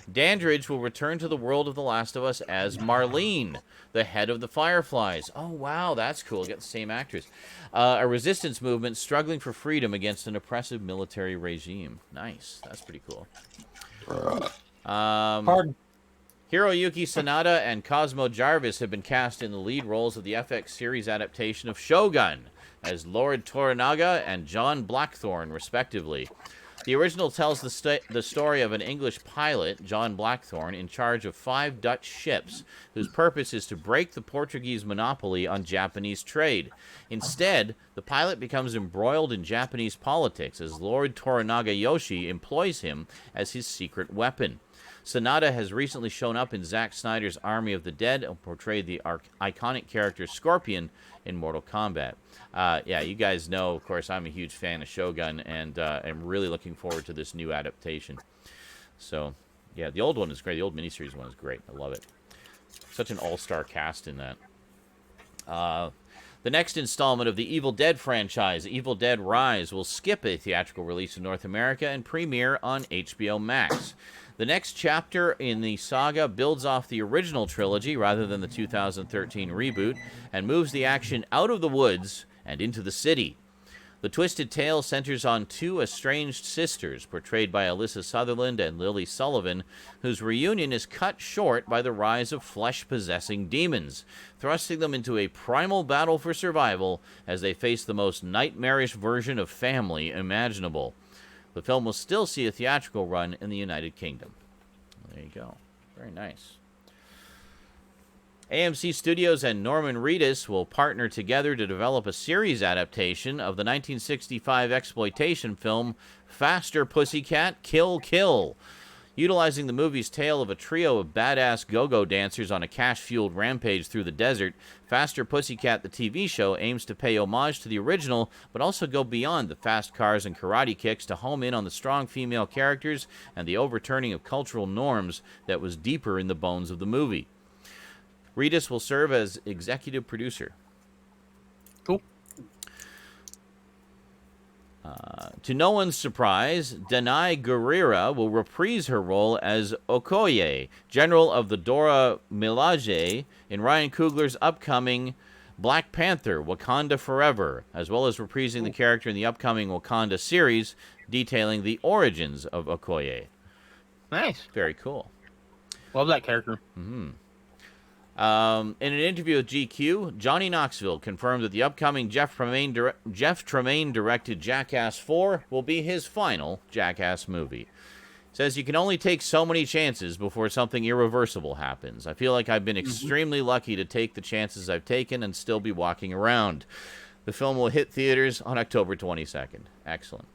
Dandridge will return to the world of The Last of Us as Marlene, the head of the Fireflies. Oh, wow, that's cool. Get the same actress. A resistance movement struggling for freedom against an oppressive military regime. Nice. That's pretty cool. Pardon. Hiroyuki Sanada and Cosmo Jarvis have been cast in the lead roles of the FX series adaptation of Shogun as Lord Toranaga and John Blackthorne, respectively. The original tells the story of an English pilot, John Blackthorne, in charge of 5 Dutch ships, whose purpose is to break the Portuguese monopoly on Japanese trade. Instead, the pilot becomes embroiled in Japanese politics as Lord Toranaga Yoshi employs him as his secret weapon. Sanada has recently shown up in Zack Snyder's Army of the Dead and portrayed the iconic character Scorpion in Mortal Kombat. Yeah, you guys know, of course, I'm a huge fan of Shogun, and I'm really looking forward to this new adaptation. So, yeah, the old one is great. The old miniseries one is great. I love it. Such an all-star cast in that. The next installment of the Evil Dead franchise, Evil Dead Rise, will skip a theatrical release in North America and premiere on HBO Max. The next chapter in the saga builds off the original trilogy rather than the 2013 reboot and moves the action out of the woods and into the city. The twisted tale centers on 2 estranged sisters, portrayed by Alyssa Sutherland and Lily Sullivan, whose reunion is cut short by the rise of flesh-possessing demons, thrusting them into a primal battle for survival as they face the most nightmarish version of family imaginable. The film will still see a theatrical run in the United Kingdom. There you go. Very nice. AMC Studios and Norman Reedus will partner together to develop a series adaptation of the 1965 exploitation film Faster Pussycat, Kill Kill. Utilizing the movie's tale of a trio of badass go-go dancers on a cash-fueled rampage through the desert, Faster Pussycat, the TV show, aims to pay homage to the original, but also go beyond the fast cars and karate kicks to home in on the strong female characters and the overturning of cultural norms that was deeper in the bones of the movie. Reedus will serve as executive producer. Cool. To no one's surprise, Danai Gurira will reprise her role as Okoye, general of the Dora Milaje, in Ryan Coogler's upcoming Black Panther, Wakanda Forever, as well as reprising the character in the upcoming Wakanda series, detailing the origins of Okoye. Nice. Very cool. Love that character. In an interview with GQ, Johnny Knoxville confirmed that the upcoming Jeff Tremaine directed Jackass 4 will be his final Jackass movie. Says you can only take so many chances before something irreversible happens. I feel like I've been extremely lucky to take the chances I've taken and still be walking around. The film will hit theaters on October 22nd. Excellent.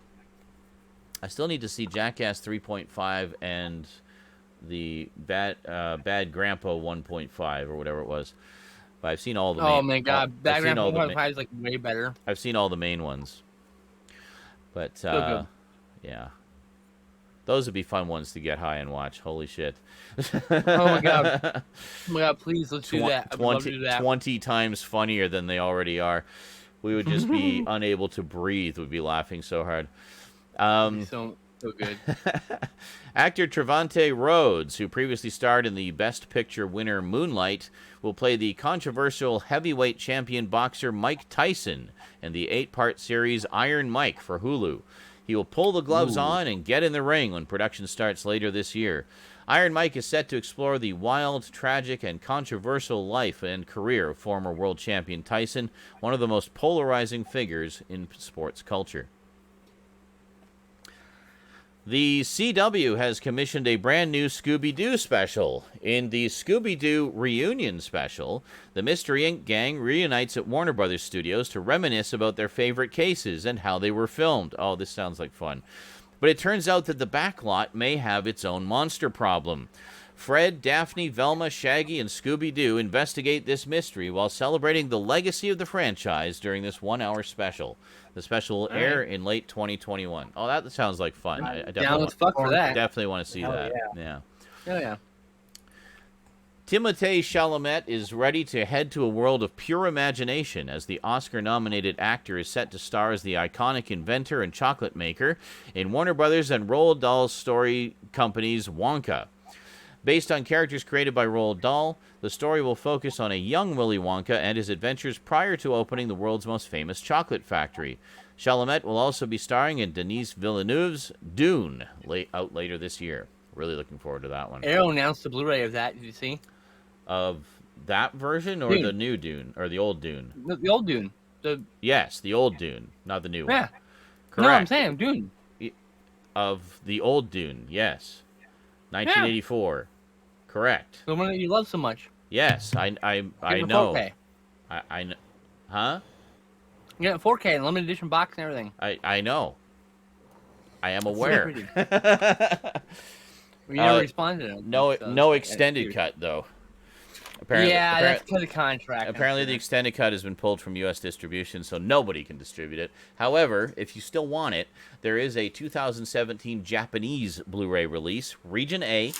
I still need to see Jackass 3.5 and the Bad Grandpa 1.5 or whatever it was. But I've seen all the main... Oh my god, Bad Grandpa 1.5 is like way better. I've seen all the main ones. But, good. yeah. Those would be fun ones to get high and watch. Holy shit. Oh my god. Oh my god, please, let's do that. I'd love to do that. 20 times funnier than they already are. We would just be unable to breathe. We'd be laughing so hard. So good. Actor Trevante Rhodes, who previously starred in the Best Picture winner Moonlight, will play the controversial heavyweight champion boxer Mike Tyson in the 8-part series Iron Mike for Hulu. He will pull the gloves on and get in the ring when production starts later this year. Iron Mike is set to explore the wild, tragic, and controversial life and career of former world champion Tyson, one of the most polarizing figures in sports culture. The CW has commissioned a brand new Scooby-Doo special. In the Scooby-Doo Reunion special, the Mystery Inc. gang reunites at Warner Brothers Studios to reminisce about their favorite cases and how they were filmed. Oh, this sounds like fun. But it turns out that the backlot may have its own monster problem. Fred, Daphne, Velma, Shaggy, and Scooby-Doo investigate this mystery while celebrating the legacy of the franchise during this 1-hour special. The special will air in late 2021. Oh, that sounds like fun. I Down as fuck for that. definitely want to see that. Yeah. Oh yeah. Timothée Chalamet is ready to head to a world of pure imagination as the Oscar-nominated actor is set to star as the iconic inventor and chocolate maker in Warner Brothers and Roald Dahl's story company's Wonka. Based on characters created by Roald Dahl, the story will focus on a young Willy Wonka and his adventures prior to opening the world's most famous chocolate factory. Chalamet will also be starring in Denis Villeneuve's Dune, out later this year. Really looking forward to that one. Arrow announced the Blu-ray of that. Did you see? Of that version or Dune. the new Dune? Or the old Dune? The old Dune. Yes, the old Dune, not the new one. Yeah. Correct. No, I'm saying Dune. Of the old Dune, yes. 1984. Correct. The one that you love so much. Yes, I Get know. 4K. I know. Huh? You get 4K and limited edition box and everything. I know. I am aware. You never responded. No extended cut though. Apparently, that's because of contract. Apparently, the extended cut has been pulled from U.S. distribution, so nobody can distribute it. However, if you still want it, there is a 2017 Japanese Blu-ray release, Region A,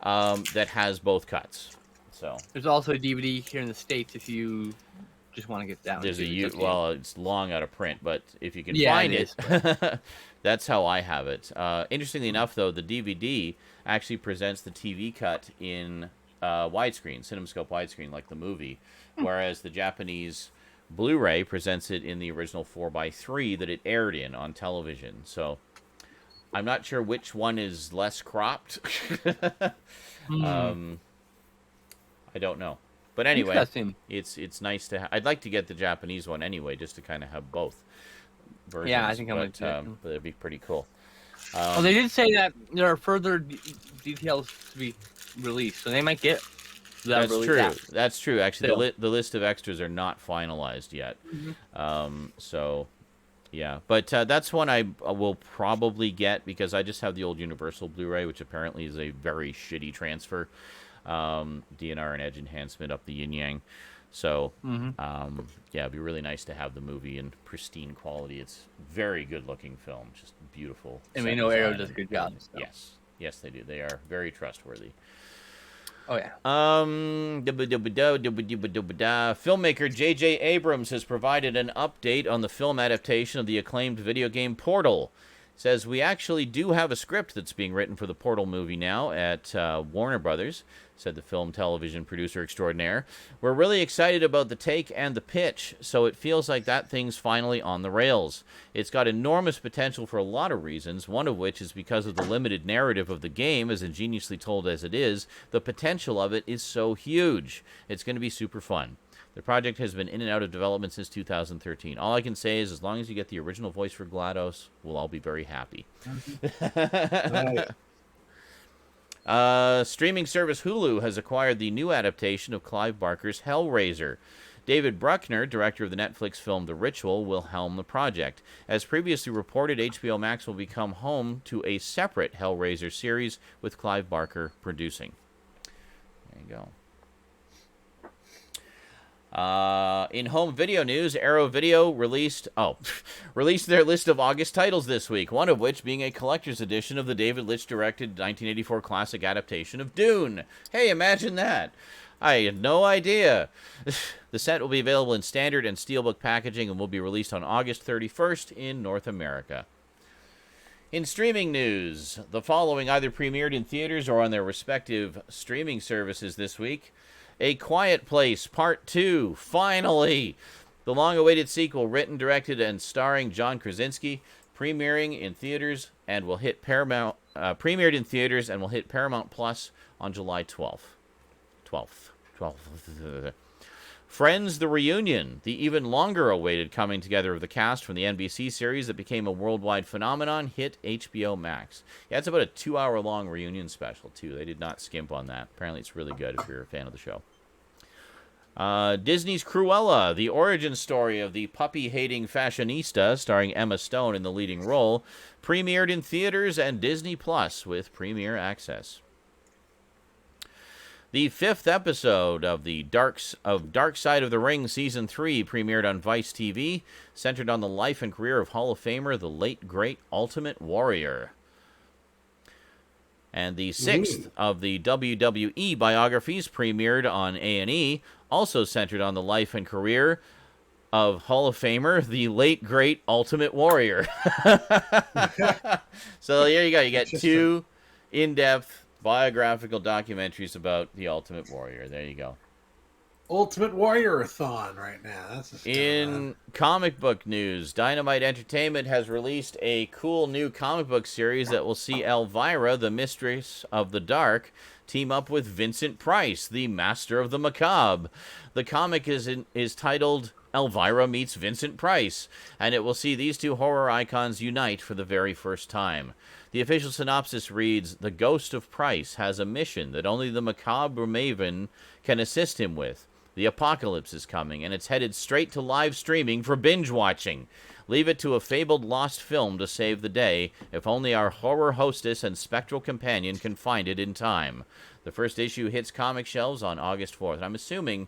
that has both cuts. So there's also a DVD here in the States if you just want to get that one. There's it's long out of print, but if you can Yeah, find it it, that's how I have it. Interestingly enough, though, the DVD actually presents the TV cut in widescreen, CinemaScope widescreen, like the movie, whereas the Japanese Blu-ray presents it in the original 4:3 that it aired in on television. So I'm not sure which one is less cropped. I don't know. But anyway, it's nice to I'd like to get the Japanese one anyway, just to kind of have both versions. Yeah, I think I'm going to. But it'd be pretty cool. Well, they did say that there are further details to be released, so they might get that. That's true. That's true. Actually, the list of extras are not finalized yet. So, yeah. But that's one I will probably get because I just have the old Universal Blu-ray, which apparently is a very shitty transfer. DNR and edge enhancement up the yin-yang. So, yeah, it'd be really nice to have the movie in pristine quality. It's very good-looking film, just beautiful. And we know Arrow does a good job. So. Yes, they do. They are very trustworthy. Oh yeah. Filmmaker J.J. Abrams has provided an update on the film adaptation of the acclaimed video game Portal. Says, we actually do have a script that's being written for the Portal movie now at Warner Brothers, said the film television producer extraordinaire. We're really excited about the take and the pitch, so it feels like that thing's finally on the rails. It's got enormous potential for a lot of reasons, one of which is because of the limited narrative of the game, as ingeniously told as it is. The potential of it is so huge. It's going to be super fun. The project has been in and out of development since 2013. All I can say is, as long as you get the original voice for GLaDOS, we'll all be very happy. Streaming service Hulu has acquired the new adaptation of Clive Barker's Hellraiser. David Bruckner, director of the Netflix film The Ritual, will helm the project. As previously reported, HBO Max will become home to a separate Hellraiser series with Clive Barker producing. There you go. In home video news, Arrow Video released their list of August titles this week, one of which being a collector's edition of the David Lynch-directed 1984 classic adaptation of Dune. Hey, imagine that. I had no idea. The set will be available in standard and steelbook packaging and will be released on August 31st in North America. In streaming news, the following either premiered in theaters or on their respective streaming services this week. A Quiet Place Part 2, finally! The long-awaited sequel, written, directed, and starring John Krasinski, premiered in theaters and will hit Paramount Plus on July 12th. Friends, The Reunion, the even longer-awaited coming together of the cast from the NBC series that became a worldwide phenomenon, hit HBO Max. Yeah, it's about a 2-hour-long reunion special, too. They did not skimp on that. Apparently, it's really good if you're a fan of the show. Disney's Cruella, the origin story of the puppy-hating fashionista, starring Emma Stone in the leading role, premiered in theaters and Disney Plus with premiere access. The 5th episode of the Dark Side of the Ring Season 3 premiered on Vice TV, centered on the life and career of Hall of Famer, the late, great Ultimate Warrior. And the 6th of the WWE biographies premiered on A&E, also centered on the life and career of Hall of Famer, the late, great Ultimate Warrior. So there you go. You get 2 in-depth biographical documentaries about the Ultimate Warrior. There you go. Ultimate Warrior-a-thon right now. That's in comic book news, Dynamite Entertainment has released a cool new comic book series that will see Elvira, the Mistress of the Dark, team up with Vincent Price, the Master of the Macabre. The comic is titled Elvira Meets Vincent Price, and it will see these two horror icons unite for the very first time. The official synopsis reads, the ghost of Price has a mission that only the macabre maven can assist him with. The apocalypse is coming, and it's headed straight to live streaming for binge watching. Leave it to a fabled lost film to save the day, if only our horror hostess and spectral companion can find it in time. The first issue hits comic shelves on August 4th. I'm assuming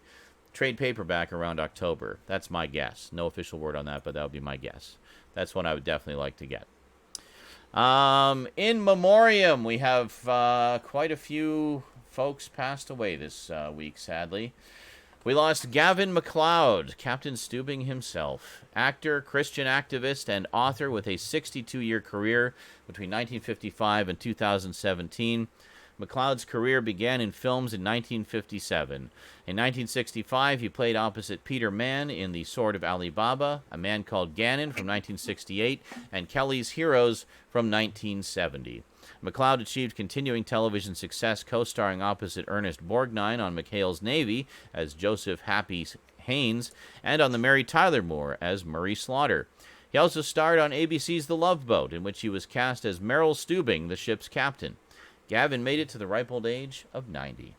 trade paperback around October. That's my guess. No official word on that, but that would be my guess. That's one I would definitely like to get. In memoriam, we have quite a few folks passed away this week, sadly. We lost Gavin MacLeod, Captain Stoudman himself, actor, Christian activist, and author with a 62-year career between 1955 and 2017. MacLeod's career began in films in 1957. In 1965, he played opposite Peter Mann in The Sword of Ali Baba, A Man Called Ganon from 1968, and Kelly's Heroes from 1970. MacLeod achieved continuing television success co-starring opposite Ernest Borgnine on McHale's Navy as Joseph Happy Haynes and on The Mary Tyler Moore as Murray Slaughter. He also starred on ABC's The Love Boat, in which he was cast as Merrill Stoubing, the ship's captain. Gavin made it to the ripe old age of 90.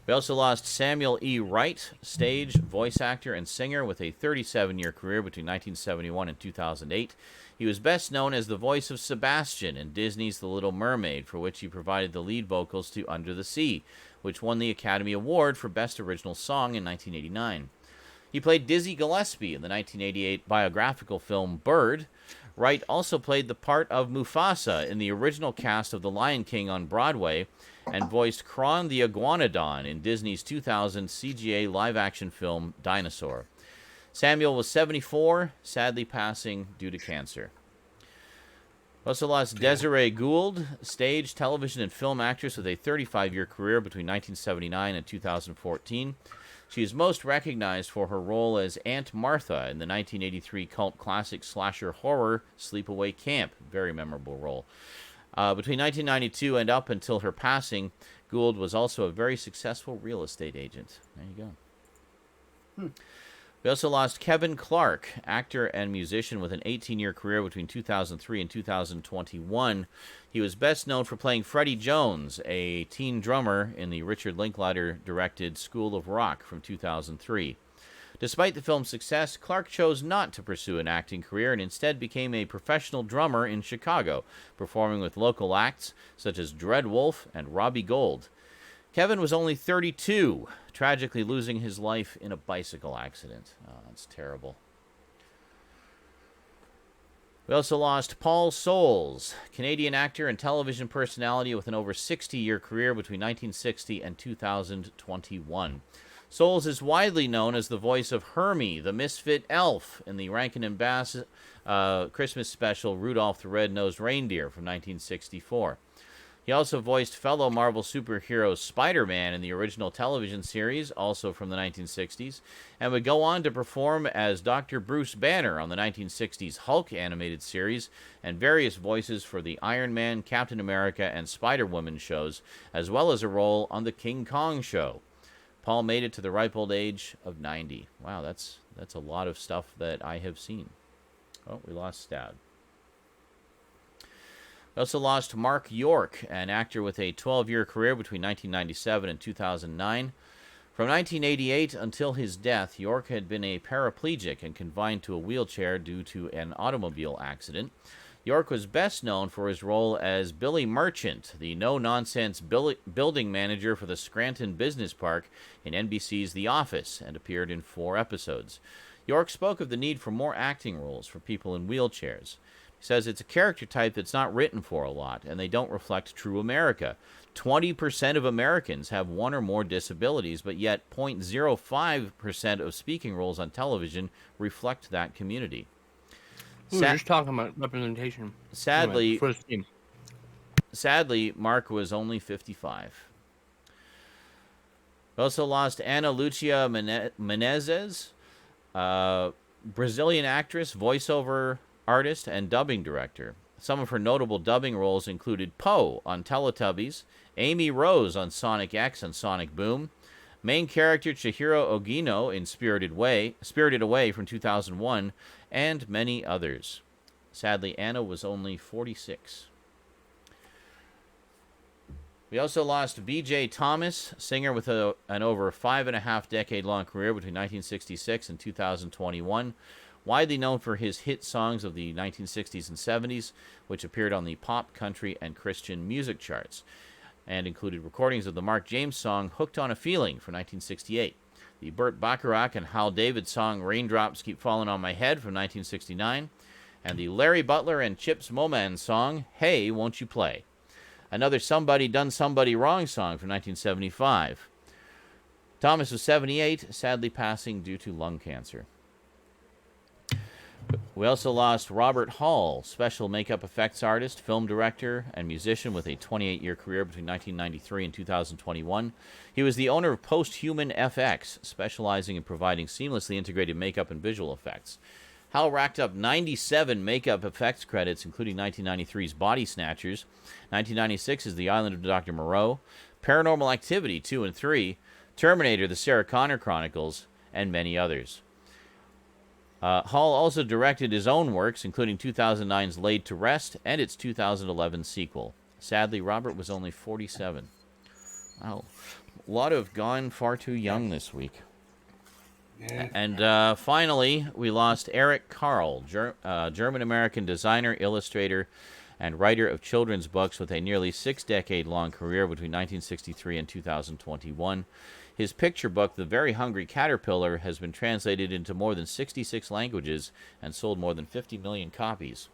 We also lost Samuel E. Wright, stage, voice actor, and singer with a 37-year career between 1971 and 2008. He was best known as the voice of Sebastian in Disney's The Little Mermaid, for which he provided the lead vocals to Under the Sea, which won the Academy Award for Best Original Song in 1989. He played Dizzy Gillespie in the 1988 biographical film Bird. Wright also played the part of Mufasa in the original cast of The Lion King on Broadway and voiced Kron the Iguanodon in Disney's 2000 CGA live-action film Dinosaur. Samuel was 74, sadly passing due to cancer. Also lost Desiree Gould, stage, television, and film actress with a 35-year career between 1979 and 2014. She is most recognized for her role as Aunt Martha in the 1983 cult classic slasher horror Sleepaway Camp. Very memorable role. Between 1992 and up until her passing, Gould was also a very successful real estate agent. There you go. We also lost Kevin Clark, actor and musician with an 18-year career between 2003 and 2021. He was best known for playing Freddie Jones, a teen drummer in the Richard Linklater-directed School of Rock from 2003. Despite the film's success, Clark chose not to pursue an acting career and instead became a professional drummer in Chicago, performing with local acts such as Dread Wolf and Robbie Gold. Kevin was only 32, tragically losing his life in a bicycle accident. Oh, that's terrible. We also lost Paul Soles, Canadian actor and television personality with an over 60-year career between 1960 and 2021. Soles is widely known as the voice of Hermie, the misfit elf, in the Rankin and Bass Christmas special Rudolph the Red-Nosed Reindeer from 1964. He also voiced fellow Marvel superhero Spider-Man in the original television series, also from the 1960s, and would go on to perform as Dr. Bruce Banner on the 1960s Hulk animated series, and various voices for the Iron Man, Captain America, and Spider-Woman shows, as well as a role on the King Kong show. Paul made it to the ripe old age of 90. Wow, that's a lot of stuff that I have seen. Oh, we lost Stoud. We also lost Mark York, an actor with a 12-year career between 1997 and 2009. From 1988 until his death, York had been a paraplegic and confined to a wheelchair due to an automobile accident. York was best known for his role as Billy Merchant, the no-nonsense building manager for the Scranton Business Park in NBC's The Office, and appeared in 4 episodes. York spoke of the need for more acting roles for people in wheelchairs. He says it's a character type that's not written for a lot, and they don't reflect true America. 20% of Americans have one or more disabilities, but yet 0.05% of speaking roles on television reflect that community. We were just talking about representation. Sadly, For this team. Mark was only 55. We also lost Ana Lucia Menezes, Brazilian actress, voiceover artist, and dubbing director. Some of her notable dubbing roles included Poe on Teletubbies, Amy Rose on Sonic X and Sonic Boom, main character Chihiro Ogino in Spirited Away from 2001, and many others. Sadly, Anna was only 46. We also lost B.J. Thomas, singer with an over 5.5-decade-long career between 1966 and 2021, widely known for his hit songs of the 1960s and 70s, which appeared on the pop, country, and Christian music charts, and included recordings of the Mark James song Hooked on a Feeling from 1968, the Burt Bacharach and Hal David song Raindrops Keep Falling on My Head from 1969, and the Larry Butler and Chips Moman song Hey, Won't You Play? Another Somebody Done Somebody Wrong song from 1975. Thomas was 78, sadly passing due to lung cancer. We also lost Robert Hall, special makeup effects artist, film director, and musician with a 28-year career between 1993 and 2021. He was the owner of Posthuman FX, specializing in providing seamlessly integrated makeup and visual effects. Hal racked up 97 makeup effects credits, including 1993's Body Snatchers, 1996's The Island of Dr. Moreau, Paranormal Activity 2 and 3, Terminator, The Sarah Connor Chronicles, and many others. Hall also directed his own works, including 2009's Laid to Rest and its 2011 sequel. Sadly, Robert was only 47. Wow. A lot have gone far too young this week. Yeah. And finally, we lost Eric Carle, German-American designer, illustrator, and writer of children's books with a nearly 6-decade-long career between 1963 and 2021. His picture book, The Very Hungry Caterpillar, has been translated into more than 66 languages and sold more than 50 million copies.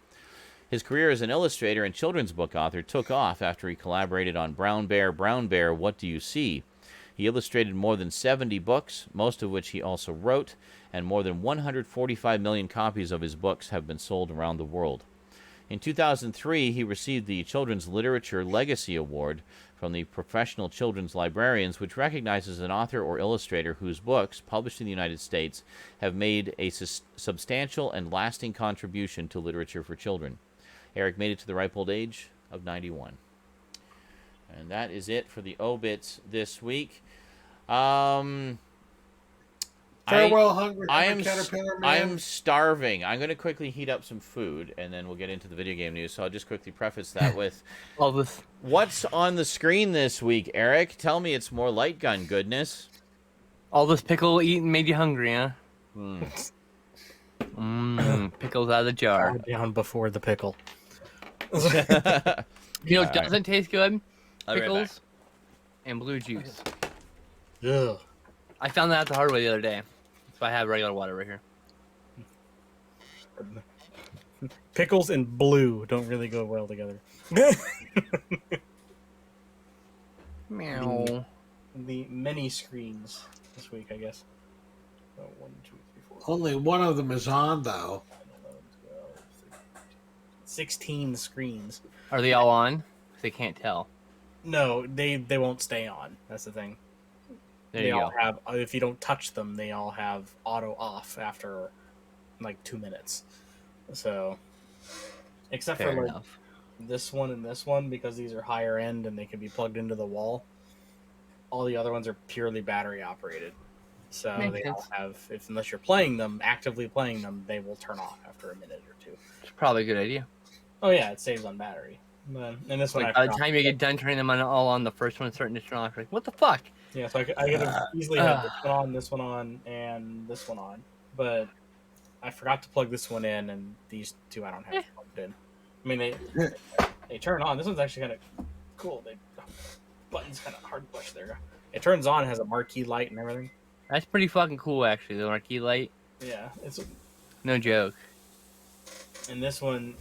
His career as an illustrator and children's book author took off after he collaborated on Brown Bear, What Do You See? He illustrated more than 70 books, most of which he also wrote, and more than 145 million copies of his books have been sold around the world. In 2003, he received the Children's Literature Legacy Award from the Professional Children's Librarians, which recognizes an author or illustrator whose books, published in the United States, have made a substantial and lasting contribution to literature for children. Eric made it to the ripe old age of 91. And that is it for the obits this week. Farewell, Hungry Caterpillar Man. I'm starving. I'm going to quickly heat up some food, and then we'll get into the video game news. So I'll just quickly preface that with All this. what's on the screen this week, Eric? Tell me it's more light gun goodness. All this pickle eating made you hungry, huh? Pickles out of the jar. Down before the pickle. You know what doesn't taste good? I'll be right Pickles and blue juice. Ugh. I found that out the hard way the other day. So I have regular water right here. Pickles and blue don't really go well together. Meow. The many screens this week, I guess. Oh, 1, 2, 3, 4. Only one of them is on, though. 16 screens. Are they all on? They can't tell. No, they won't stay on. That's the thing. There They you all go. have. If you don't touch them, they all have auto off after like 2 minutes. So, except Fair for like enough. this one and this one, because these are higher end and they can be plugged into the wall. All the other ones are purely battery operated. So Makes they all sense. have, unless you're playing them, actively playing them, they will turn off after a minute or two. It's probably a good idea. Oh yeah, it saves on battery. But, and this one, Like I by the forgot. time you get done turning them on the first one's starting to turn off. You're like, what the fuck? Yeah, so I could have easily had this one on, and this one on, but I forgot to plug this one in, and these two I don't have plugged in. I mean, they turn on. This one's actually kind of cool. Button's kind of hard to push there. It turns on, has a marquee light and everything. That's pretty fucking cool, actually. The marquee light. Yeah, it's No joke. and this one's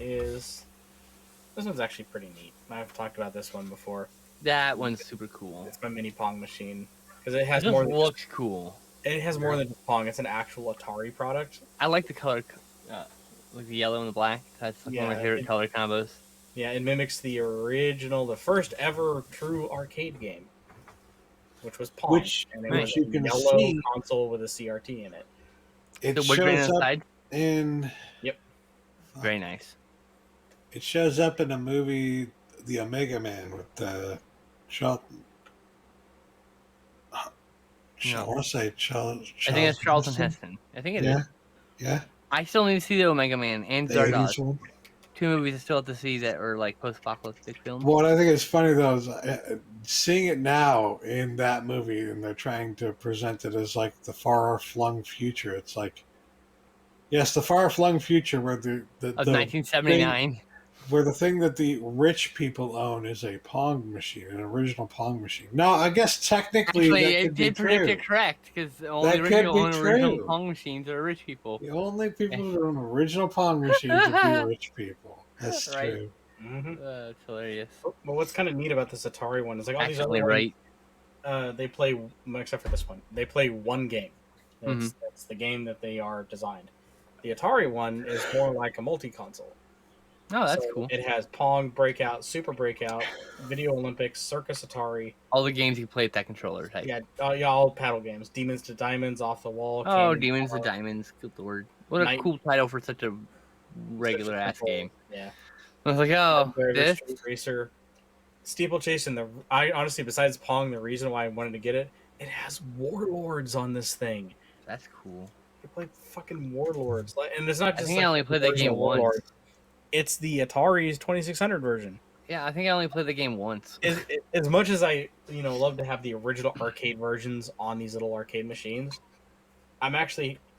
actually pretty neat. I've talked about this one before. That one's super cool. It's my mini Pong machine because it It has just more. Than looks cool. it has more than just Pong. It's an actual Atari product. I like the color, like the yellow and the black. That's like one of my Yeah, favorite color combos. Yeah, it mimics the original, the first ever true arcade game, which was Pong, Which and it which was you a can yellow see- console with a CRT in it. It The wood grain shows up inside. in Very nice. it shows up in a movie, The Omega Man, with Charlton. I No. want to say I think it's Charlton Heston. Heston. I think it is. Yeah, yeah. I still need to see the Omega Man and The 80s Zardoz. one. 2 movies I still have to see that are like post-apocalyptic films. What I think is funny though is seeing it now in that movie, and they're trying to present it as like the far-flung future. It's like, yes, the far-flung future where Of the 1979. where the thing that the rich people own is a Pong machine, an original Pong machine. Now, I guess technically Actually, that it could be did predict true. it correct because the only That could original be own original true. Pong machines are rich people. The only people that own original Pong machines would be rich people. That's Right. true. Mm-hmm. It's hilarious. But what's kind of neat about this Atari one is like all these other Actually, ones, right. they play, except for this one, they play one game. That's the game that they are designed. The Atari one is more like a multi-console. Oh, that's So cool. It has Pong, Breakout, Super Breakout, Video Olympics, Circus Atari. All the games you play with that controller type. Yeah, all paddle games. Demons to Diamonds, Off the Wall. Oh, Cannon Demons Tower, and Diamonds. Good lord. What a Night- cool title for such a regular ass Control. game. Yeah. I was like, oh, Driver, this? Street Racer, Steeplechase, and I honestly, besides Pong, the reason why I wanted to get it, it has Warlords on this thing. That's cool. You play fucking Warlords, and it's not I just. think I only played that game original once. Warlords. It's the Atari's 2600 version. Yeah, I think I only played the game once. As much as I, love to have the original arcade versions on these little arcade machines,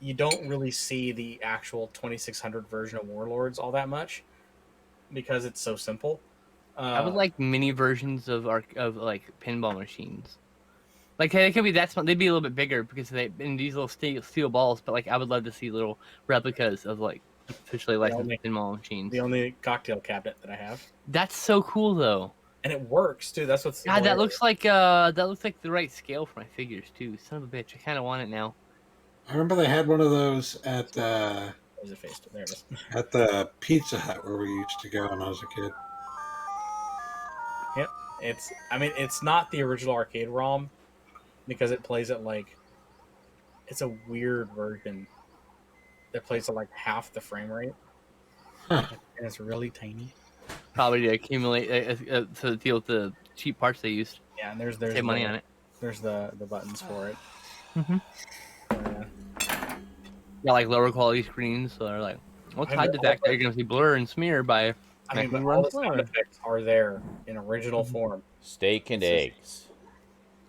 you don't really see the actual 2600 version of Warlords all that much because it's so simple. I would like mini versions of like pinball machines. Like they could be that small. They'd be a little bit bigger because they in these little steel balls. But like I would love to see little replicas of like officially licensed pinball machines. the only cocktail cabinet that I have, That's so cool though. and it works too. That's what's God, that hilarious. looks like the right scale for my figures too. Son of a bitch, I kind of want it now. I remember they had one of those at Where's it faced? There it is. At the Pizza Hut where we used to go when I was a kid. Yep. It's not the original arcade ROM because it plays at like, it's a weird version that plays at like half the frame rate. Huh. And it's really tiny. Probably to accumulate to deal with the cheap parts they used. Yeah, and there's Save money on it. There's the buttons for it. Mm-hmm. Got like lower quality screens, so they're like, what's hide the fact that you're gonna see blur and smear by. I mean, but all the sound effects are there in original form. Steak and eggs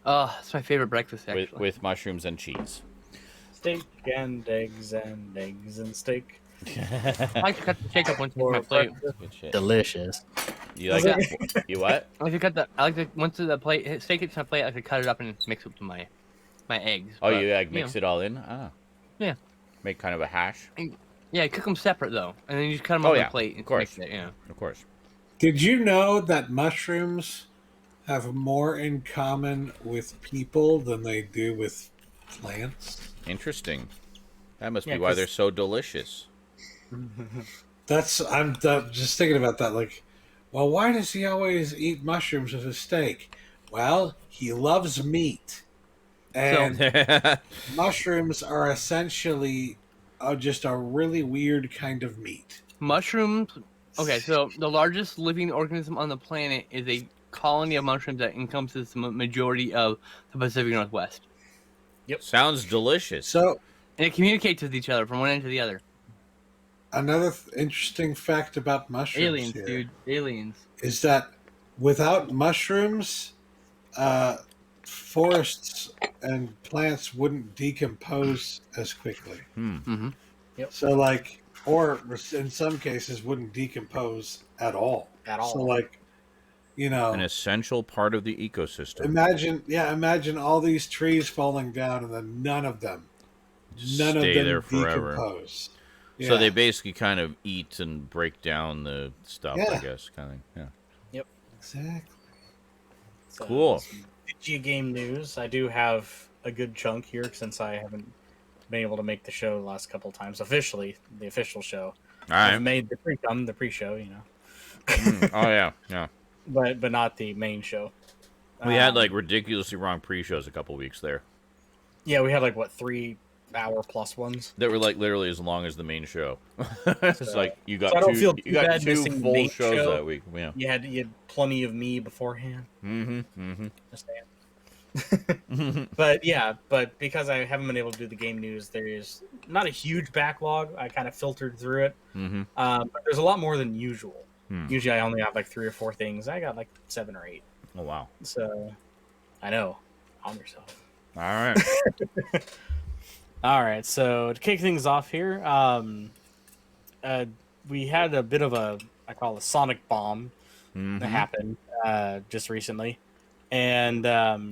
Oh, that's my favorite breakfast actually. with mushrooms and cheese. Steak and eggs and steak. I like to cut the steak up once it's on my plate. Good shit. Delicious. You like that? You what? I like to cut the. I like to once the plate steak hits my plate. I like to cut it up and mix it with my eggs. Oh, but, you like mix it all in? Ah. Yeah. Make kind of a hash. Yeah, cook them separate though, and then you just cut them on the plate. Of course. Mix it, yeah. Of course. Did you know that mushrooms have more in common with people than they do with plants? Interesting. That must Yeah, be why 'cause- they're so delicious. I'm just thinking about that. Like, well, why does he always eat mushrooms with his steak? Well, he loves meat, and mushrooms are essentially just a really weird kind of meat. Mushrooms. Okay, so the largest living organism on the planet is a colony of mushrooms that encompasses the majority of the Pacific Northwest, Sounds delicious. So, and it communicates with each other from one end to the other. another interesting fact about mushrooms Aliens, here dude, aliens. is that without mushrooms, forests and plants wouldn't decompose as quickly. Mm-hmm. So, like, or in some cases, wouldn't decompose at all. So, like, you know, An essential part of the ecosystem. imagine all these trees falling down and then none of them Stay there forever. decompose. So Yeah. they basically kind of eat and break down the stuff, I Yeah. guess. Kind of, yeah. Exactly. So, Cool. some G game news. I do have a good chunk here since I haven't been able to make the show the last couple of times officially, the official show. All I've right. made the pre-show, you know, Oh, yeah. Yeah. but not the main show. We had, like, ridiculously wrong pre-shows a couple weeks there. Yeah, we had like what 3-hour plus ones. That were, like, literally as long as the main show. It's So- like, you got so I don't two, feel you too got bad two missing the full main shows show. that week. Yeah. You had plenty of me beforehand. Mm-hmm. But because I haven't been able to do the game news, there's not a huge backlog. I kind of filtered through it. Mm-hmm. But there's a lot more than usual. Hmm. Usually I only have like 3 or 4 things. I got like 7 or 8. Oh, wow. So I know. Calm yourself. All right. All right. So to kick things off here, we had a bit of I call it a sonic bomb Mhm. that happened just recently. And wow,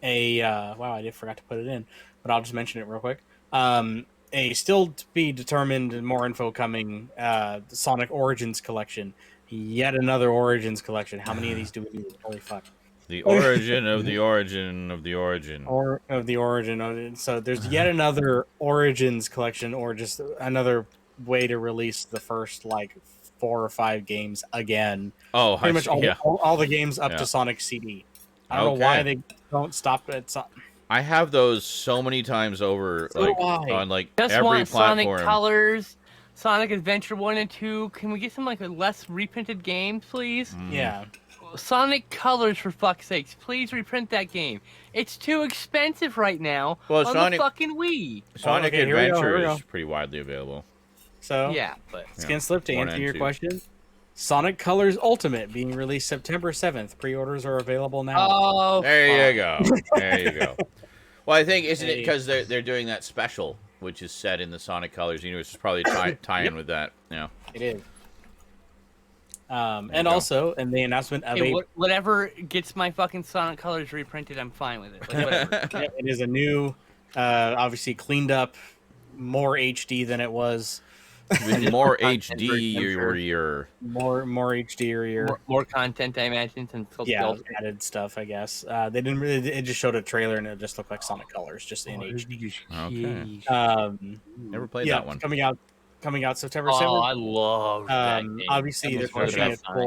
I forgot to put it in, but I'll just mention it real quick. A still to be determined and more info coming, the Sonic Origins collection. Yet another Origins collection. How many of these do we need? Holy fuck. The origin of the origin of the origin. Or of the origin of it. So there's yet another Origins collection, or just another way to release the first like 4 or 5 games again. Oh, Pretty much yeah. all the games up Yeah. to Sonic CD. I don't know why they don't stop at Sonic. I have those so many times over, So like do I. on like Just every want platform. Sonic Colors, Sonic Adventure 1 and 2. Can we get some like less reprinted games, please? Mm. Yeah. Sonic Colors, for fuck's sakes, please reprint that game. It's too expensive right now Well, on Sonic- the fucking Wii. Sonic okay, here we go, Adventure here we is pretty widely available. So Yeah, but Yeah. Skinslip, to 1 answer and your 2. question, Sonic Colors Ultimate being released September 7th. Pre-orders are available now. oh, There you fuck. go. There you go. Well, I think isn't it Hey. because they're doing that special, which is set in the Sonic colors. You know, it's probably tie in with that. Yeah. It is. you And go. also, in the announcement of Hey, a whatever gets my fucking Sonic Colors reprinted, I'm fine with it. Like, whatever. yeah, it is a new, obviously cleaned up, more HD than it was. More content version, HD I'm sure. or your more HD or your More content, I imagine, since it's called yeah Ultimate. added stuff. I guess they didn't really. It just showed a trailer and it just looked like Sonic Colors, just in HD. Okay. Never played Yeah, that one. coming out September Oh, 7th. I love that game. Obviously, That they're was one of the pushing best it Sonic.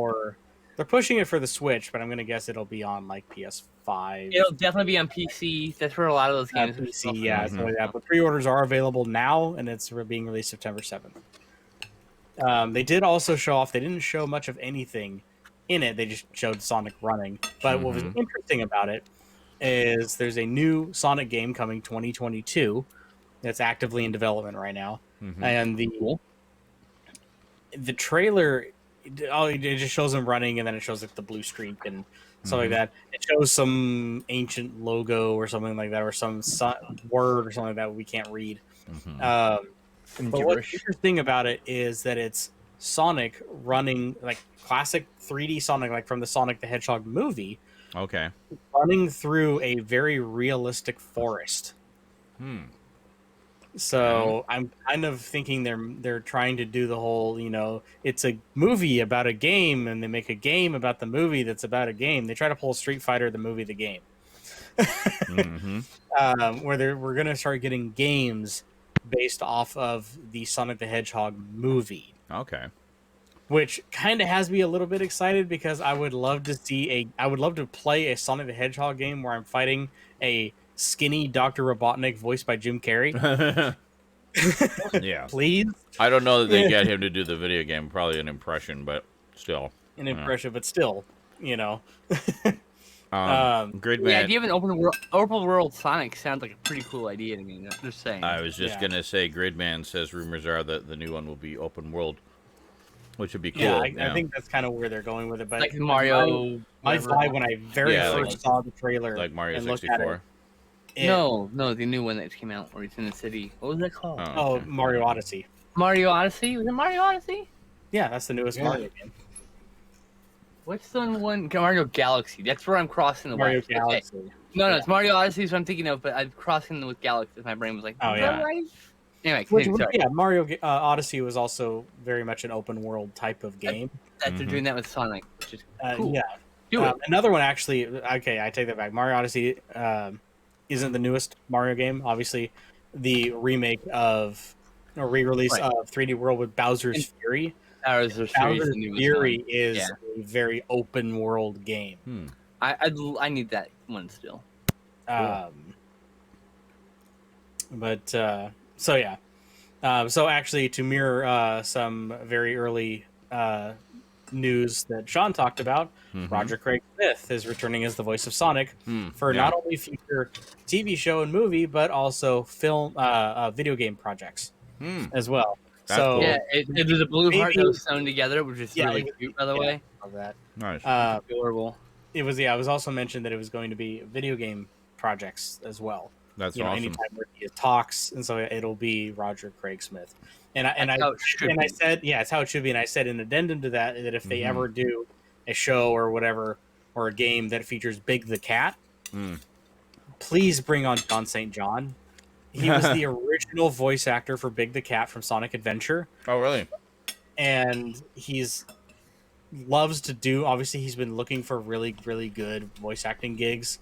for the Switch, but I'm gonna guess it'll be on like PS5. It'll definitely be on PC. That's where a lot of those games are. PC, yeah, something like that. But pre-orders are available now, and it's being released September 7th. They did also show off. They didn't show much of anything in it. They just showed Sonic running. But what was interesting about it is there's a new Sonic game coming 2022 that's actively in development right now, and the trailer, it just shows him running, and then it shows like the blue streak and stuff like that. It shows some ancient logo or something like that, or some word or something like that we can't read. But what's interesting about it is that it's Sonic running, like classic 3D Sonic, like from the Sonic the Hedgehog movie. Okay. Running through a very realistic forest. So I'm kind of thinking they're trying to do the whole, it's a movie about a game, and they make a game about the movie that's about a game. They try to pull Street Fighter, the movie, the game. Where we're gonna start getting games based off of the Sonic the Hedgehog movie. Okay. Which kind of has me a little bit excited because I would love to play a Sonic the Hedgehog game where I'm fighting a skinny Dr. Robotnik voiced by Jim Carrey. Yeah. Please. I don't know that they get him to do the video game. Probably an impression, but still. But still, Gridman. The idea of an open world Sonic sounds like a pretty cool idea to me. I'm just saying. I was just gonna say, Gridman says rumors are that the new one will be open world, which would be cool. Yeah, I think that's kind of where they're going with it. But like Mario. My vibe when I first saw the trailer, like Mario and 64. No, the new one that came out where he's in the city. What was that called? Okay. Mario Odyssey. Mario Odyssey? Was it Mario Odyssey? Yeah, that's the newest Mario game. What's the one? Mario Galaxy. That's where I'm crossing the Mario line. Galaxy. Okay. No, it's Mario Odyssey is what I'm thinking of, but I'm crossing with Galaxy. My brain was like, oh yeah. Right? Anyway, yeah, Mario Odyssey was also very much an open world type of game. They're doing that with Sonic, which is cool. Yeah. Do it. Another one actually. Okay, I take that back. Mario Odyssey isn't the newest Mario game. Obviously, the remake of or re-release of 3D World with Bowser's Fury. Bowser's Fury is a very open world game. I need that one still. So yeah. So actually, to mirror some very early news that Sean talked about, Roger Craig Smith is returning as the voice of Sonic for not only future TV show and movie, but also film, video game projects as well. That's so cool. Yeah, it was a blue heart that was sewn together, which is really cute, by the way. Love that. Nice. Adorable. It was also mentioned that it was going to be video game projects as well. That's awesome. Anytime where he talks, and so it'll be Roger Craig Smith. And I said, yeah, it's how it should be. And I said in addendum to that if they ever do a show or whatever or a game that features Big the Cat, please bring on John St. John. He was the original voice actor for Big the Cat from Sonic Adventure. Oh, really? And loves to do. Obviously, he's been looking for really, really good voice acting gigs.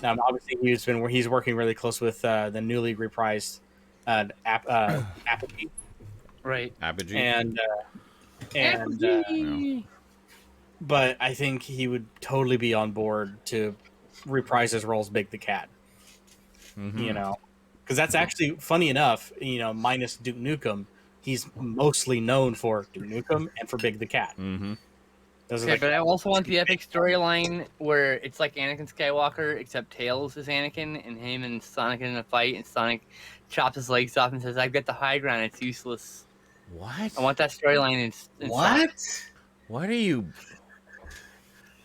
Obviously, he's working really close with the newly reprised Apogee. Right. Apogee. But I think he would totally be on board to reprise his role as Big the Cat. Because that's actually funny enough. Minus Duke Nukem, he's mostly known for Duke Nukem and for Big the Cat. But I also want the epic storyline where it's like Anakin Skywalker, except Tails is Anakin, and him and Sonic in a fight, and Sonic chops his legs off and says, "I've got the high ground. It's useless." What? I want that storyline in what? Sonic. What are you?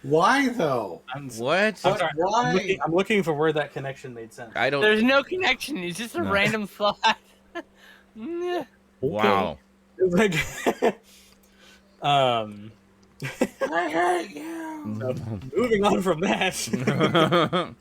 Why though? What? Why? I'm looking for where that connection made sense. I don't. There's no connection. It's just a random thought. Wow. Like, I hate you. So, moving on from that.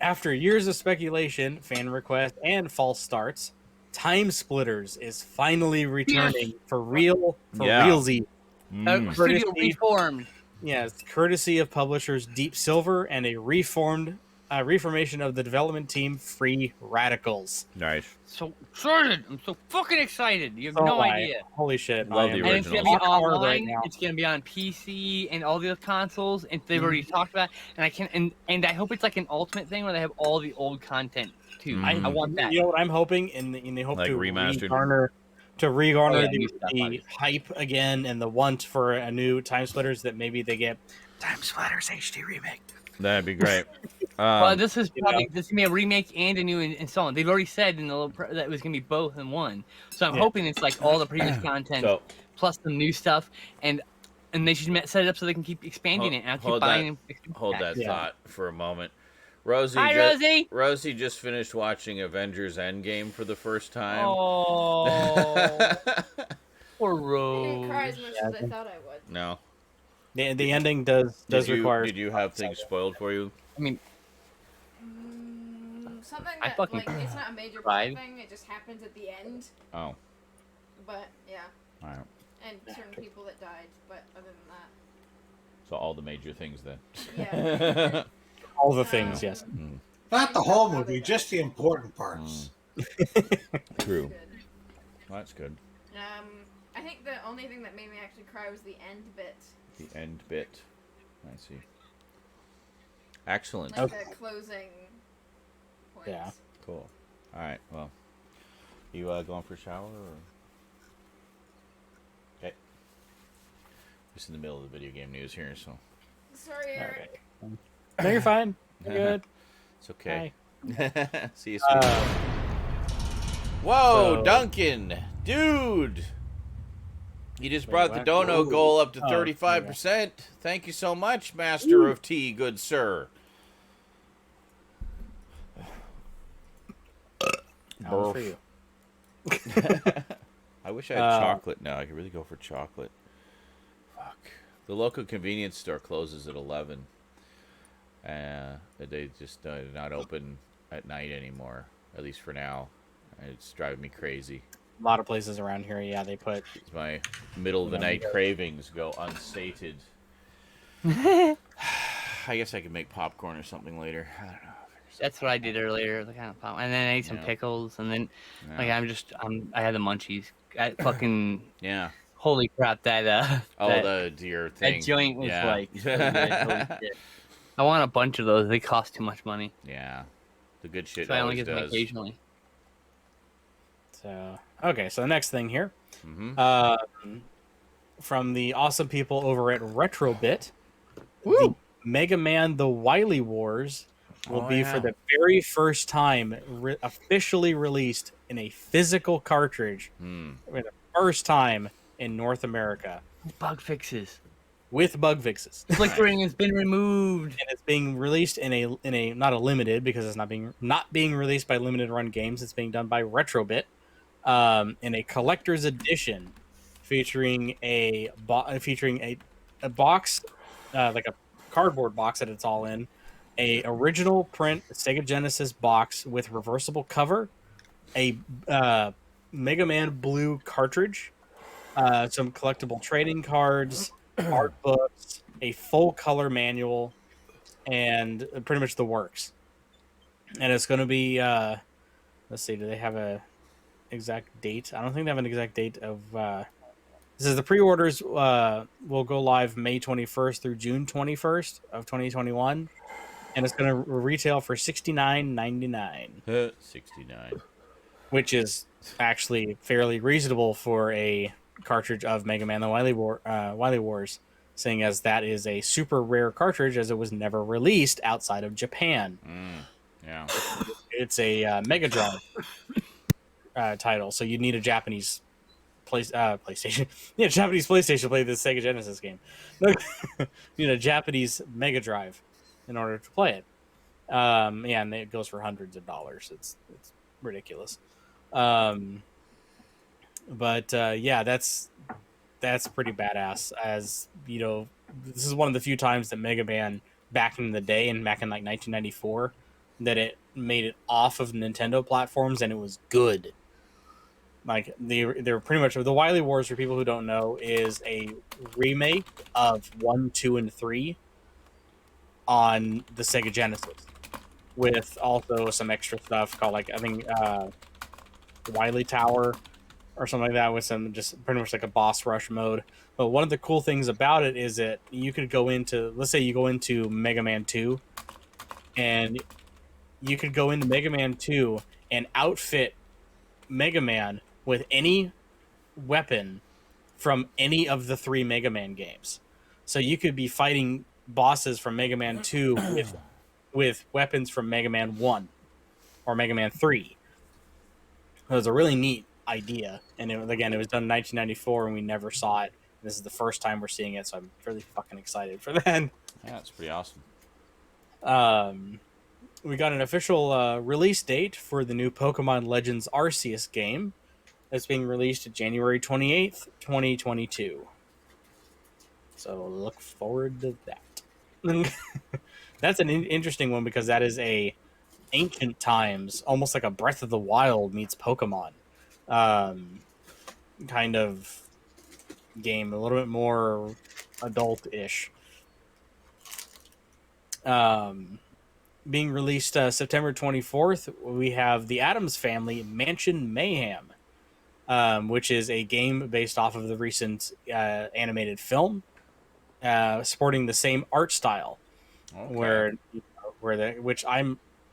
After years of speculation, fan request, and false starts, Time Splitters is finally returning for real, Yeah. realsy. Mm. Studio Courtesy- reformed. Yeah, it's courtesy of publishers Deep Silver and a reformation of the development team Free Radicals. Nice. So excited! I'm so fucking excited. You have So no am I. idea. Holy shit! Love I the am And it's gonna originals. be rock hard online. right now. It's gonna be on PC and all the other consoles. And they've already talked about. And I can and I hope it's like an ultimate thing where they have all the old content too. Mhm. I want that. You know what I'm hoping, and they hope Like to remastered? regarner Oh, yeah, the, new stuff, the obviously. hype again and the want for a new Time Splitters, that maybe they get Time Splitters HD remake. That'd be great. Well, this is you probably know. this is gonna be a remake and a new installment. They've already said in the little that it was gonna be both in one. So I'm Yeah. hoping it's like all the previous content So plus some new stuff, and they should set it up so they can keep expanding it. And I'll keep hold buying. hold that Yeah. thought for a moment. Rosie, Hi, Rosie. Rosie just finished watching Avengers Endgame for the first time. Oh, poor I didn't cry Rose. as much as I thought I would. No. The ending does require. Did you have things spoiled for you? I mean, Something I that, fucking like, it's not a major cried. plot thing, it just happens at the end. Oh, But, yeah. all right. And certain people that died, but other than that, So all the major things then. yeah. All the things, yes. Not the whole movie, just the important parts. True. Good. Well, that's good. I think the only thing that made me actually cry was the end bit. The end bit. I see. Excellent. Like the closing points. Yeah. Cool. All right. Well, you going for a shower or? Okay. Just in the middle of the video game news here, so. Sorry, Eric. No, you're fine. You're good. It's okay. Hi. See you soon. Whoa, so- Duncan, dude! You just brought the what? dono goal up to Oh, 35%. Thank you so much, Master of Tea, good sir. That was for you. I wish I had chocolate now. I could really go for chocolate. Fuck. The local convenience store closes at 11. They just not open at night anymore, at least for now. It's driving me crazy. A lot of places around here, yeah, they put. My middle of the night cravings go unsated. I guess I could make popcorn or something later. I don't know. That's what I did earlier. The kind of pop, and then I ate some Yeah. pickles, and then Yeah. I had the munchies. I fucking Yeah. holy crap! That Oh, that, your thing. that joint was yeah. like so good. Holy shit. I want a bunch of those. They cost too much money, Yeah. The good shit so I only always get them does. occasionally. So okay, so the next thing here, Mm-hmm. from the awesome people over at Retrobit, the Mega Man: The Wily Wars will Oh, be yeah. for the very first time officially released in a physical cartridge for the first time in North America Bug fixes. with bug fixes. Flickering has been removed. And it's being released in a not a limited, because it's not being released by Limited Run Games. It's being done by Retrobit in a collector's edition featuring a box, like a cardboard box that it's all in, a original print Sega Genesis box with reversible cover, a Mega Man Blue cartridge, some collectible trading cards, art books, a full color manual, and pretty much the works. And it's going to be, let's see, do they have a exact date? I don't think they have an exact date of. This is the pre-orders will go live May 21st through June 21st of 2021, and it's going to retail for $69.99, 69. which is actually fairly reasonable for a cartridge of Mega Man: The Wily Wars, seeing as that is a super rare cartridge, as it was never released outside of Japan. Yeah. It's a Mega Drive title, so you need a Japanese PlayStation. Yeah, Japanese PlayStation to play this Sega Genesis game. You need a Japanese Mega Drive in order to play it. Yeah, and it goes for hundreds of dollars. It's ridiculous. But yeah, that's pretty badass. As you know, this is one of the few times that Mega Man back in the day, and back in like 1994, that it made it off of Nintendo platforms, and it was good. Like they're pretty much the Wily Wars, for people who don't know, is a remake of 1, 2, and 3 on the Sega Genesis, with also some extra stuff called, like, I think Wily Tower or something like that, with some just pretty much like a boss rush mode. But one of the cool things about it is that you could go into, let's say you go into Mega Man 2, and you could go into Mega Man 2 and outfit Mega Man with any weapon from any of the 3 Mega Man games. So you could be fighting bosses from Mega Man 2 with weapons from Mega Man 1 or Mega Man 3. It was a really neat idea. And it was done in 1994, and we never saw it. This is the first time we're seeing it, so I'm really fucking excited for that. Yeah, that's pretty awesome. We got an official release date for the new Pokemon Legends Arceus game. That's being released January 28th, 2022. So look forward to that. That's an interesting one, because that is a ancient times, almost like a Breath of the Wild meets Pokemon kind of game, a little bit more adult-ish. Being released September 24th, we have the Addams Family Mansion Mayhem, which is a game based off of the recent animated film, sporting the same art style. Okay. Which I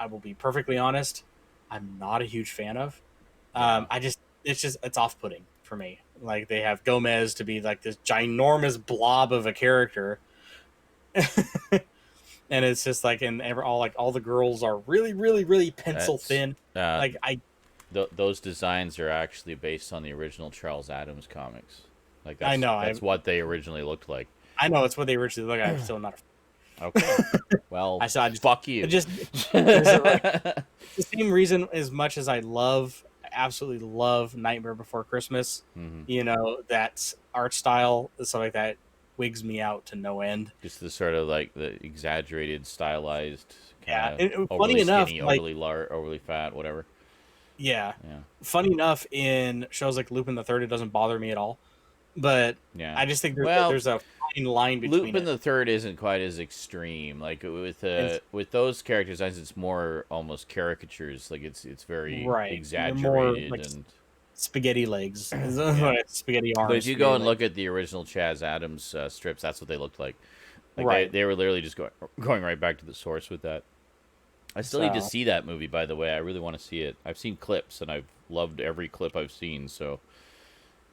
will be perfectly honest, I'm not a huge fan of. It's off-putting for me. Like, they have Gomez to be like this ginormous blob of a character. And it's just like, all the girls are really, really, really pencil thin. Those designs are actually based on the original Charles Addams comics. Like, I know, that's what they originally looked like. I know it's what they originally looked like. I'm still not. Okay. Well, fuck you. It's the same reason, as much as I absolutely love Nightmare Before Christmas. Mm-hmm. That art style, stuff like that, wigs me out to no end. Just the sort of like the exaggerated, stylized, funny overly enough, skinny, overly fat, whatever. Yeah. Funny enough, in shows like Lupin the Third, it doesn't bother me at all. But I just think there's a fine line between Lupin the Third isn't quite as extreme. Like with those character designs, it's more almost caricatures. Like it's very exaggerated, more like and spaghetti legs, spaghetti arms. But if you go and look at the original Chaz Addams strips, that's what they looked like. They were literally just going right back to the source with that. I still need to see that movie, by the way. I really want to see it. I've seen clips, and I've loved every clip I've seen, so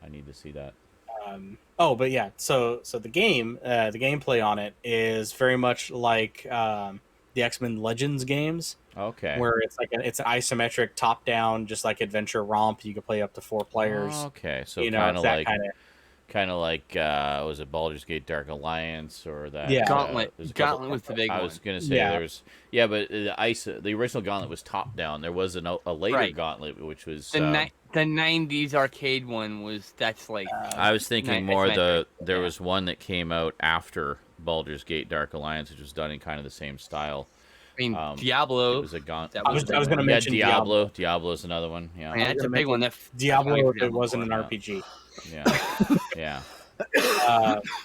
I need to see that. But yeah, so the gameplay on it is very much like the X-Men Legends games. Okay. Where it's an isometric top-down, just like adventure romp. You can play up to 4 players. Okay, so kind of like was it Baldur's Gate Dark Alliance or that? Yeah, Gauntlet. Gauntlet was the big one. I was gonna say but the original Gauntlet was top down. There was a later Gauntlet which was the 90s arcade one was I was thinking more there was one that came out after Baldur's Gate Dark Alliance, which was done in kind of the same style. I mean, Diablo. It was a Gauntlet. I was going to mention Diablo. Diablo's another one. Yeah, that's a big one. Diablo, it wasn't an RPG. Yeah.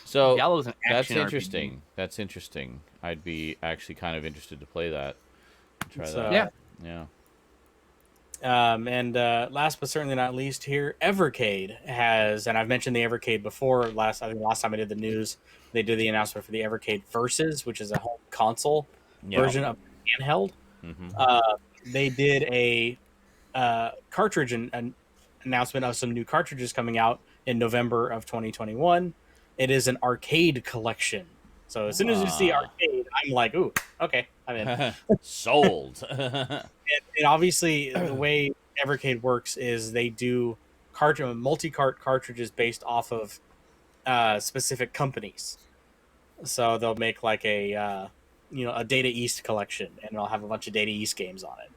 So Diablo's an that's action interesting. RPG. That's interesting. I'd be actually kind of interested to play that. Try that. Yeah. And last but certainly not least, here Evercade has, and I've mentioned the Evercade before. I think last time I did the news, they did the announcement for the Evercade Versus, which is a home console version of handheld. Mm-hmm. They did a cartridge an announcement of some new cartridges coming out in November of 2021. It is an arcade collection. So as soon as you see arcade, I'm like, ooh, okay, I'm in. Sold. and obviously, the way Evercade works is they do multi-cart cartridges based off of specific companies. So they'll make like a Data East collection, and they'll have a bunch of Data East games on it.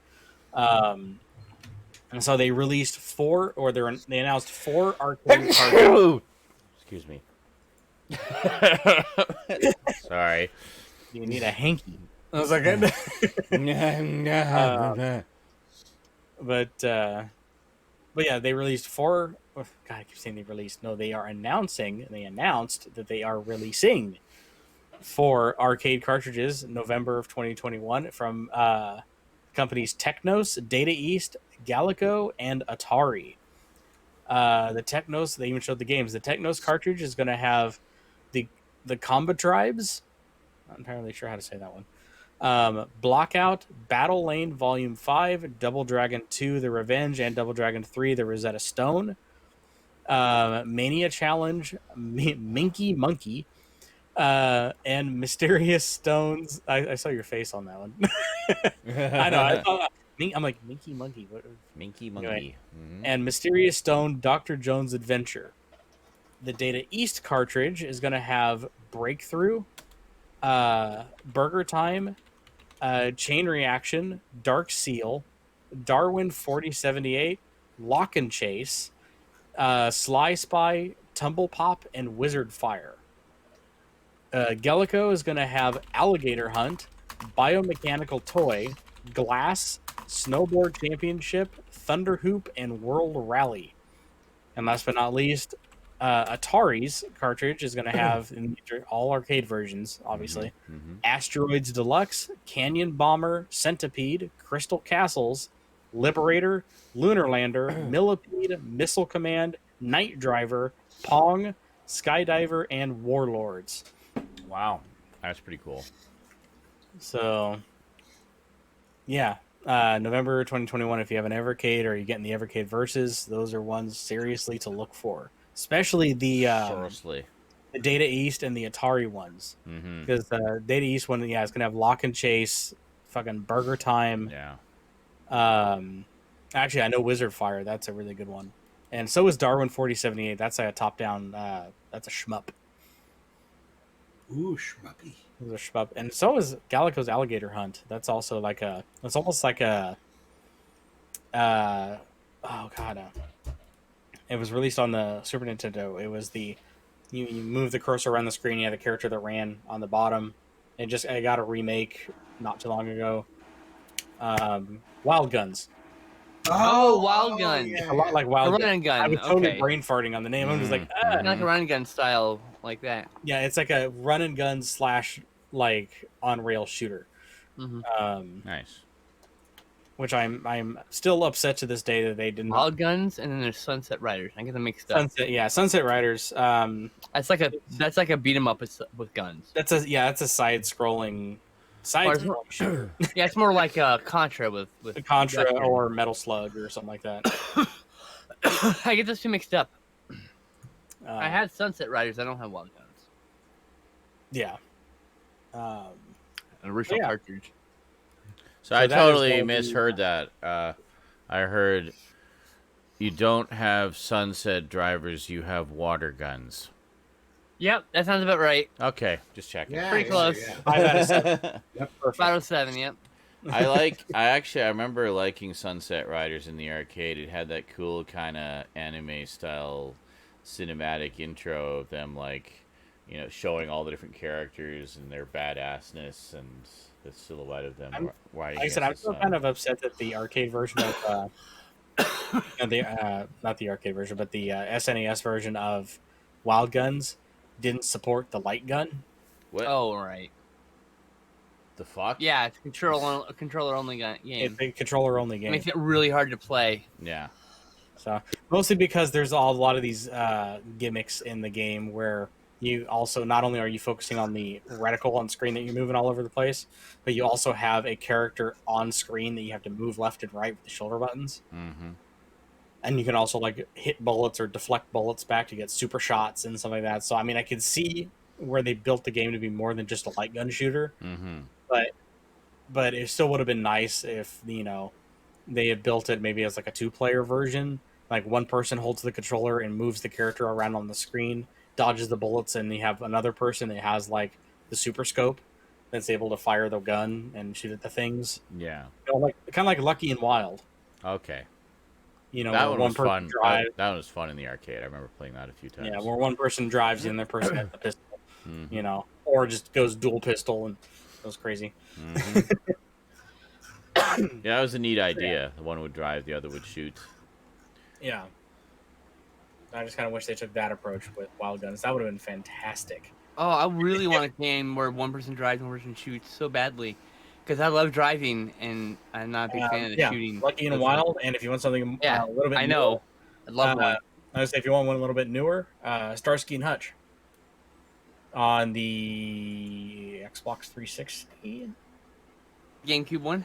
And so they released they announced 4 arcade cartridges. Excuse me. Sorry. You need a hanky. I was like, but yeah, they released four. Oh, God, I keep saying they released. No, they are announcing. They announced that they are releasing 4 arcade cartridges in November of 2021 from companies Technos, Data East, Galaco, and Atari. The Technos, they even showed the games. The Technos cartridge is going to have the Combat Tribes. Not entirely sure how to say that one. Blockout, Battle Lane Volume 5, Double Dragon 2, The Revenge, and Double Dragon 3, The Rosetta Stone. Mania Challenge, Minky Monkey, and Mysterious Stones. I saw your face on that one. I know. I'm like, Minky Monkey. What? Minky Anyway. Monkey. Mhm. And Mysterious Stone, Dr. Jones' Adventure. The Data East cartridge is going to have Breakthrough, Burger Time, Chain Reaction, Dark Seal, Darwin 4078, Lock and Chase, Sly Spy, Tumble Pop, and Wizard Fire. Gellico is going to have Alligator Hunt, Biomechanical Toy, Glass, Snowboard Championship, Thunder Hoop, and World Rally. And last but not least, Atari's cartridge is going to have in all arcade versions, obviously, Mhm. Asteroids Deluxe, Canyon Bomber, Centipede, Crystal Castles, Liberator, Lunar Lander, Millipede, Missile Command, Night Driver, Pong, Skydiver, and Warlords. Wow, that's pretty cool. So, yeah, November 2021. If you have an Evercade or you're getting the Evercade Versus, those are ones seriously to look for, especially the Seriously. Data East and the Atari ones, Mhm. because the Data East one, yeah, it's gonna have Lock and Chase, fucking Burger Time. Yeah. Actually, I know Wizard Fire. That's a really good one, and so is Darwin 4078. That's a top down. That's a shmup. Ooh, shmuppy. It's a shmup, and so is Galaco's Alligator Hunt. That's also like a. It's almost like a. Oh god. It was released on the Super Nintendo. It was the. You move the cursor around the screen. You have the character that ran on the bottom. I got a remake not too long ago. Wild Guns. Oh, Wild Gun. A lot like A Wild run Guns. and gun. I was totally Okay. brain farting on the name. I'm just like, Mhm. Like a run and gun style, like that. yeah, it's like a run and gun / like on rail shooter. Mhm. Nice. Which I'm still upset to this day that they didn't. Wild Guns, and then there's Sunset Riders. I get them mixed up. Sunset Riders. That's like a beat 'em up with guns. That's a side-scrolling shooter. Yeah, it's more like Contra with Contra Western. or Metal Slug or something like that. I get those two mixed up. I Uh, had Sunset Riders. I don't have Wild Guns. yeah. An original Yeah. cartridge. So I that is totally gonna be- misheard that. I heard you don't have sunset drivers, you have water guns. Yep, that sounds about right. Okay, just checking. Yeah, Pretty close. Yeah. 5 out of 7. Perfect. 507, yep. I remember liking Sunset Riders in the arcade. It had that cool kind of anime style cinematic intro of them showing all the different characters and their badassness and the silhouette of them riding. Like I said, I'm still kind of upset that the arcade version of not the arcade version, but the SNES version of Wild Guns didn't support the light gun. What Oh, right. the fuck? Yeah, it's a controller only game. It's a controller only It game. makes it really hard to play. Yeah. So mostly because there's a lot of these gimmicks in the game where you also not only are you focusing on the reticle on screen that you're moving all over the place, but you also have a character on screen that you have to move left and right with the shoulder buttons. Mm-hmm. And you can also like hit bullets or deflect bullets back to get super shots and stuff like that. So I mean, I could see where they built the game to be more than just a light gun shooter, Mm-hmm. but it still would have been nice if they had built it maybe as like a 2-player version. Like one person holds the controller and moves the character around on the screen, dodges the bullets, and you have another person that has like the super scope that's able to fire the gun and shoot at the things. Yeah. Kind of like Lucky and Wild. Okay. That That where one was fun. drives. That one was fun in the arcade. I remember playing that a few times. Yeah, where one person drives and the other person has the pistol. Mhm. Or just goes dual pistol and goes crazy. Mhm. Yeah, that was a neat idea. The one would drive, the other would shoot. Yeah. I just kind of wish they took that approach with Wild Guns. That would have been fantastic. Oh, I really want a game where one person drives, one person shoots so badly, because I love driving and I'm not a big fan of the Yeah, shooting. Lucky and Wild. And if you want something Yeah, a little bit I newer, know. I'd love one. I would say if you want one a little bit newer, Starsky and Hutch on the Xbox 360. GameCube one.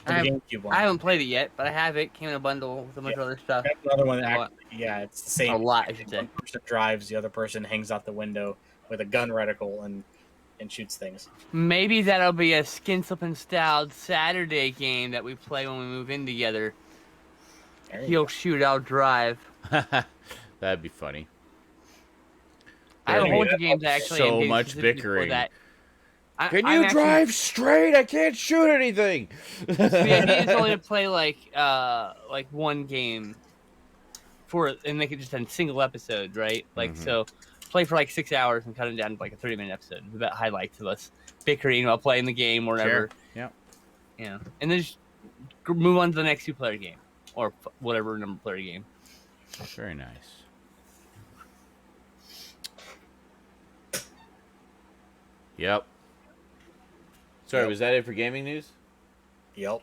Or the GameCube one. I haven't played it yet, but I have it. Came in a bundle with a bunch of other stuff. That's another one that I actually, yeah, it's the same. A lot, I should say. One person drives, the other person hangs out the window with a gun reticle and shoots things. Maybe that'll be a Skinslip and Styled Saturday game that we play when we move in together. He'll shoot, I'll drive. That'd be funny. I have a whole bunch of games actually. So much bickering. Can you drive straight? I can't shoot anything. So the idea is only to play like one game and make it just a single episode, right? Like so, play for like 6 hours and cut it down to like a 30-minute episode. About highlights of us bickering while playing the game or whatever. Sure. Yeah. And then just move on to the next 2-player game or whatever number player game. Very nice. Yep. Sorry, was that it for gaming news? Yep.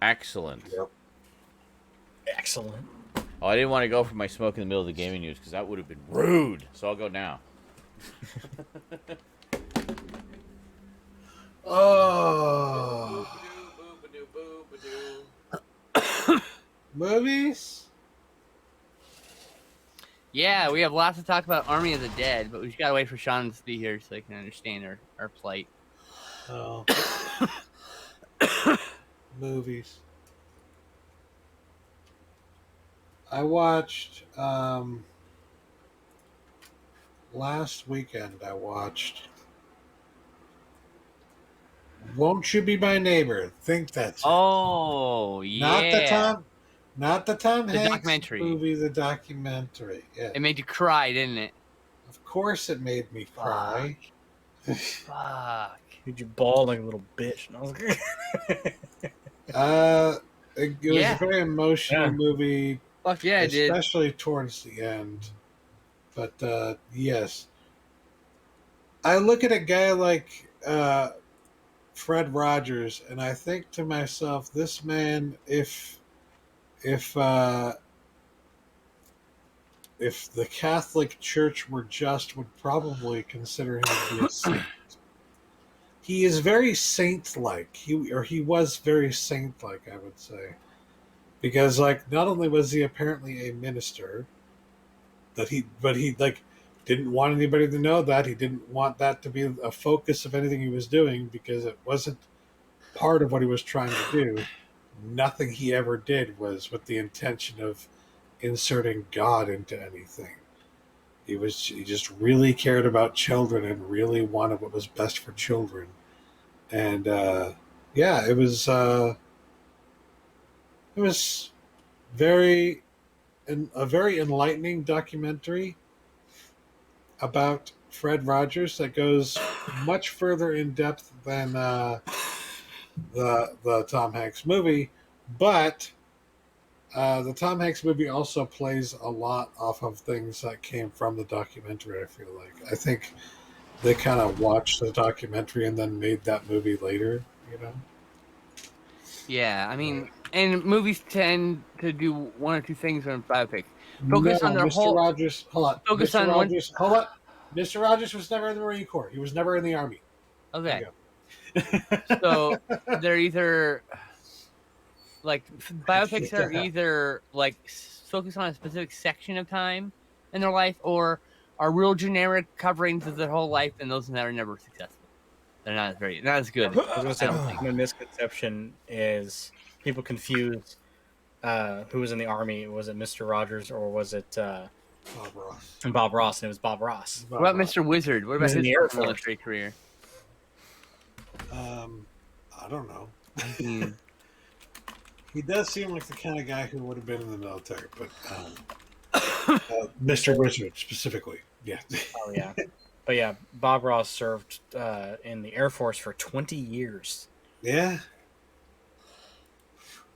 Excellent. Yep. Excellent. Oh, I didn't want to go for my smoke in the middle of the gaming news because that would have been rude. So I'll go now. Oh. Movies? Yeah, we have lots to talk about Army of the Dead, but we just gotta wait for Sean to be here so he can understand our plight. Oh. Movies. I watched last weekend I watched Won't You Be My Neighbor? Think that's it. Oh, yeah. Not the Tom Hanks documentary movie, the documentary. Yeah. It made you cry, didn't it? Of course it made me cry. Fuck. Did you bawl like a little bitch? And I was It was a very emotional movie. Fuck yeah, it did. Especially towards the end. But yes. I look at a guy like Fred Rogers and I think to myself, this man, if the Catholic Church were just, would probably consider him to be a saint. He is very saint-like. He was very saint-like, I would say, because like not only was he apparently a minister, but he like didn't want anybody to know that. He didn't want that to be a focus of anything he was doing because it wasn't part of what he was trying to do. Nothing he ever did was with the intention of inserting God into anything. He just really cared about children and really wanted what was best for children. And yeah, it was a very enlightening documentary about Fred Rogers that goes much further in depth than the Tom Hanks movie, but the Tom Hanks movie also plays a lot off of things that came from the documentary. I feel like I think they kind of watched the documentary and then made that movie later. You know? Yeah, I mean, and movies tend to do one or two things when biopic. Focus on their Mr. whole. Rogers, hold on. Focus Mr. on Rogers, hold on. Mr. Rogers was never in the Marine Corps. He was never in the Army. Okay. So they're either like biopics are either like focus on a specific section of time in their life, or are real generic coverings of their whole life, and those that are never successful. They're not as good. I was going to say the misconception is people confuse who was in the Army. Was it Mr. Rogers or was it Bob Ross? And Bob Ross, and it was Bob Ross. What about Mr. Wizard? What about his military career? I don't know. He does seem like the kind of guy who would have been in the military, but Mr. Wizard specifically, yeah. Oh yeah, but yeah, Bob Ross served in the Air Force for 20 years. Yeah.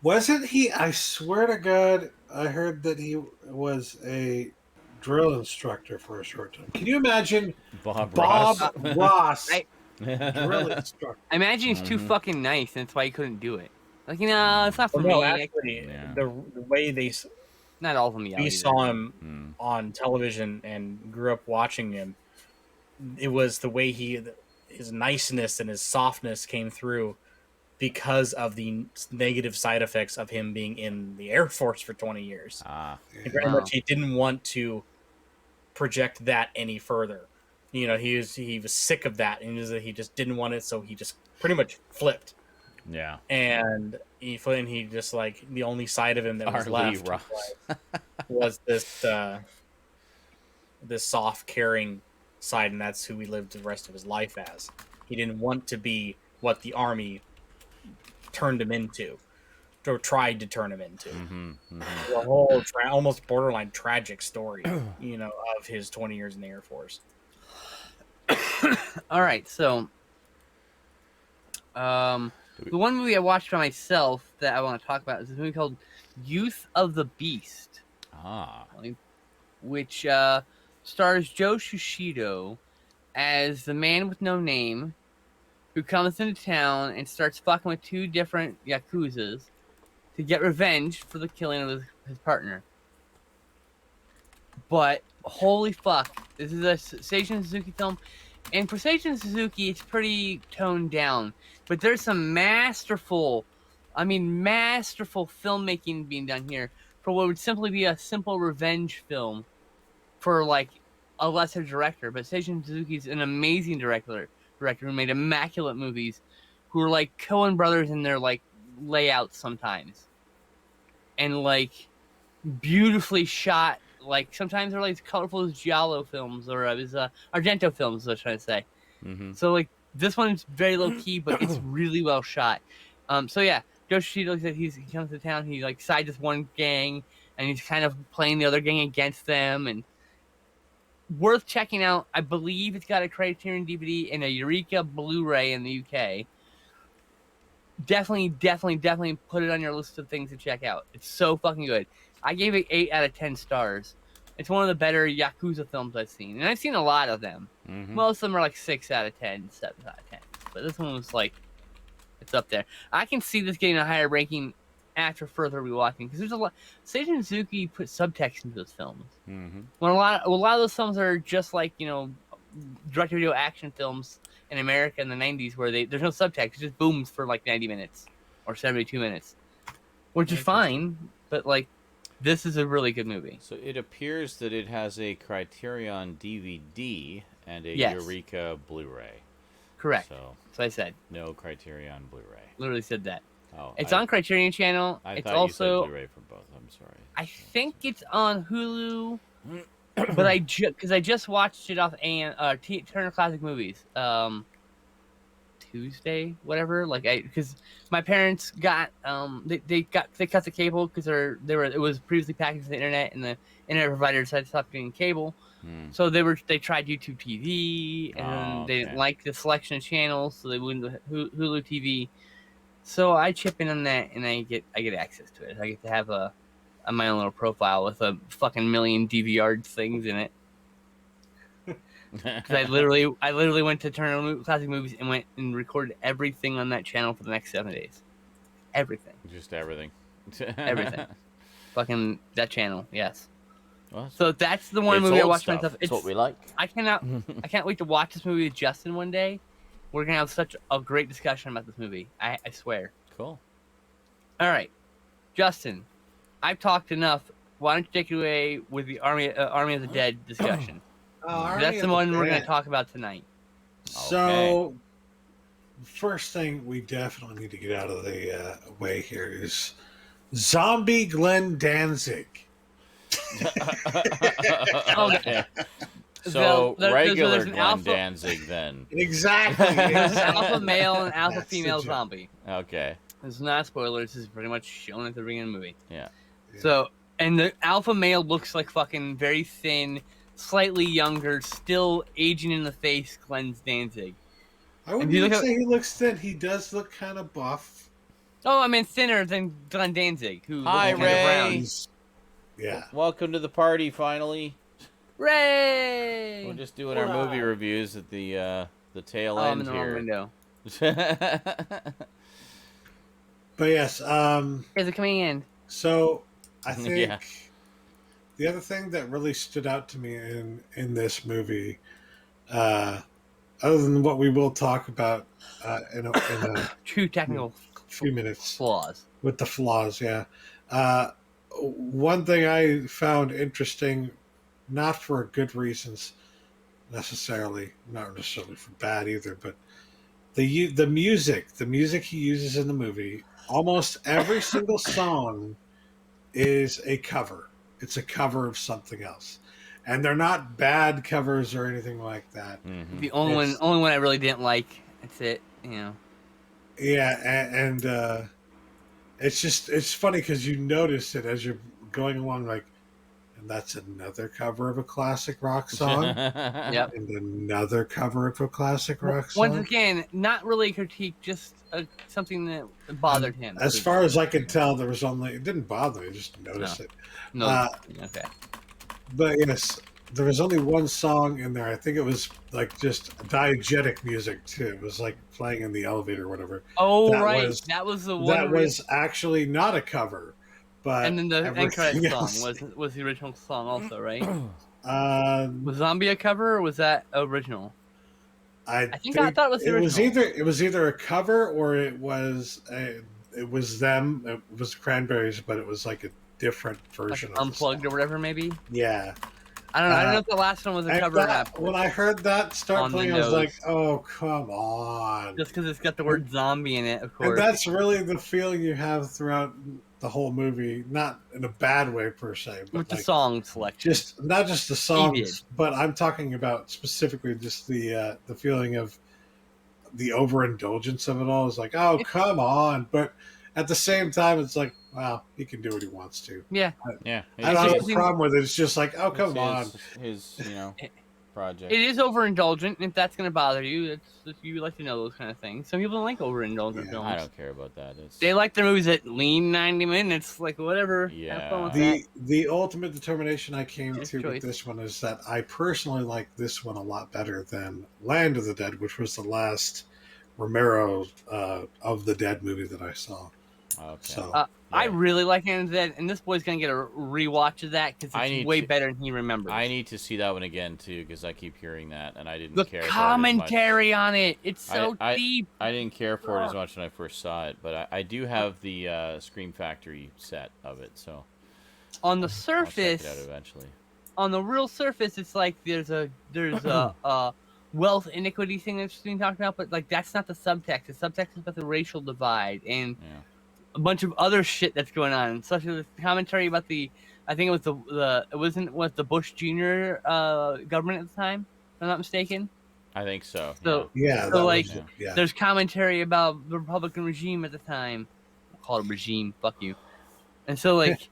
Wasn't he? I swear to God, I heard that he was a drill instructor for a short time. Can you imagine Bob Bob Ross. Ross, I drill instructor? I imagine he's too Mhm. fucking nice, and that's why he couldn't do it. Like, it's not for Well, no, me. actually, Yeah. the way Not all of them yell we either. saw him Mm. on television and grew up watching him, it was the way his niceness and his softness came through because of the negative side effects of him being in the Air Force for 20 years. Ah. And very much he didn't want to project that any further. He was sick of that, and he just didn't want it, so he just pretty much flipped. Yeah. And he just like the only side of him that was Arlie left Ross. was this soft, caring side, and that's who he lived the rest of his life as. He didn't want to be what the Army turned him into, or tried to turn him into. The whole almost borderline tragic story, of his 20 years in the Air Force. All right, so the one movie I watched by myself that I want to talk about is this movie called Youth of the Beast, Ah. which stars Joe Shishido as the man with no name who comes into town and starts fucking with two different Yakuzas to get revenge for the killing of his partner. But holy fuck, this is a Seijun Suzuki film. And for Seijun Suzuki, it's pretty toned down. But there's some masterful filmmaking being done here for what would simply be a simple revenge film for like a lesser director. But Seijun Suzuki's an amazing director who made immaculate movies, who are like Coen brothers in their like layouts sometimes, and like beautifully shot. Like sometimes they're like as colorful as Giallo films or as Argento films, I was trying to say. So like this one's very low key, but it's really well shot. So yeah, Joe Shishido said he comes to town, he like sides with one gang, and he's kind of playing the other gang against them, and worth checking out. I believe it's got a Criterion DVD and a Eureka Blu-ray in the UK. Definitely put it on your list of things to check out. It's so fucking good. I gave it 8 out of 10 stars. It's one of the better Yakuza films I've seen. And I've seen a lot of them. Most of them are like 6 out of 10, 7 out of 10. But this one was like, it's up there. I can see this getting a higher ranking after further rewatching, because there's a lot. Seijun Suzuki put subtext into those films. When a lot of those films are just like, direct-to-video action films in America in the 90s where there's no subtext, it just booms for like 90 minutes or 72 minutes, which is fine, but like this is a really good movie. So it appears that it has a Criterion DVD and a Yes. Eureka Blu-ray. Correct. So I said. no Criterion Blu-ray. Literally said that. Oh, It's on Criterion Channel. I It's thought also you said Blu-ray for both. I'm sorry. I think it's on Hulu, but because I just watched it off Turner Classic Movies Tuesday, whatever. Like because my parents got they cut the cable because it was previously packaged to the internet, and the internet provider decided to stop doing cable. So they tried YouTube TV, and they didn't like the selection of channels, so they went to Hulu TV. So I chip in on that, and I get access to it. I get to have my own little profile with a fucking million DVR things in it. Because I literally went to Turner Classic Movies and went and recorded everything on that channel for the next 7 days. Everything. Just everything. Everything. Fucking that channel, yes. Well, So that's the one movie I watched myself. It's what we like. I can't wait to watch this movie with Justin one day. We're gonna have such a great discussion about this movie. I swear. Cool. All right, Justin, I've talked enough. Why don't you take it away with the Army of the Dead discussion? That's the one we're going to talk about tonight. So, first thing we definitely need to get out of the way here is Zombie Glenn Danzig. Okay. So regular an Glenn Danzig then. Exactly. There's an alpha male and alpha That's female the joke. zombie. Okay. This is not a spoiler. This is pretty much shown at the beginning of the movie. Yeah. So, and the alpha male looks like fucking very thin, slightly younger, still aging in the face, Glenn Danzig. I wouldn't even say he looks thin. He does look kind of buff. Oh, I mean thinner than Glenn Danzig, who Hi, looks kind of brown. Ray. Yeah. Welcome to the party. Finally, Ray! we're just doing our movie reviews at the tail I'm end in the wrong here. window. But yes, Here's a command. so I think Yeah. the other thing that really stood out to me in this movie, other than what we will talk about in a True technical few minutes flaws. with the flaws, yeah. One thing I found interesting, not for good reasons necessarily, not necessarily for bad either, but the music he uses in the movie, almost every single song is a cover. It's a cover of something else, and they're not bad covers or anything like that. Mhm. The only one I really didn't like. That's it. You know. Yeah, and it's funny because you notice it as you're going along, like, and that's another cover of a classic rock song, Yep. and another cover of a classic rock Once song. again, not really a critique, just something that bothered him. As far as I could tell, there was only, it didn't bother me, I just noticed it. No. Okay. But yes, there was only one song in there. I think it was like just diegetic music too. It was like playing in the elevator or whatever. Oh That right, was- that was the one. That was actually not a cover, but and then the end everything credits else- song was the original song also, right? Um, Was Zombie a cover or was that original? I think I thought it was the it was original. either a cover or it was them. It was Cranberries, but it was like a different Like version of the unplugged song. or whatever, maybe. Yeah. I don't know. I don't know if the last one was a And cover or that- not. when I heard that start On the playing, I was nose. like, "Oh, come on!" Just because it's got the word zombie in it, of And course. that's really the feeling you have throughout the whole movie, not in a bad way per se, but With the like, song selection. just not just the did. songs, but I'm talking about specifically just the feeling of the overindulgence of it all. Is like, oh, come on! But at the same time, it's like, wow, he can do what he wants to. Yeah. Yeah. I don't have just- a problem with it. It's just like, oh, come It's on. his project. It is overindulgent. If that's going to bother you, if you like to know those kind of things. Some people don't like overindulgent Yeah, films. I don't care about that. It's, They like their movies that lean 90 minutes, like whatever. Yeah. Have fun with that. The ultimate determination I came His to choice. with this one is that I personally like this one a lot better than Land of the Dead, which was the last Romero of the Dead movie that I saw. okay. So I Yeah. really like Hand of the Dead, and this boy's going to get a rewatch of that because I it's need way to- better than he remembers. I need to see that one again too because I keep hearing that and I didn't the care. For it as commentary on it, it's so I- deep. much. I didn't care for it as much when I first saw it, but I do have the Scream Factory set of it, so On the I'll check surface, it out eventually. on the real surface, it's like there's a wealth inequity thing that's being talked about, but like that's not the subtext. The subtext is about the racial divide and Yeah. a bunch of other shit that's going on, such as the commentary about I think it was the Bush Jr. Government at the time, if I'm not mistaken. I think so. So- yeah, So, that like, was it, yeah. There's commentary about the Republican regime at the time. I'll call it regime, fuck you. And so like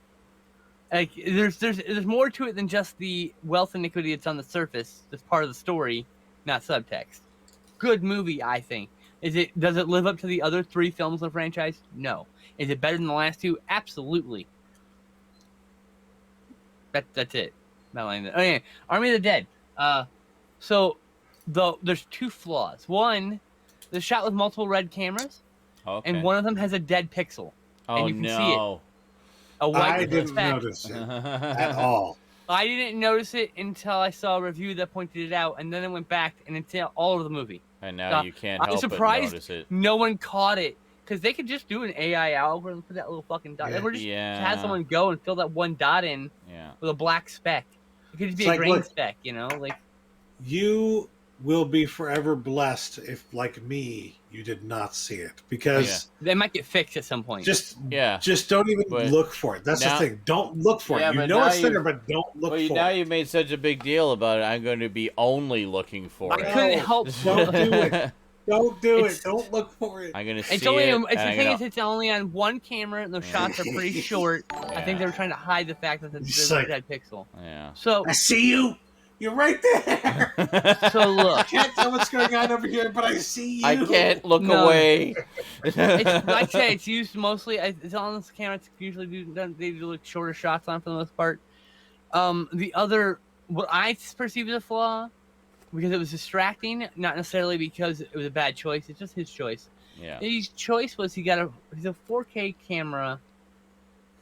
there's more to it than just the wealth inequity that's on the surface. That's part of the story, not subtext. Good movie, I think. Does it live up to the other 3 films in the franchise? No. Is it better than the last 2? Absolutely. That's it. Not like that. Oh yeah, Army of the Dead. So there's 2 flaws. One, the shot with multiple red cameras, Okay. and one of them has a dead pixel. oh you can see it. no. A white I didn't speck. notice it at all. I didn't notice it until I saw a review that pointed it out, and then I went back and it's all of the movie. And now Uh, you can't I'm help but surprised notice it. No one caught it because they could just do an AI algorithm for that little fucking dot. Yeah. Or just Yeah. have someone go and fill that one dot in Yeah. with a black speck. It could just be It's a like, green look- speck, you know, like. You will be forever blessed if, like me, you did not see it, because They might get fixed at some point. just Yeah. don't even But look for it. That's now- the thing. Don't look for Yeah, it. You but know now it's there, you- but don't look Well, for now it. you've made such a big deal about it. I'm going to be only looking for I it. couldn't No, help. don't do it. Don't do It's- it. Don't look for it. I'm going to see It's only. it. It's the and I'm thing gonna- is, it's only on one camera, and those Yeah. shots are pretty short. I think they were trying to hide the fact that It's there's like- a dead pixel. Yeah. So I see you. You're right there. So look, I can't tell what's going on over here, but I see you. I can't look No. away. it's like I say, it's used mostly. It's on this camera. It's usually they do like shorter shots on for the most part. The other, what I perceive as a flaw, because it was distracting, not necessarily because it was a bad choice. It's just his choice. Yeah. His choice was he's a 4K camera,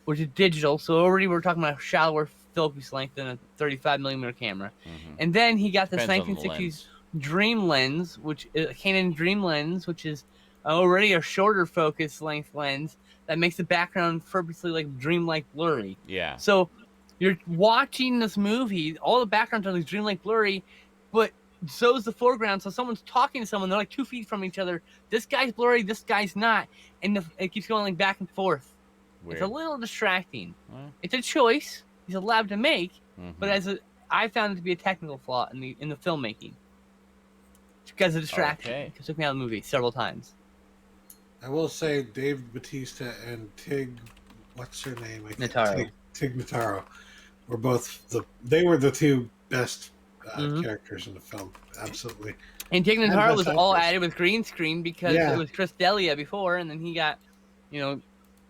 which is digital. So already we're talking about a shallower focus length than a 35mm camera. Mhm. And then he got the Depends on the 1960s lens. Dream lens, which is a Canon Dream lens, which is already a shorter focus length lens that makes the background purposely like dreamlike blurry. Yeah. So you're watching this movie, all the backgrounds are like dreamlike blurry, but so is the foreground. So someone's talking to someone, they're like 2 feet from each other. This guy's blurry, this guy's not, and it keeps going like back and forth. Weird. It's a little distracting. Well. It's a choice he's allowed to make, but Mhm. I found it to be a technical flaw in the filmmaking. Because of distraction. Okay. It took me out of the movie several times. I will say Dave Bautista and Tig, what's her name? Notaro. Tig Notaro were both they were the two best Mhm. characters in the film. Absolutely. And Teh And Interwebz best was all actress. added with green screen because Yeah. it was Chris D'Elia before, and then he got,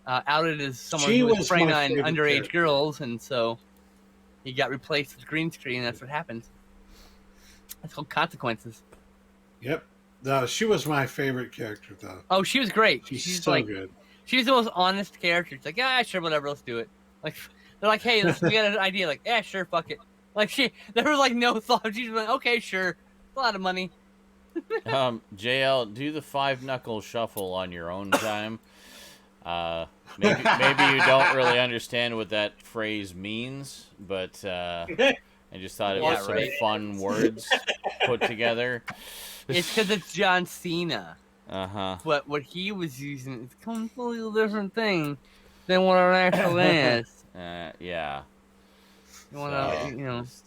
outed as someone She who was was preying my on favorite underage character. girls, and so he got replaced with green screen, and that's what happens. That's called consequences. Yep. No, she was my favorite character though. Oh, she was great. She's so like, good. she's the most honest character. It's like, yeah, sure, whatever, let's do it. Like, they're like, hey, we got an idea. Like, yeah, sure, fuck it. Like, there was like no thought. She's like, okay, sure, it's a lot of money. JL, do the 5-knuckle shuffle on your own time. Maybe you don't really understand what that phrase means, but I just thought it Yeah, was some right. fun words put together. It's because it's John Cena. Uh-huh. But what he was using is a completely different thing than what it actually is. Yeah. You wanna, So, just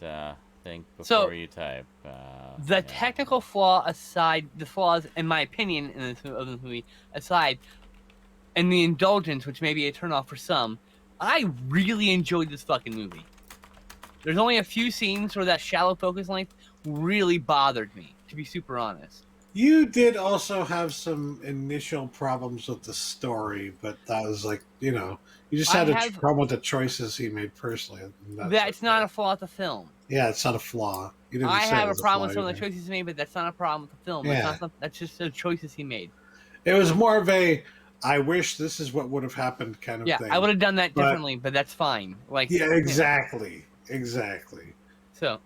think So, before you type. The yeah. technical flaw aside, the flaws, in my opinion, in this movie aside, and the indulgence, which may be a turnoff for some, I really enjoyed this fucking movie. There's only a few scenes where that shallow focus length really bothered me, to be super honest. You did also have some initial problems with the story, but that was like, you just had a problem with the choices he made personally. And That's not a flaw with the film. Yeah, it's not a flaw. You didn't I say it have a was problem flaw with some of the either. choices he made, but that's not a problem with the film. Yeah. That's just the choices he made. It was more of a, I wish this is what would have happened kind of Yeah, thing. I would have done that But- differently, but that's fine. Like, Yeah, exactly. Exactly. So,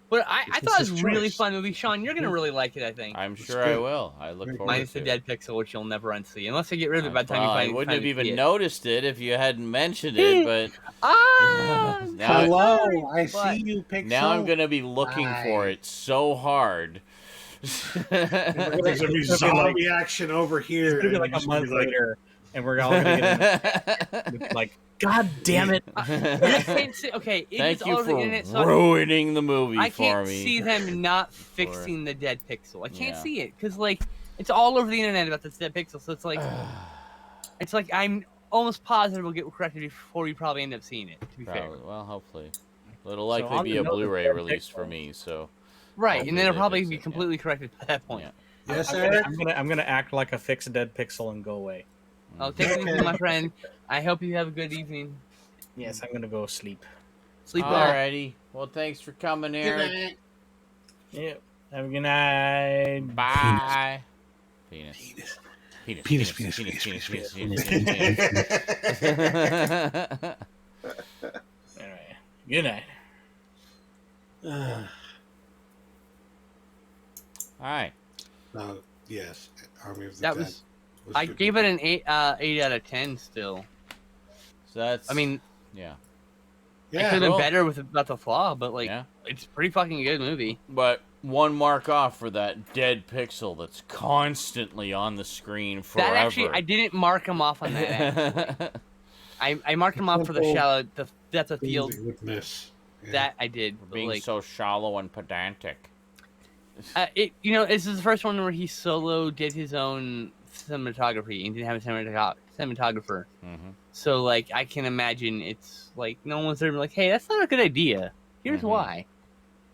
but I It's thought it was his a really choice. fun movie. Sean, you're gonna really like it, I think. I'm It's sure I good. will. I look Very forward Minus to the it. dead pixel, which you'll never unsee, unless they get rid of it by the time Well, you I find. wouldn't have finally see even it. noticed it if you hadn't mentioned it, but Ah, Now- Hello, I but- see you, Pixel. now I'm going to be looking for Hi. it so hard. There's gonna be It's gonna be zombie action over here. It's gonna be and like you're a just gonna month be like, later, and we're all gonna get like, God damn it! I can't see. Okay, it Thank is you all over for the internet, so ruining the movie I for can't me. see them not fixing the dead pixel. I can't Yeah. see it because like it's all over the internet about this dead pixel. So it's like I'm almost positive we'll get corrected before you probably end up seeing it. To be fair, Probably. Well, hopefully. It'll So likely on be the a note of Blu-ray dead release pixel- for me, so right, hopefully and then it'll they probably fix be it, yeah. completely corrected by that point. Yeah. yes, I'm Eric. gonna act like a fixed dead pixel and go away. Oh, take it easy, my friend. I hope you have a good evening. Yes, I'm gonna go sleep. Sleep well. Alrighty. Well, thanks for coming, Eric. Yeah. Have a good night. Bye. Penis. Penis. Penis. Penis, Penis. penis, Penis. penis, Penis. Anyway, good night. All right. No, yes, Army of the That Dead. was. I good. gave it an 8 out of 10 still. So that's. I mean, Yeah. it could Yeah, have been cool. better about the flaw, but like, Yeah. it's a pretty fucking good movie. But one mark off for that dead pixel that's constantly on the screen forever. That actually, I didn't mark him off on that. I marked him off for the shallow, the depth of things field. that you would miss. Yeah. That I did. But Being like, so shallow and pedantic. this is the first one where he solo did his own cinematography and didn't have a cinematographer. Mm-hmm. So like, I can imagine it's like no one's ever like, hey, that's not a good idea. Here's Mhm. why.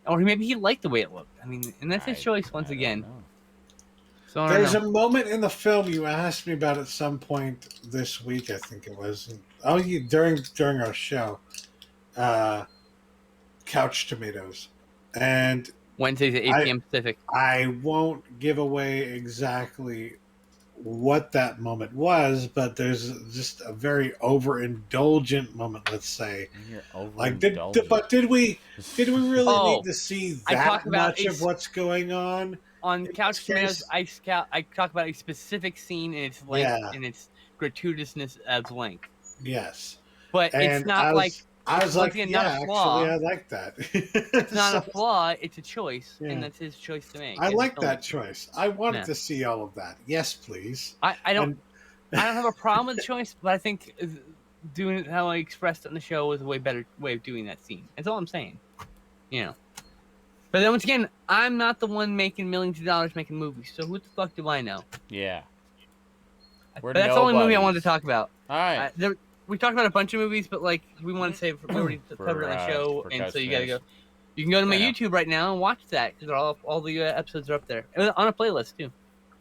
or maybe he liked the way it looked. I mean, and that's his choice once I don't again. know. So I don't There's know. a moment in the film you asked me about at some point this week, I think it was. Oh, during our show, Couch Tomatoes, and Wednesdays at 8 p.m. Pacific. I won't give away exactly what that moment was, but there's just a very overindulgent moment, let's say. You're Like, overindulgent. did we really Oh, need to see I that talk about much of what's going on? on in Couch this Tomatoes. case? I talk about a specific scene and its length Yeah. and its gratuitousness as length. Yes. But it's And not like I was like, again, yeah, not a flaw. actually, I like that. It's not So, a flaw. It's a choice, Yeah. and that's his choice to make. I as a like that filmmaker. choice. I wanted Yeah. to see all of that. Yes, please. I don't And- I don't have a problem with the choice, but I think doing it how I expressed it on the show was a way better way of doing that scene. That's all I'm saying. You know. But then once again, I'm not the one making millions of dollars making movies, so who the fuck do I know? Yeah. We're But that's the only movie I wanted nobodies. to talk about. All right. We talked about a bunch of movies, but like we want to save, we already covered it on the show, for and Couch so you gotta go. Tomatoes. You can go to my Fair enough. YouTube right now and watch that because all the episodes are up there on a playlist too.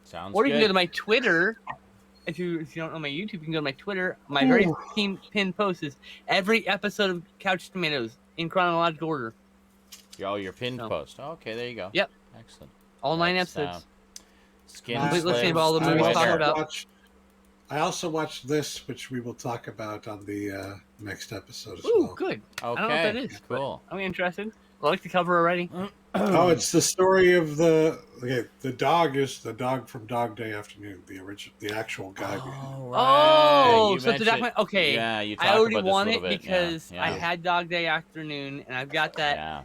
Sounds Or you good. can go to my Twitter. If you don't know my YouTube, you can go to my Twitter. My very pinned post is every episode of Couch Tomatoes in chronological order. Your pinned So. post. Oh, okay, there you go. Yep. Excellent. All 9 That's, episodes. Skinslip. listing of all the movies I talked also about. I also watched this, which we will talk about on the next episode as Ooh, well. good. Okay. I don't know what that is. but Cool. I'm interested. I like the cover already. Oh, it's the story of the dog is the dog from Dog Day Afternoon, the actual guy. Oh, You so it's a mentioned- document. Okay, Yeah, you talked I already about this a want little it bit. because yeah. I had Dog Day Afternoon, and I've got that Yeah.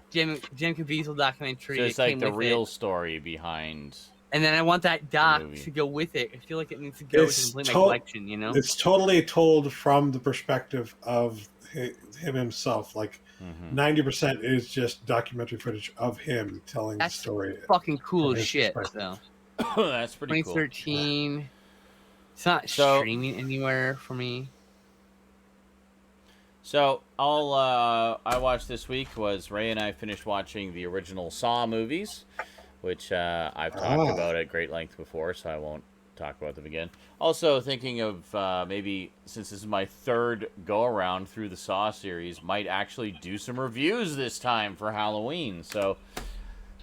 Jim Caviezel documentary. So it's that like came the with real it. story behind. And then I want that doc movie. to go with it. I feel like it needs to go to It's complete my to- collection. You know. It's totally told from the perspective of him himself. Like 90% is just documentary footage of him telling That's the story. fucking cool from as his shit. perspective. So That's pretty cool. 2013. It's not So- streaming anywhere for me. So all I watched this week was Ray and I finished watching the original Saw movies, which I've talked about at great length before, so I won't talk about them again. Also thinking of maybe, since this is my third go-around through the Saw series, might actually do some reviews this time for Halloween. So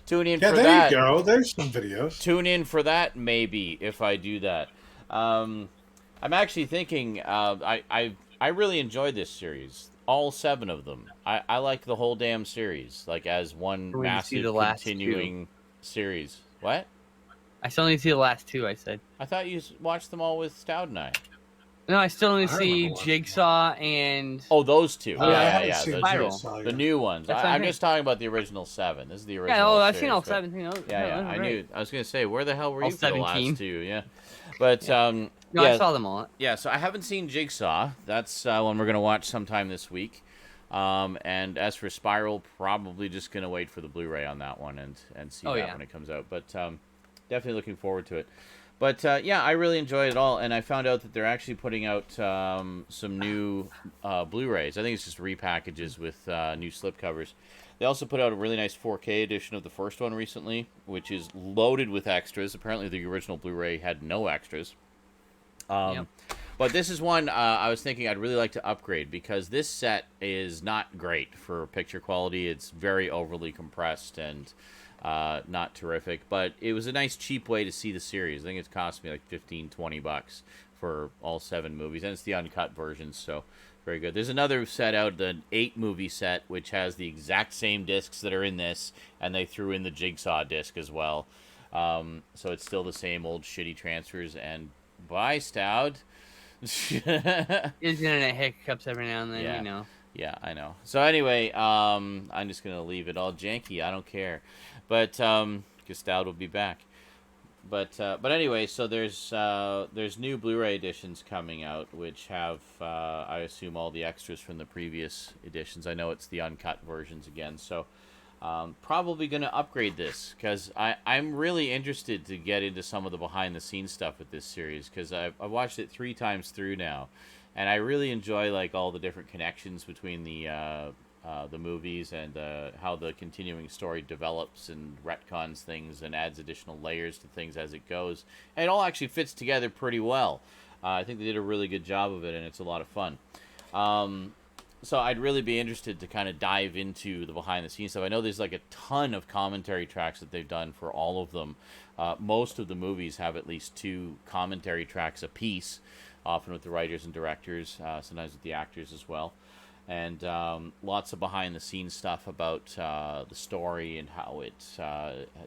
tune in for there that. you go. There's some videos. Tune in for that, maybe, if I do that. I'm actually thinking, I really enjoyed this series. All 7 of them. I like the whole damn series, like as one We're going to see massive the last continuing series. What? I still need to see the last 2. I said. I thought you watched them all with Stoud and I. No, I still need to I see remember watching Jigsaw and. Oh, those 2. I haven't Yeah. seen The, Spiral. Jigsaw the yet. new ones. That's what I'm I'm just talking about the original 7. This is the original. Yeah, oh, I've seen series, all but- 17. Yeah, I knew. I was gonna say, where the hell were All you for the 17. last 2? Yeah, but No, yeah, I saw them all. yeah. So I haven't seen Jigsaw. That's one we're gonna watch sometime this week. And as for Spiral, probably just gonna wait for the Blu-ray on that one and see that when it comes out. But definitely looking forward to it. But yeah, I really enjoyed it all, and I found out that they're actually putting out some new Blu-rays. I think it's just repackages with new slipcovers. They also put out a really nice 4K edition of the first one recently, which is loaded with extras. Apparently, the original Blu-ray had no extras. But this is one I was thinking I'd really like to upgrade because this set is not great for picture quality. It's very overly compressed and not terrific. But it was a nice, cheap way to see the series. I think it's cost me like $15-20 for all 7 movies. And it's the uncut version, so very good. There's another set out, the 8-movie set, which has the exact same discs that are in this, and they threw in the Jigsaw disc as well. So it's still the same old shitty transfers. And bye, Stoud. Internet hiccups every now and then, Yeah. you know. Yeah, I know. So anyway, I'm just gonna leave it all janky. I don't care, but because Stoud will be back. But anyway, so there's new Blu-ray editions coming out, which have I assume all the extras from the previous editions. I know it's the uncut versions again, so probably gonna upgrade this because I'm really interested to get into some of the behind-the-scenes stuff with this series because I watched it 3 times through now. And I really enjoy like all the different connections between the the movies and how the continuing story develops and retcons things and adds additional layers to things as it goes. And it all actually fits together pretty well. I think they did a really good job of it, and it's a lot of fun. So I'd really be interested to kind of dive into the behind-the-scenes stuff. I know there's like a ton of commentary tracks that they've done for all of them. Most of the movies have at least 2 commentary tracks apiece, often with the writers and directors, sometimes with the actors as well. And lots of behind-the-scenes stuff about the story and how it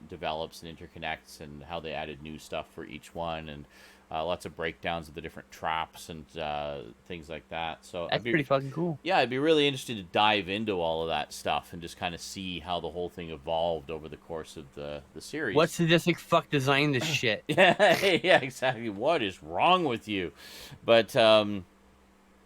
develops and interconnects and how they added new stuff for each one, and lots of breakdowns of the different traps and things like that. So That's pretty fucking cool. Yeah, I'd be really interested to dive into all of that stuff and just kind of see how the whole thing evolved over the course of the series. What's the just like fuck design this shit? Yeah, yeah, exactly. What is wrong with you? But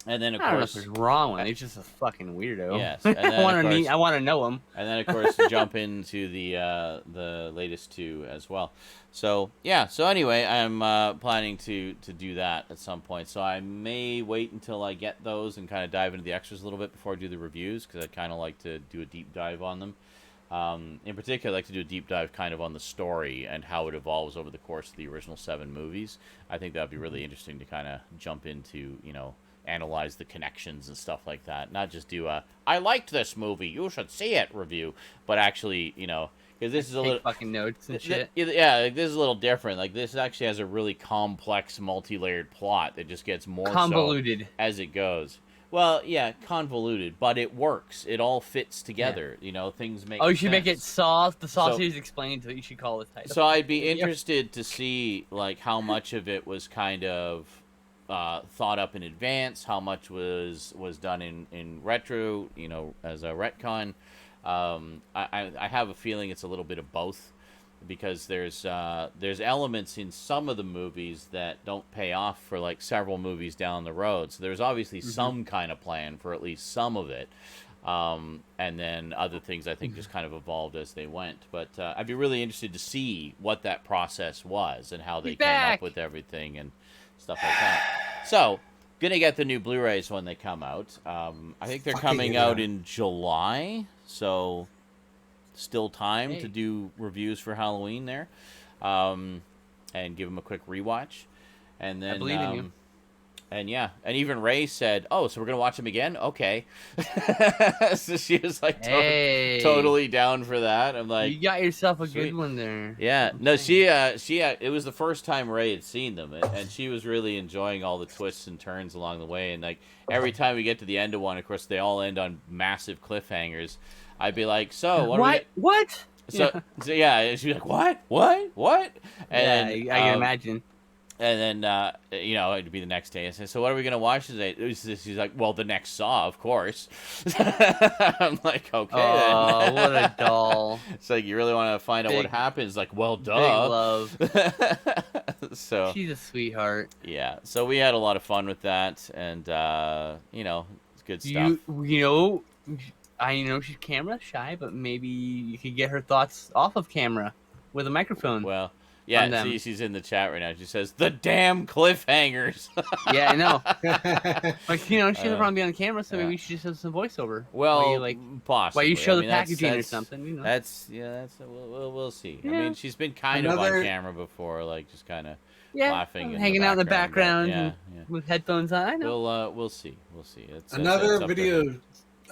and then of I don't know course, if there's wrong with it. He's just a fucking weirdo. Yes, and then, I want to know him. and then of course jump into the latest 2 as well. So yeah. So anyway, I'm planning to do that at some point. So I may wait until I get those and kind of dive into the extras a little bit before I do the reviews, because I'd kind of like to do a deep dive on them. In particular, I'd like to do a deep dive kind of on the story and how it evolves over the course of the original 7 movies. I think that'd be really interesting to kind of jump into, analyze the connections and stuff like that. Not just do a "I liked this movie, you should see it" review, but actually, because this is a little fucking notes and shit. Yeah, like, this is a little different. Like, this actually has a really complex, multi-layered plot that just gets more Convoluted so as it goes. Well, yeah, convoluted, but it works. It all fits together. Things make. Oh, you should make it sense. Saw. The Saw So- series explained, so you should call it title. So I'd be interested to see like how much of it was kind of thought up in advance, how much was done in retro, as a retcon. I have a feeling it's a little bit of both, because there's elements in some of the movies that don't pay off for like several movies down the road. So there's obviously some kind of plan for at least some of it. And then other things I think just kind of evolved as they went. But I'd be really interested to see what that process was and how they came up with everything and stuff like that. So, gonna get the new Blu-rays when they come out. I think they're coming out in July, so still time to do reviews for Halloween there, and give them a quick rewatch. And then I believe in you. And yeah, and even Ray said, "Oh, so we're gonna watch them again? Okay." So she was like, totally down for that. I'm like, you got yourself a sweet. good one there. Yeah, no, she it was the first time Ray had seen them, and she was really enjoying all the twists and turns along the way. And like every time we get to the end of one, of course, they all end on massive cliffhangers. I'd be like, "So what? So yeah, and she'd be like, what?" And yeah, I can imagine. And then, it'd be the next day. I said, "So what are we going to watch today?" She's like, "Well, the next Saw, of course." I'm like, "Okay, oh, then." what a doll. It's like, you really want to find out what happens? Like, well, duh. Big love. So She's a sweetheart. yeah, so we had a lot of fun with that, and, it's good stuff. I know she's camera shy, but maybe you could get her thoughts off of camera with a microphone. Well, yeah, she's in the chat right now. She says, "The damn cliffhangers." Yeah, I know. Like, she doesn't want to be on camera, so maybe she just has some voiceover. Well, possibly. While you show the that's- packaging or that's- something, That's we'll see. I Yeah. mean, she's been kind of on camera before, like just kind of laughing, hanging out in the background, yeah. with headphones on. I know. We'll see. It's Another up to video her.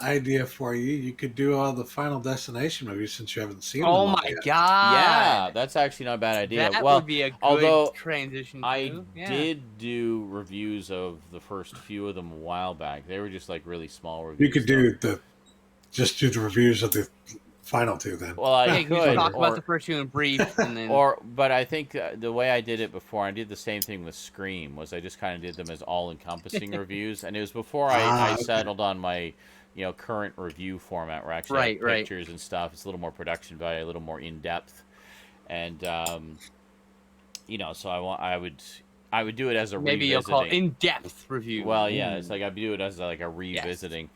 idea for you. You could do all the Final Destination movies since you haven't seen them. Oh all my yet. god! Yeah, that's actually not a bad idea. That well, would be a good although transition. I too. Yeah. did do reviews of the first few of them a while back. They were just like really small reviews. You could do the reviews of the final 2 then. Well, I Yeah, you could. can talk about the first 2 in brief, and then But I think the way I did it before, I did the same thing with Scream, was I just kind of did them as all-encompassing reviews, and it was before I okay. settled on my current review format, where I actually have pictures and stuff. It's a little more production value, a little more in-depth, and so I would do it as a maybe revisiting. you'll call it in-depth review. Well, yeah, it's like I do it as like a revisiting.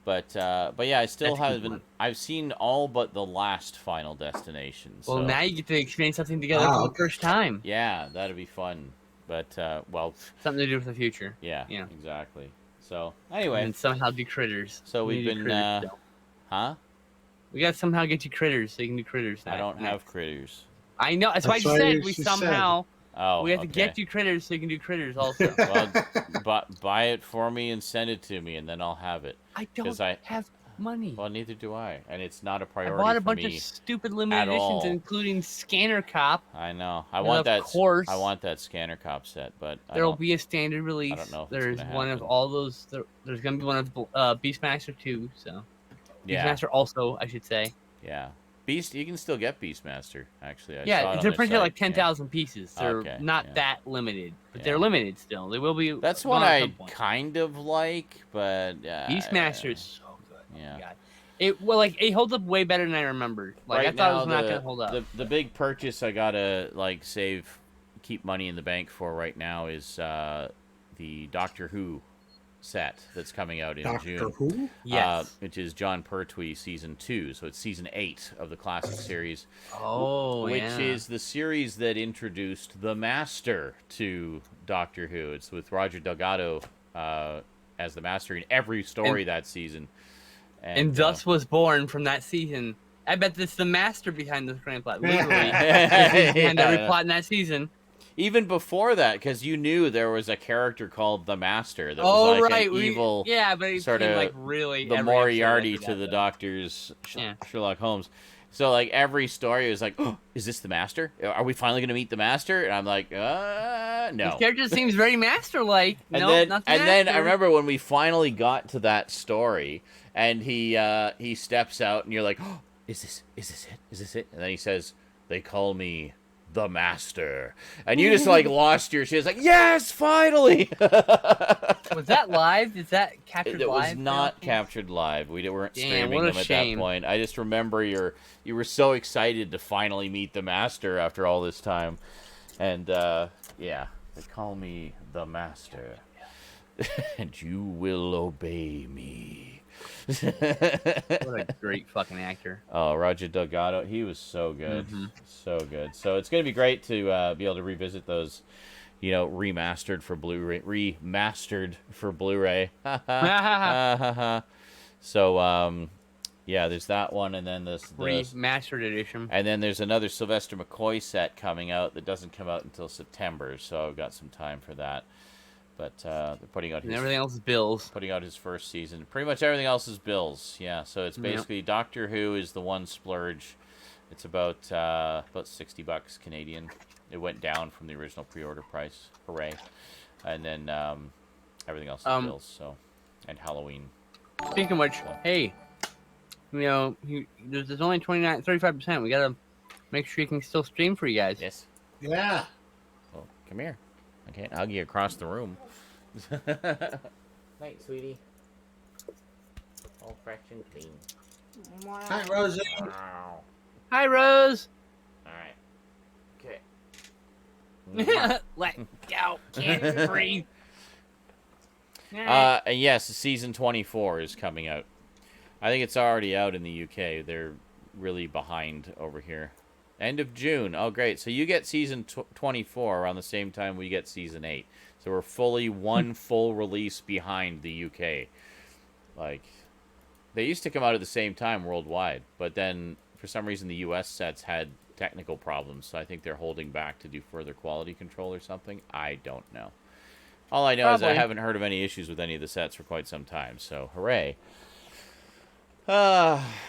But yeah, I still haven't. I've seen all but the last Final Destination. Well, so. now you get to experience something together for the first time. Yeah, that'd be fun. But something to do with the future. Yeah, exactly. So anyway, And somehow do critters. so we've been Huh? We gotta somehow get you critters so you can do critters. I don't have critters. I know. That's why I That's just why said we she somehow. Oh, We have to okay. get you critters so you can do critters also. Well, buy it for me and send it to me, and then I'll have it. I don't have money. Well, neither do I, and it's not a I priority bought a for bunch me of stupid limited at editions, all. including Scanner Cop. I know. I And want of that. course, I want that Scanner Cop set, but there will be a standard release. don't know if it's There's gonna one of happen. all those. There's gonna be one of Beastmaster 2. So yeah, Beastmaster also, I should say. yeah. Beast, you can still get Beastmaster. Actually, I saw it Yeah, on they're their printed site, like 10,000 pieces. They're Okay, not yeah. that limited, but Yeah. they're limited still. They will be. That's gone what at I some point. kind of like, but Beastmaster is so good. Yeah. Oh my God. It holds up way better than I remembered. Like right I thought it was now, not gonna hold up. The big purchase I gotta keep money in the bank for right now is the Doctor Who set that's coming out in Doctor June. Who? Yes. Which is John Pertwee season 2, so it's season 8 of the classic series. Oh, which yeah. is the series that introduced the Master to Doctor Who. It's with Roger Delgado as the Master in every story that season. And thus was born from that season. I bet it's the Master behind this grand plot. Literally, Yeah. behind every plot in that season. Even before that, because you knew there was a character called the Master that was like an evil, yeah, but it sort seemed of like really the every Moriarty episode to after the that, Doctor's Yeah. Sherlock Holmes. So like every story was like, oh, is this the Master? Are we finally going to meet the Master? And I'm like, no. His character seems very Master-like. And No, then, not the and then I Master. remember when we finally got to that story, and he steps out, and you're like, oh, is this it? Is this it? And then he says, they call me the Master, and you just like lost your shit. It's like, yes, finally. Was that live? Is that captured It live? was not captured live. We weren't Damn, streaming what a them at shame. that point. I just remember you were so excited to finally meet the Master after all this time, and yeah, they call me the Master, and you will obey me. What a great fucking actor. Oh, Roger Delgado, he was so good, Mhm. so good. So it's gonna be great to be able to revisit those, remastered for Blu-ray. So yeah, there's that one, and then this Remastered edition. and then there's another Sylvester McCoy set coming out that doesn't come out until September, so I've got some time for that. But they're putting out And everything else is Bill's. putting out his first season. Pretty much everything else is Bill's. Yeah, so it's Yep. basically Doctor Who is the one splurge. It's about $60 Canadian. It went down from the original pre-order price. Hooray! And then everything else is Bill's. So, and Halloween. Speaking of which, hey, there's only 35%. We gotta make sure you can still stream for you guys. Yes. Yeah. Well, come here. I can't hug you across the room. Night, sweetie. All fresh and clean. Hi, Rosie. Wow. Hi, Rose. All right. Okay. Let go. Can't breathe. And yes, season 24 is coming out. I think it's already out in the UK. They're really behind over here. End of June. Oh, great. So you get season 24 around the same time we get season 8. So we're fully one full release behind the UK. Like, they used to come out at the same time worldwide, but then for some reason the US sets had technical problems, so I think they're holding back to do further quality control or something. I don't know. All I know is I Probably. haven't heard of any issues with any of the sets for quite some time, so hooray.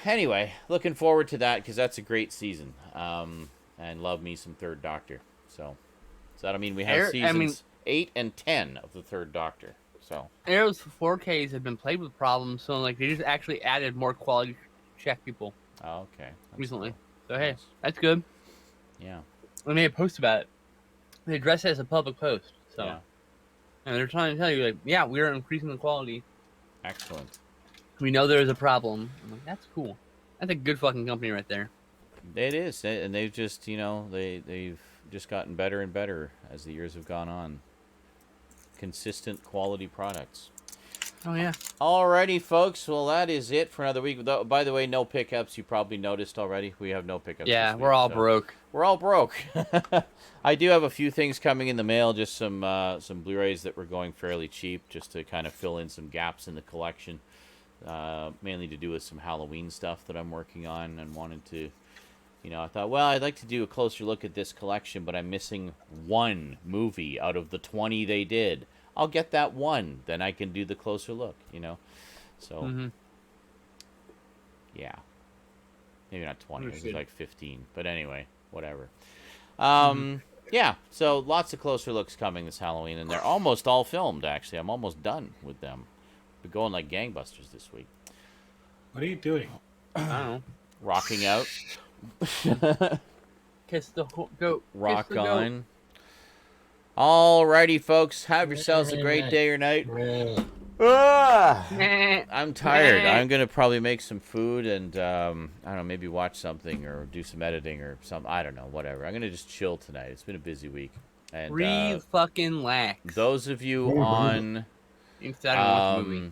Anyway, looking forward to that because that's a great season. And love me some Third Doctor. So that'll mean we have seasons 8 and 10 of the Third Doctor. So Arrows 4Ks have been played with problems, so like they just actually added more quality check people okay. That's recently. cool. So hey, Nice. that's good. Yeah. I made a post about it. They address it as a public post, so Yeah. and they're trying to tell you like, yeah, we are increasing the quality. Excellent. We know there is a problem. I'm like, that's cool. That's a good fucking company right there. It is, and they've just they've just gotten better and better as the years have gone on. Consistent quality products. Oh yeah. Alrighty, folks. Well, that is it for another week. By the way, no pickups. You probably noticed already. We have no pickups. Yeah, this we're week, all so broke. We're all broke. I do have a few things coming in the mail. Just some Blu-rays that were going fairly cheap, just to kind of fill in some gaps in the collection. mainly to do with some Halloween stuff that I'm working on, and wanted to, I thought, well, I'd like to do a closer look at this collection, but I'm missing one movie out of the 20 they did. I'll get that one, then I can do the closer look, So, yeah. Maybe not 20, it was like 15. But anyway, whatever. Yeah, so lots of closer looks coming this Halloween, and they're almost all filmed, actually. I'm almost done with them. We're going like gangbusters this week. What are you doing? I don't know. Rocking out. Kiss the goat. Rock Kiss the on. Alrighty, folks. Have yourselves a great day or night. Ah! Goat. I'm tired. I'm going to probably make some food and, I don't know, maybe watch something or do some editing or something. I don't know, whatever. I'm going to just chill tonight. It's been a busy week. And fucking lax. those of you on movie.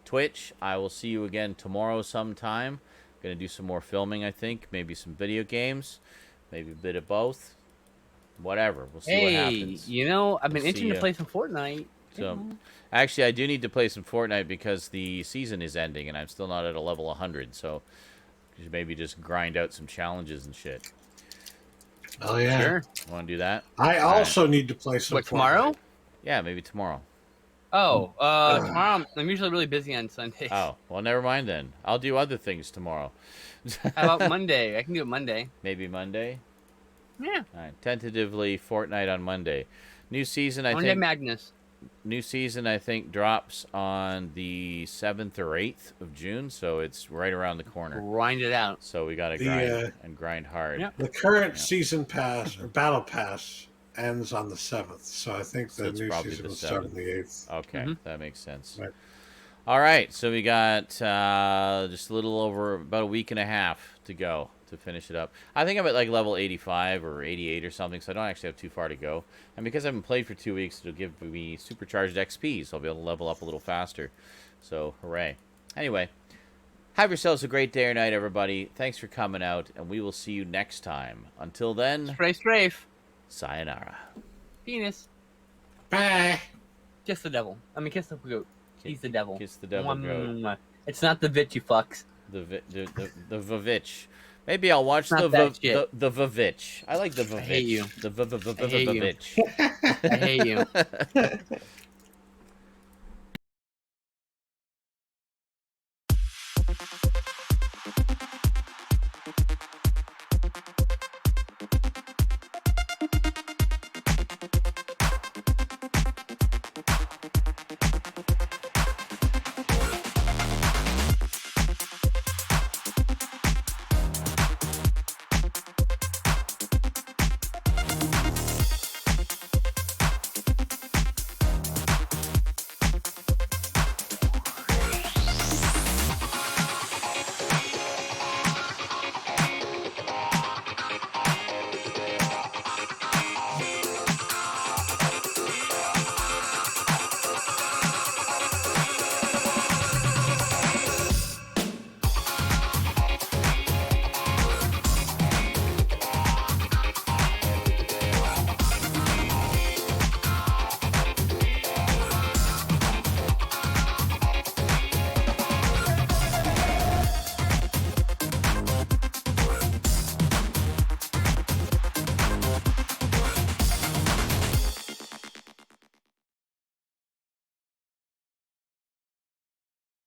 Twitch, I will see you again tomorrow sometime. Going to do some more filming, I think. Maybe some video games. Maybe a bit of both. Whatever. We'll see what happens. I've been itching to play some Fortnite. So, actually, I do need to play some Fortnite because the season is ending and I'm still not at a level 100. So, maybe just grind out some challenges and shit. Oh, yeah. Sure. Want to do that? I also need to play some. What, tomorrow? Yeah, maybe tomorrow. Oh, tomorrow I'm usually really busy on Sundays. Oh, well, never mind then. I'll do other things tomorrow. How about Monday? I can do it Monday. Maybe Monday? Yeah. All right. Tentatively, Fortnite on Monday. New season, I Monday think. Madness. New season, I think, drops on the 7th or 8th of June, so it's right around the corner. Grind it out. So we got to grind and grind hard. Yep. The current season pass or battle pass ends on the 7th, so I think the new season will start on the 8th. Okay, that makes sense. Right. All right, so we got just a little over about a week and a half to go to finish it up. I think I'm at like level 85 or 88 or something, so I don't actually have too far to go. And because I haven't played for 2 weeks, it'll give me supercharged XP, so I'll be able to level up a little faster. So, hooray. Anyway, have yourselves a great day or night, everybody. Thanks for coming out, and we will see you next time. Until then, Strafe. sayonara. Penis. Bye. Kiss the devil. Kiss the goat. He's the devil. Kiss the devil goat. It's not the vitch, you fucks. The Vavitch. Maybe I'll watch the Vavitch. I like the Vavitch. I hate you. The I hate you. Vavitch. I hate you.